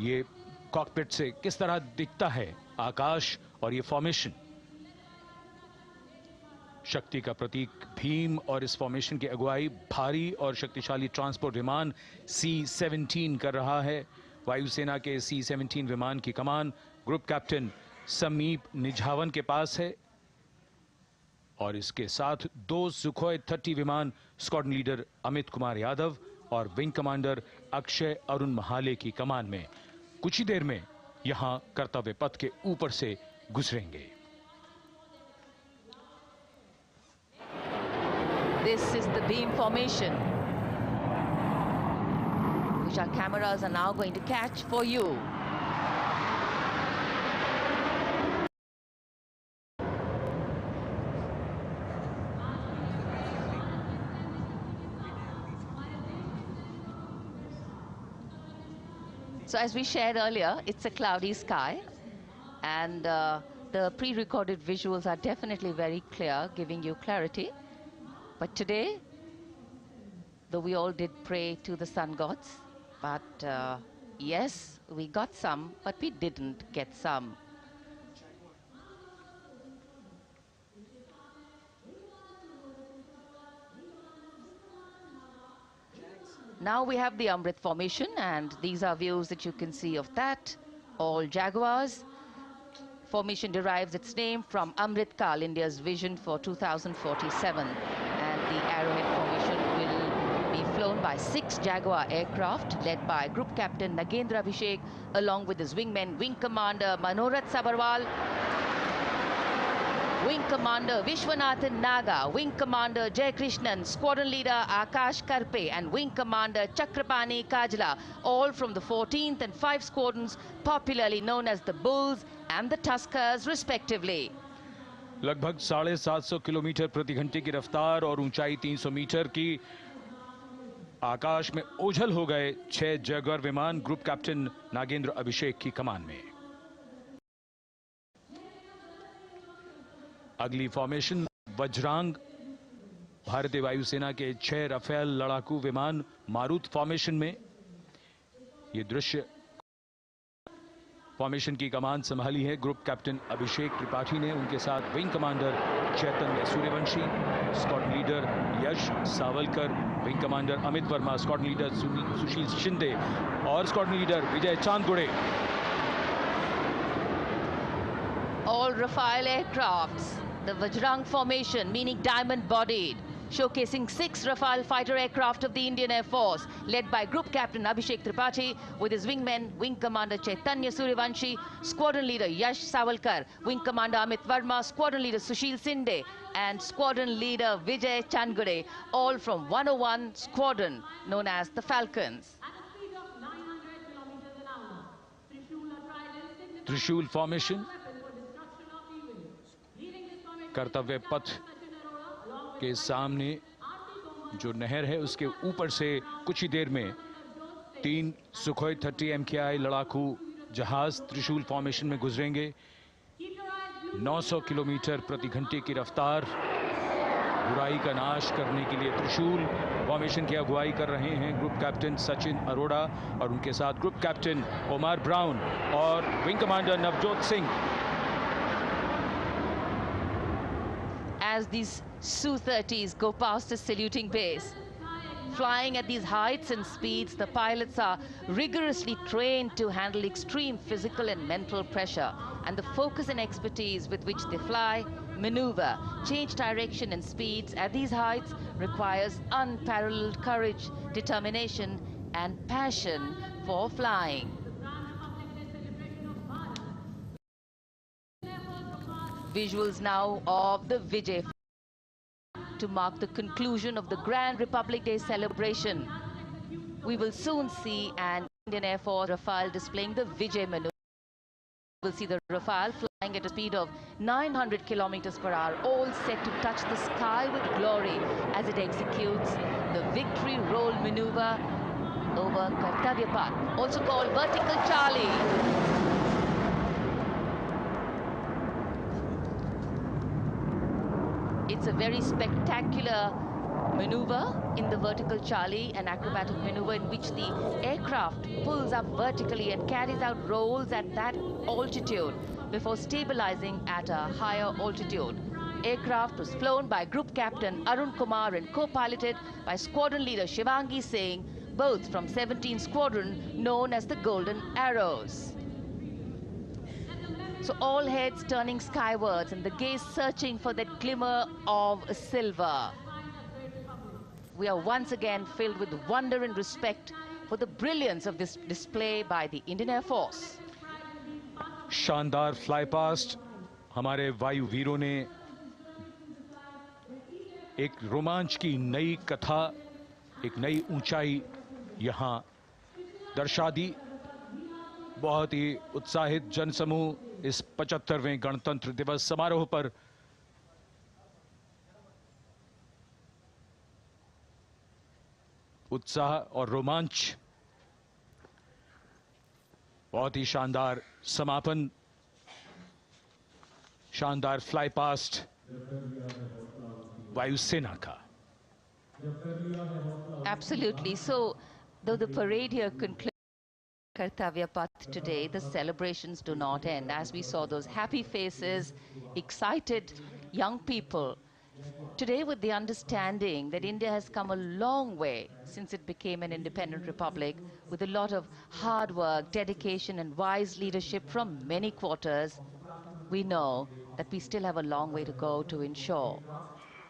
ये कॉकपिट से किस तरह दिखता है आकाश और ये फॉर्मेशन। शक्ति का प्रतीक भीम और इस फॉर्मेशन की अगुवाई भारी और शक्तिशाली ट्रांसपोर्ट विमान C-17 कर रहा है। वायुसेना के C-17 विमान की कमान ग्रुप कैप्टन समीप निझावन के पास है और इसके साथ दो सुखोई 30 विमान स्क्वाड्रन लीडर अमित कुमार यादव और विंग कमांडर अक्षय अरुण महाले की कमान में कुछ ही देर में यहां कर्तव्य पथ के ऊपर से गुजरेंगे। This is the beam formation, which our cameras are now going to catch for you. So as we shared earlier, it's a cloudy sky, and the pre-recorded visuals are definitely very clear, giving you clarity. But today, though we all did pray to the sun gods, but yes, we got some, but we didn't get some. Now we have the Amrit formation, and these are views that you can see of that. All Jaguars. Formation derives its name from Amrit Kal, India's vision for 2047. And the Arrowhead formation will be flown by 6 Jaguar aircraft led by Group Captain Nagendra Abhishek along with his wingmen, Wing Commander Manorat Sabarwal, Wing Commander Vishwanathan Naga, Wing Commander Jay Krishnan, Squadron Leader Akash Karpe and Wing Commander Chakrapani Kajla, all from the 14th and 5 squadrons popularly known as the Bulls and the Tuskers respectively. लगभग 750 kilometre प्रति घंटे की रफ्तार और ऊंचाई 300 metre की आकाश में ओझल हो गए 6 जैगुआर विमान ग्रुप कैप्टन नागेंद्र अभिषेक की कमान में। अगली फॉर्मेशन वज्रांग, भारतीय वायुसेना के 6 राफेल लड़ाकू विमान मारुत फॉर्मेशन में। ये दृश्य फॉर्मेशन की कमान संभाली है ग्रुप कैप्टन अभिषेक त्रिपाठी ने, उनके साथ wing commander Chaitanya Suryavanshi, squadron leader Yash Savalkar, wing commander Amit Verma, squadron leader Sushil Shinde और squadron leader Vijay Chandgude. All Rafale aircrafts, the Vajrang formation, meaning diamond-bodied, showcasing 6 Rafale fighter aircraft of the Indian Air Force, led by Group Captain Abhishek Tripathi with his wingmen, Wing Commander Chaitanya Suryavanshi, Squadron Leader Yash Savalkar, Wing Commander Amit Verma, Squadron Leader Sushil Sinde, and Squadron Leader Vijay Chandgade, all from 101 Squadron, known as the Falcons. त्रिशूल formation, कर्तव्य पथ के सामने जो नहर है उसके ऊपर से कुछ ही देर में 3 सुखोई 30 MKI लड़ाकू जहाज त्रिशूल फॉर्मेशन में गुजरेंगे। 900 किलोमीटर प्रति घंटे की रफ्तार बुराई का नाश करने के लिए त्रिशूल फॉर्मेशन की अगुवाई कर रहे हैं ग्रुप कैप्टन सचिन अरोड़ा और उनके साथ ग्रुप कैप्टन ओमार ब्राउन और wing commander Navjot Singh. As these Su-30s go past the saluting base, flying at these heights and speeds, the pilots are rigorously trained to handle extreme physical and mental pressure, and the focus and expertise with which they fly, maneuver, change direction and speeds at these heights requires unparalleled courage, determination and passion for flying. Visuals now of the Vijay to mark the conclusion of the Grand Republic Day celebration. We will soon see an Indian Air Force Rafale displaying the Vijay maneuver. We will see the Rafale flying at a speed of 900 kilometers per hour, all set to touch the sky with glory as it executes the victory roll maneuver over Kartavya Path, also called Vertical Charlie. It's a very spectacular maneuver in the Vertical Charlie, an acrobatic maneuver in which the aircraft pulls up vertically and carries out rolls at that altitude before stabilizing at a higher altitude. Aircraft was flown by Group Captain Arun Kumar and co-piloted by Squadron Leader Shivangi Singh, both from 17th Squadron, known as the Golden Arrows. So all heads turning skywards and the gaze searching for that glimmer of silver. We are once again filled with wonder and respect for the brilliance of this display by the Indian Air Force. शानदार fly past हमारे वायु वीरों ने एक रोमांच की नई कथा, एक नई ऊंचाई यहां दर्शा दी। बहुत ही उत्साहित जनसमूह इस 75वें गणतंत्र दिवस समारोह पर उत्साह और रोमांच, बहुत ही शानदार समापन, शानदार फ्लाई पास्ट वायुसेना का। Absolutely. So, though the parade here concludes Kartavya Path today, the celebrations do not end. As we saw those happy faces, excited young people, today with the understanding that India has come a long way since it became an independent republic, with a lot of hard work, dedication and wise leadership from many quarters, we know that we still have a long way to go to ensure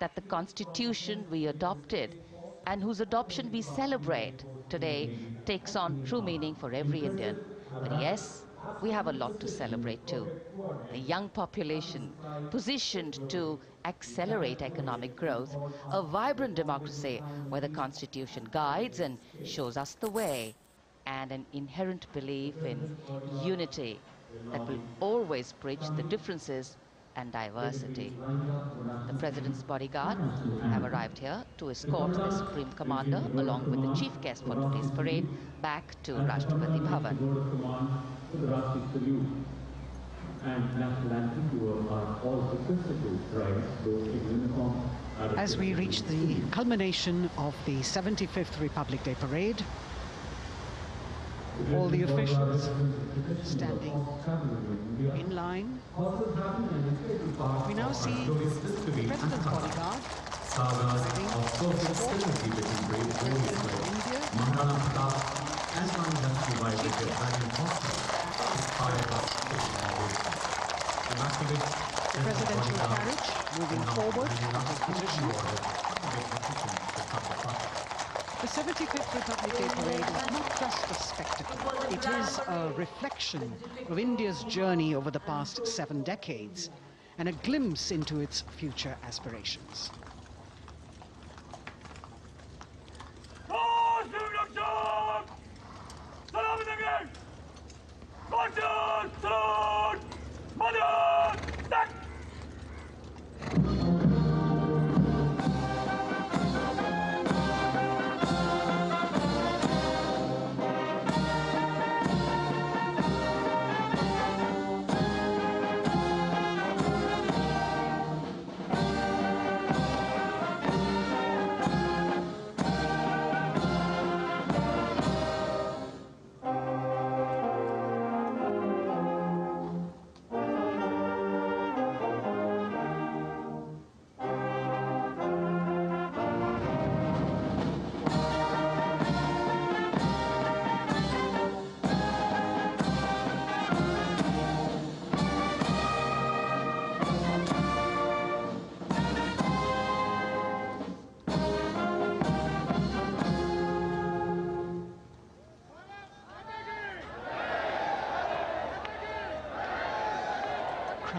that the constitution we adopted and whose adoption we celebrate today takes on true meaning for every Indian. But yes, we have a lot to celebrate too. A young population positioned to accelerate economic growth, a vibrant democracy where the constitution guides and shows us the way, and an inherent belief in unity that will always bridge the differences and diversity. The President's bodyguard have arrived here to escort the Supreme Commander along with the chief guest for today's parade back to Rashtrapati Bhavan. As we reach the culmination of the 75th Republic Day Parade, all the officials standing in line. We now see the President's bodyguard the presidential carriage moving forward to his position. The 75th Republic Day Parade is not just a spectacle. It is a reflection of India's journey over the past 7 decades and a glimpse into its future aspirations.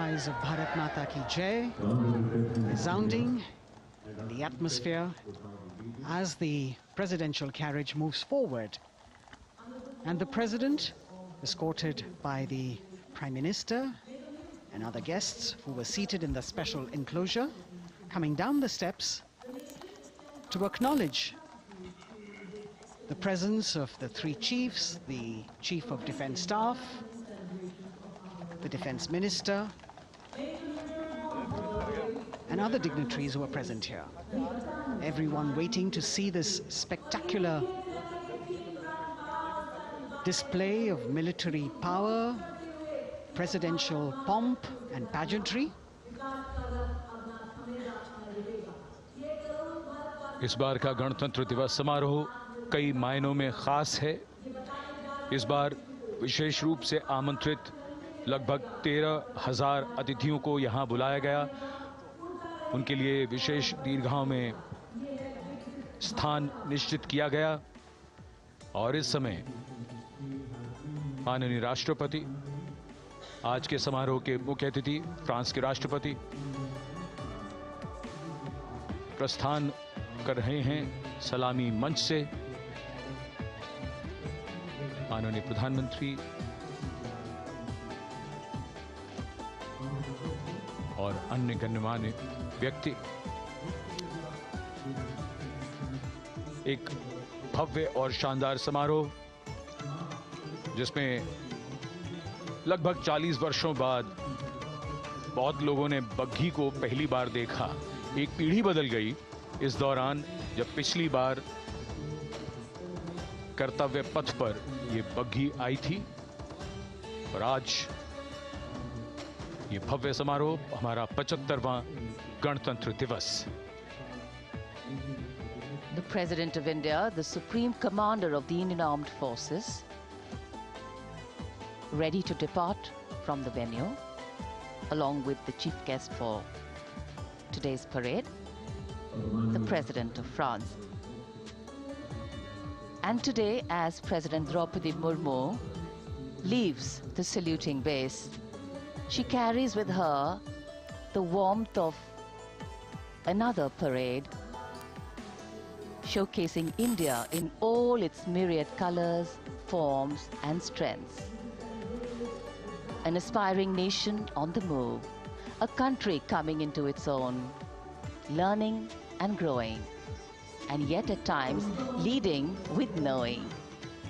cries of Bharat Mata Ki Jai resounding in the atmosphere as the presidential carriage moves forward. And the president, escorted by the Prime Minister and other guests who were seated in the special enclosure, coming down the steps to acknowledge the presence of the three chiefs, the Chief of Defence Staff, the Defence Minister, and other dignitaries who are present here. Everyone waiting to see this spectacular display of military power, presidential pomp and pageantry. इस बार का गणतंत्र दिवस समारोह कई मायनों में खास है। इस बार विशेष रूप से आमंत्रित लगभग 13,000 अतिथियों को यहां बुलाया गया। उनके लिए विशेष दीर्घाओं में स्थान निश्चित किया गया और इस समय माननीय राष्ट्रपति, आज के समारोह के मुख्य अतिथि फ्रांस के राष्ट्रपति प्रस्थान कर रहे हैं सलामी मंच से। माननीय प्रधानमंत्री और अन्य गण्यमान्य व्यक्ति एक भव्य और शानदार समारोह जिसमें लगभग 40 वर्षों बाद बहुत लोगों ने बग्घी को पहली बार देखा। एक पीढ़ी बदल गई इस दौरान, जब पिछली बार कर्तव्य पथ पर ये बग्घी आई थी और आज ये भव्य समारोह हमारा 75वां गणतंत्र दिवस। The President of India, the Supreme Commander of the Indian Armed Forces, ready to depart from the venue, along with the chief guest for today's parade, the President of France. And today, as President Draupadi Murmu leaves the saluting base, she carries with her the warmth of another parade, showcasing India in all its myriad colors, forms, and strengths. An aspiring nation on the move, a country coming into its own, learning and growing, and yet at times leading with knowing,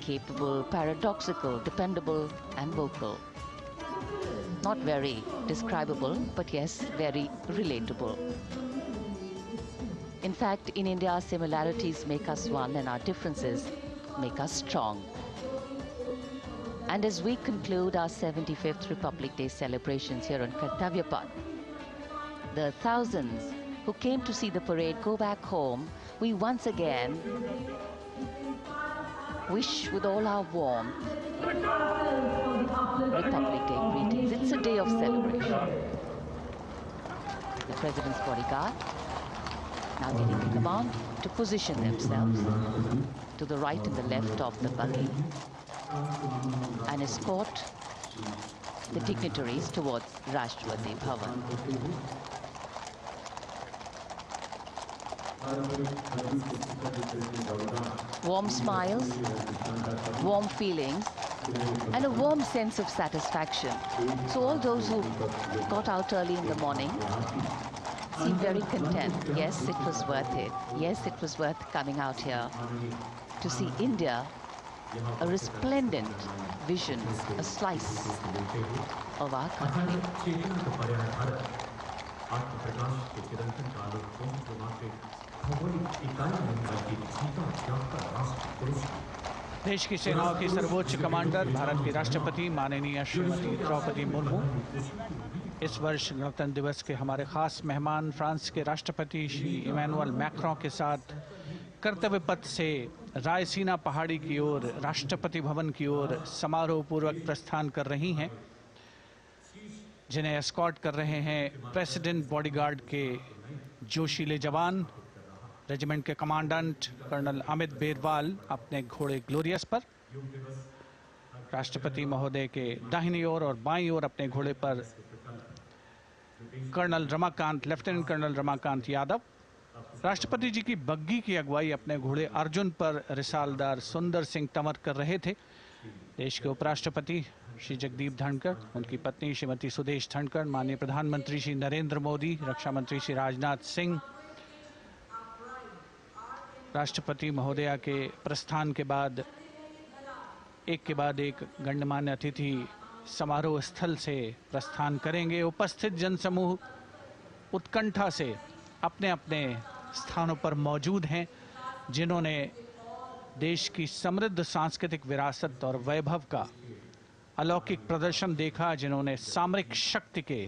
capable, paradoxical, dependable, and vocal. Not very describable, but yes, very relatable. In fact, in India, similarities make us one and our differences make us strong. And as we conclude our 75th Republic Day celebrations here on Kartavya Path, the thousands who came to see the parade go back home, we once again wish with all our warmth Republic Day greetings. It's a day of celebration. The President's bodyguard now getting the command to position themselves to the right and the left of the buggy and escort the dignitaries towards Rashtrapati Bhavan. Warm smiles, warm feelings, and a warm sense of satisfaction. So all those who got out early in the morning seem very content. Yes, it was worth it. Yes, it was worth coming out here to see India, a resplendent vision, a slice of our country. देश की सेनाओं की सर्वोच्च commander Bharat की राष्ट्रपति माननीय श्रीमती द्रौपदी मुर्मू इस वर्ष गणतंत्र दिवस के हमारे खास मेहमान फ्रांस के राष्ट्रपति श्री इमैनुअल मैक्रों के साथ कर्तव्य पथ से रायसीना पहाड़ी की ओर राष्ट्रपति भवन की ओर समारोह पूर्वक प्रस्थान कर रही हैं, जिन्हें एस्कॉर्ट कर रहे हैं प्रेसिडेंट बॉडीगार्ड के जोशीले जवान, रेजिमेंट के कमांडेंट कर्नल अमित बेरवाल अपने घोड़े ग्लोरियस पर, राष्ट्रपति महोदय के दाहिनी ओर और बाईं ओर अपने घोड़े पर colonel Ramakant, lieutenant colonel Ramakant Yadav. राष्ट्रपति जी की बग्गी की अगुवाई अपने घोड़े अर्जुन पर रिसालदार सुंदर सिंह तंवर कर रहे थे। देश के उपराष्ट्रपति श्री जगदीप धनखड़, उनकी पत्नी श्रीमती सुदेश धनखड़, माननीय प्रधानमंत्री श्री नरेंद्र मोदी, रक्षा मंत्री श्री राजनाथ सिंह, राष्ट्रपति महोदया के प्रस्थान के बाद एक के बाद एक गण्यमान्य अतिथि समारोह स्थल से प्रस्थान करेंगे। उपस्थित जनसमूह उत्कंठा से अपने अपने स्थानों पर मौजूद हैं। जिन्होंने देश की समृद्ध सांस्कृतिक विरासत और वैभव का अलौकिक प्रदर्शन देखा, जिन्होंने सामरिक शक्ति के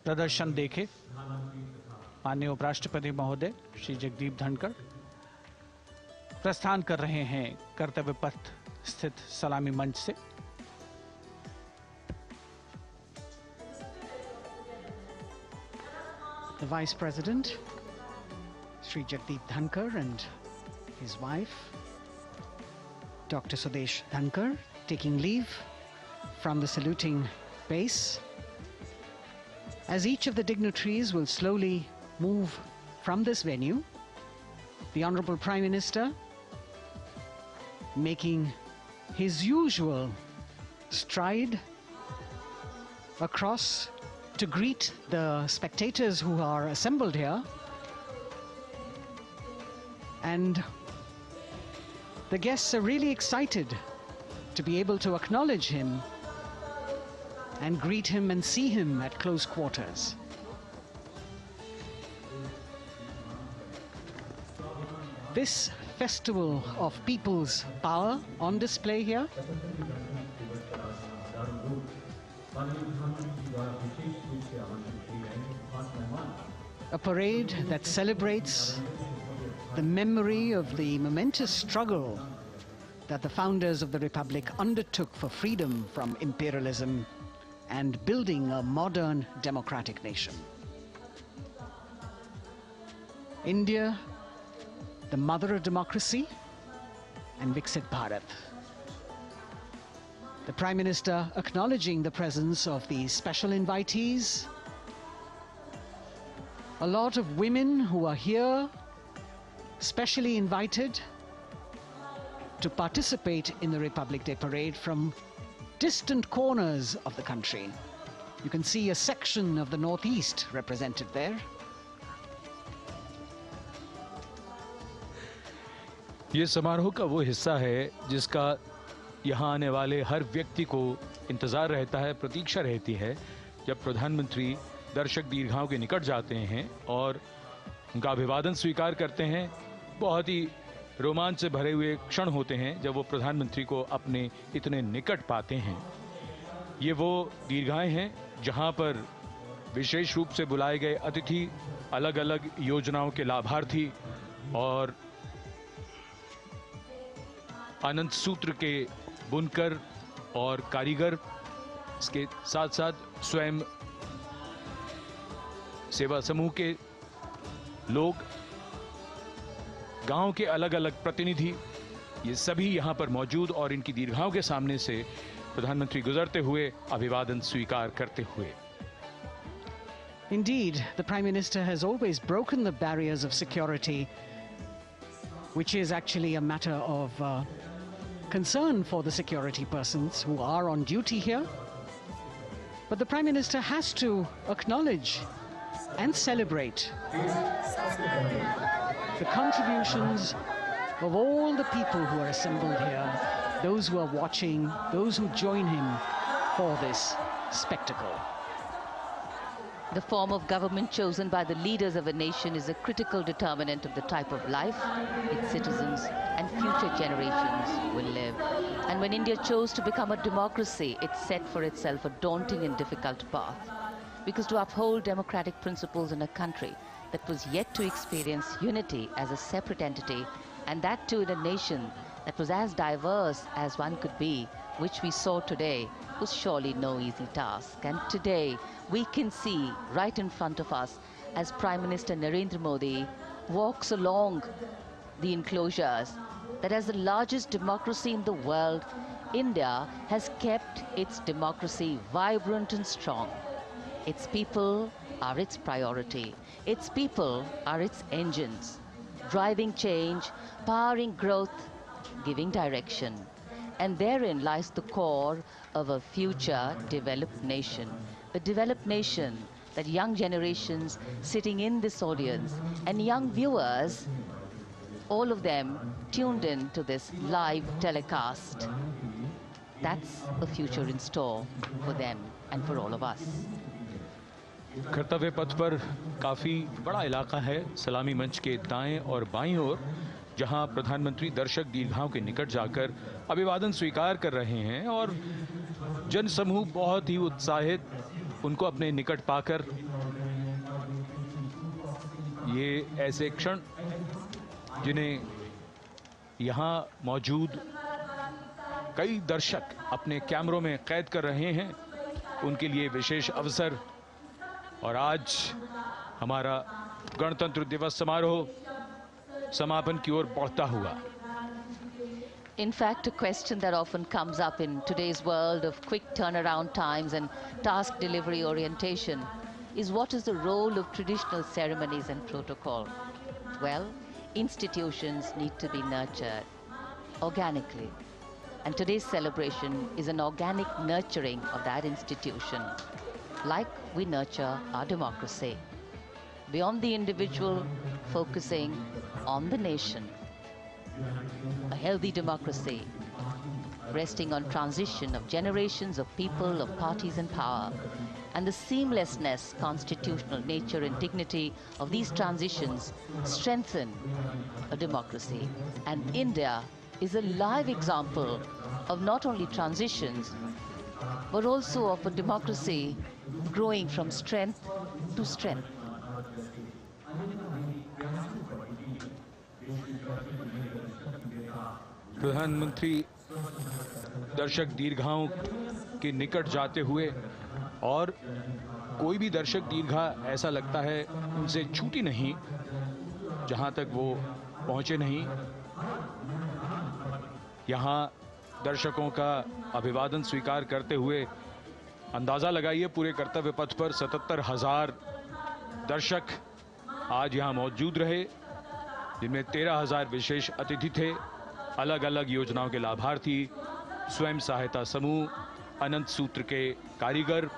प्रदर्शन देखे। माननीय उपराष्ट्रपति महोदय श्री जगदीप धनखड़ प्रस्थान कर रहे हैं कर्तव्य पथ स्थित सलामी मंच से। The Vice President, Sri Jagdeep Dhankar, and his wife, Dr. Sudesh Dhankar, taking leave from the saluting base. As each of the dignitaries will slowly move from this venue, the Honorable Prime Minister making his usual stride across to greet the spectators who are assembled here. And the guests are really excited to be able to acknowledge him and greet him and see him at close quarters. This festival of people's power on display here a parade that celebrates the memory of the momentous struggle that the founders of the Republic undertook for freedom from imperialism and building a modern democratic nation. India, the mother of democracy, and Viksit Bharat. The Prime Minister acknowledging the presence of these special invitees, a lot of women who are here, specially invited to participate in the Republic Day Parade from distant corners of the country. You can see a section of the Northeast represented there. ये समारोह का वो हिस्सा है जिसका यहाँ आने वाले हर व्यक्ति को इंतजार रहता है, प्रतीक्षा रहती है जब प्रधानमंत्री दर्शक दीर्घाओं के निकट जाते हैं और उनका अभिवादन स्वीकार करते हैं। बहुत ही रोमांच से भरे हुए क्षण होते हैं जब वो प्रधानमंत्री को अपने इतने निकट पाते हैं। ये वो दीर्घाएं हैं जहां पर विशेष रूप से बुलाए गए अतिथि, अलग अलग योजनाओं के लाभार्थी और आनंद सूत्र के बुनकर और कारीगर, इसके साथ साथ स्वयं सेवा समूह के लोग, गांव के अलग अलग प्रतिनिधि, ये सभी यहां पर मौजूद और इनकी दीर्घाओं के सामने से प्रधानमंत्री गुजरते हुए अभिवादन स्वीकार करते हुए। Indeed, the Prime Minister has always broken the barriers of security, which is actually a matter of concern for the security persons who are on duty here. But the Prime Minister has to acknowledge and celebrate the contributions of all the people who are assembled here, those who are watching, those who join him for this spectacle. The form of government chosen by the leaders of a nation is a critical determinant of the type of life its citizens and future generations will live. And when India chose to become a democracy, it set for itself a daunting and difficult path. Because to uphold democratic principles in a country that was yet to experience unity as a separate entity, and that too in a nation that was as diverse as one could be, which we saw today, was surely no easy task. And today, we can see right in front of us as Prime Minister Narendra Modi walks along the enclosures that as the largest democracy in the world, India has kept its democracy vibrant and strong. Its people are its priority. Its people are its engines, driving change, powering growth, giving direction. And therein lies the core of a future developed nation. A developed nation that young generations sitting in this audience and young viewers, all of them tuned in to this live telecast. That's a future in store for them and for all of us. कर्तव्य पथ पर काफी बड़ा इलाका है, सलामी मंच के दाएं और बाईं ओर, जहां प्रधानमंत्री दर्शक दीर्घाओं के निकट जाकर अभिवादन स्वीकार कर रहे हैं और जनसमूह बहुत ही उत्साहित उनको अपने निकट पाकर, ये ऐसे क्षण जिन्हें यहां मौजूद कई दर्शक अपने कैमरों में कैद कर रहे हैं, उनके लिए विशेष अवसर। और आज हमारा गणतंत्र दिवस समारोह समापन की ओर बढ़ता हुआ। In fact, a question that often comes up in today's world of quick turnaround times and task delivery orientation is what is the role of traditional ceremonies and protocol? Well, institutions need to be nurtured organically. And today's celebration is an organic nurturing of that institution, like we nurture our democracy. Beyond the individual, focusing on the nation. A healthy democracy, resting on transition of generations of people, of parties and power, and the seamlessness, constitutional nature and dignity of these transitions strengthen a democracy. And India is a live example of not only transitions, but also of a democracy growing from strength to strength. प्रधानमंत्री दर्शक दीर्घाओं के निकट जाते हुए, और कोई भी दर्शक दीर्घा ऐसा लगता है उनसे छूटी नहीं जहां तक वो पहुंचे नहीं। यहां दर्शकों का अभिवादन स्वीकार करते हुए अंदाजा लगाइए, पूरे कर्तव्य पथ पर 77,000 दर्शक आज यहां मौजूद रहे, जिनमें 13,000 विशेष अतिथि थे, अलग अलग योजनाओं के लाभार्थी, स्वयं सहायता समूह, अनंत सूत्र के कारीगर,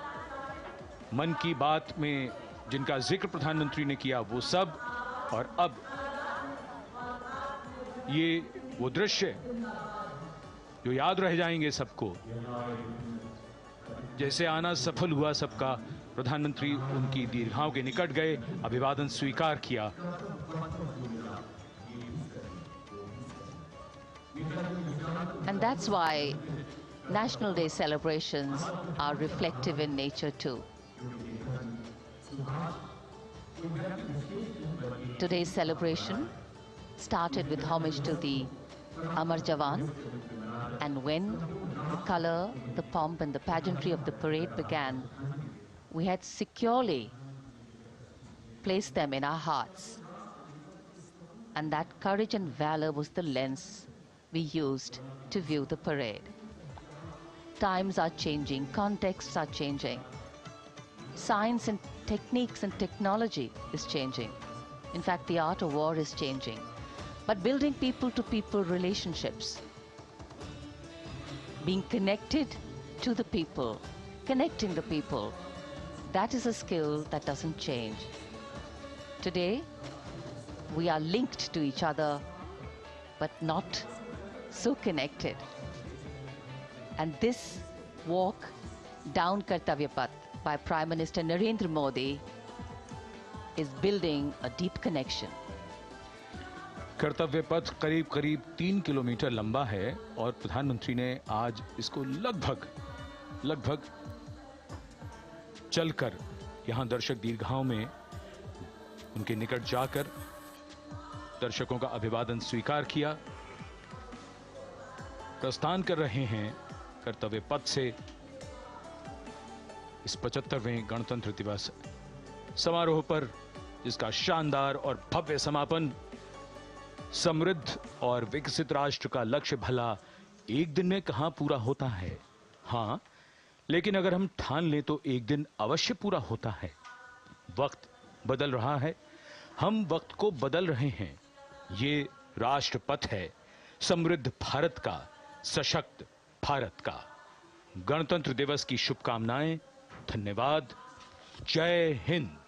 मन की बात में जिनका जिक्र प्रधानमंत्री ने किया वो सब। और अब ये वो दृश्य जो याद रह जाएंगे सबको, जैसे आना सफल हुआ सबका, प्रधानमंत्री उनकी दीर्घाओं के निकट गए, अभिवादन स्वीकार किया। And that's why National Day celebrations are reflective in nature too. Today's celebration started with homage to the Amar Jawan, and when the color, the pomp and the pageantry of the parade began, we had securely placed them in our hearts. And that courage and valor was the lens we used to view the parade. Times are changing, contexts are changing. Science and techniques and technology is changing. In fact, the art of war is changing. But building people-to-people relationships, being connected to the people, connecting the people, that is a skill that doesn't change. Today, we are linked to each other, but not so connected. And this walk down Kartavya Path by Prime Minister Narendra Modi is building a deep connection. कर्तव्य पथ करीब करीब 3 kilometre लंबा है और प्रधानमंत्री ने आज इसको लगभग चलकर यहां दर्शक दीर्घाओं में उनके निकट जाकर दर्शकों का अभिवादन स्वीकार किया। प्रस्थान कर रहे हैं कर्तव्य पथ से इस 75वें गणतंत्र दिवस समारोह पर, जिसका शानदार और भव्य समापन समृद्ध और विकसित राष्ट्र का लक्ष्य भला एक दिन में कहां पूरा होता है। हां, लेकिन अगर हम ठान लें तो एक दिन अवश्य पूरा होता है। वक्त बदल रहा है, हम वक्त को बदल रहे हैं। ये राष्ट्रपथ है समृद्ध भारत का, सशक्त भारत का। गणतंत्र दिवस की शुभकामनाएं। धन्यवाद। जय हिंद।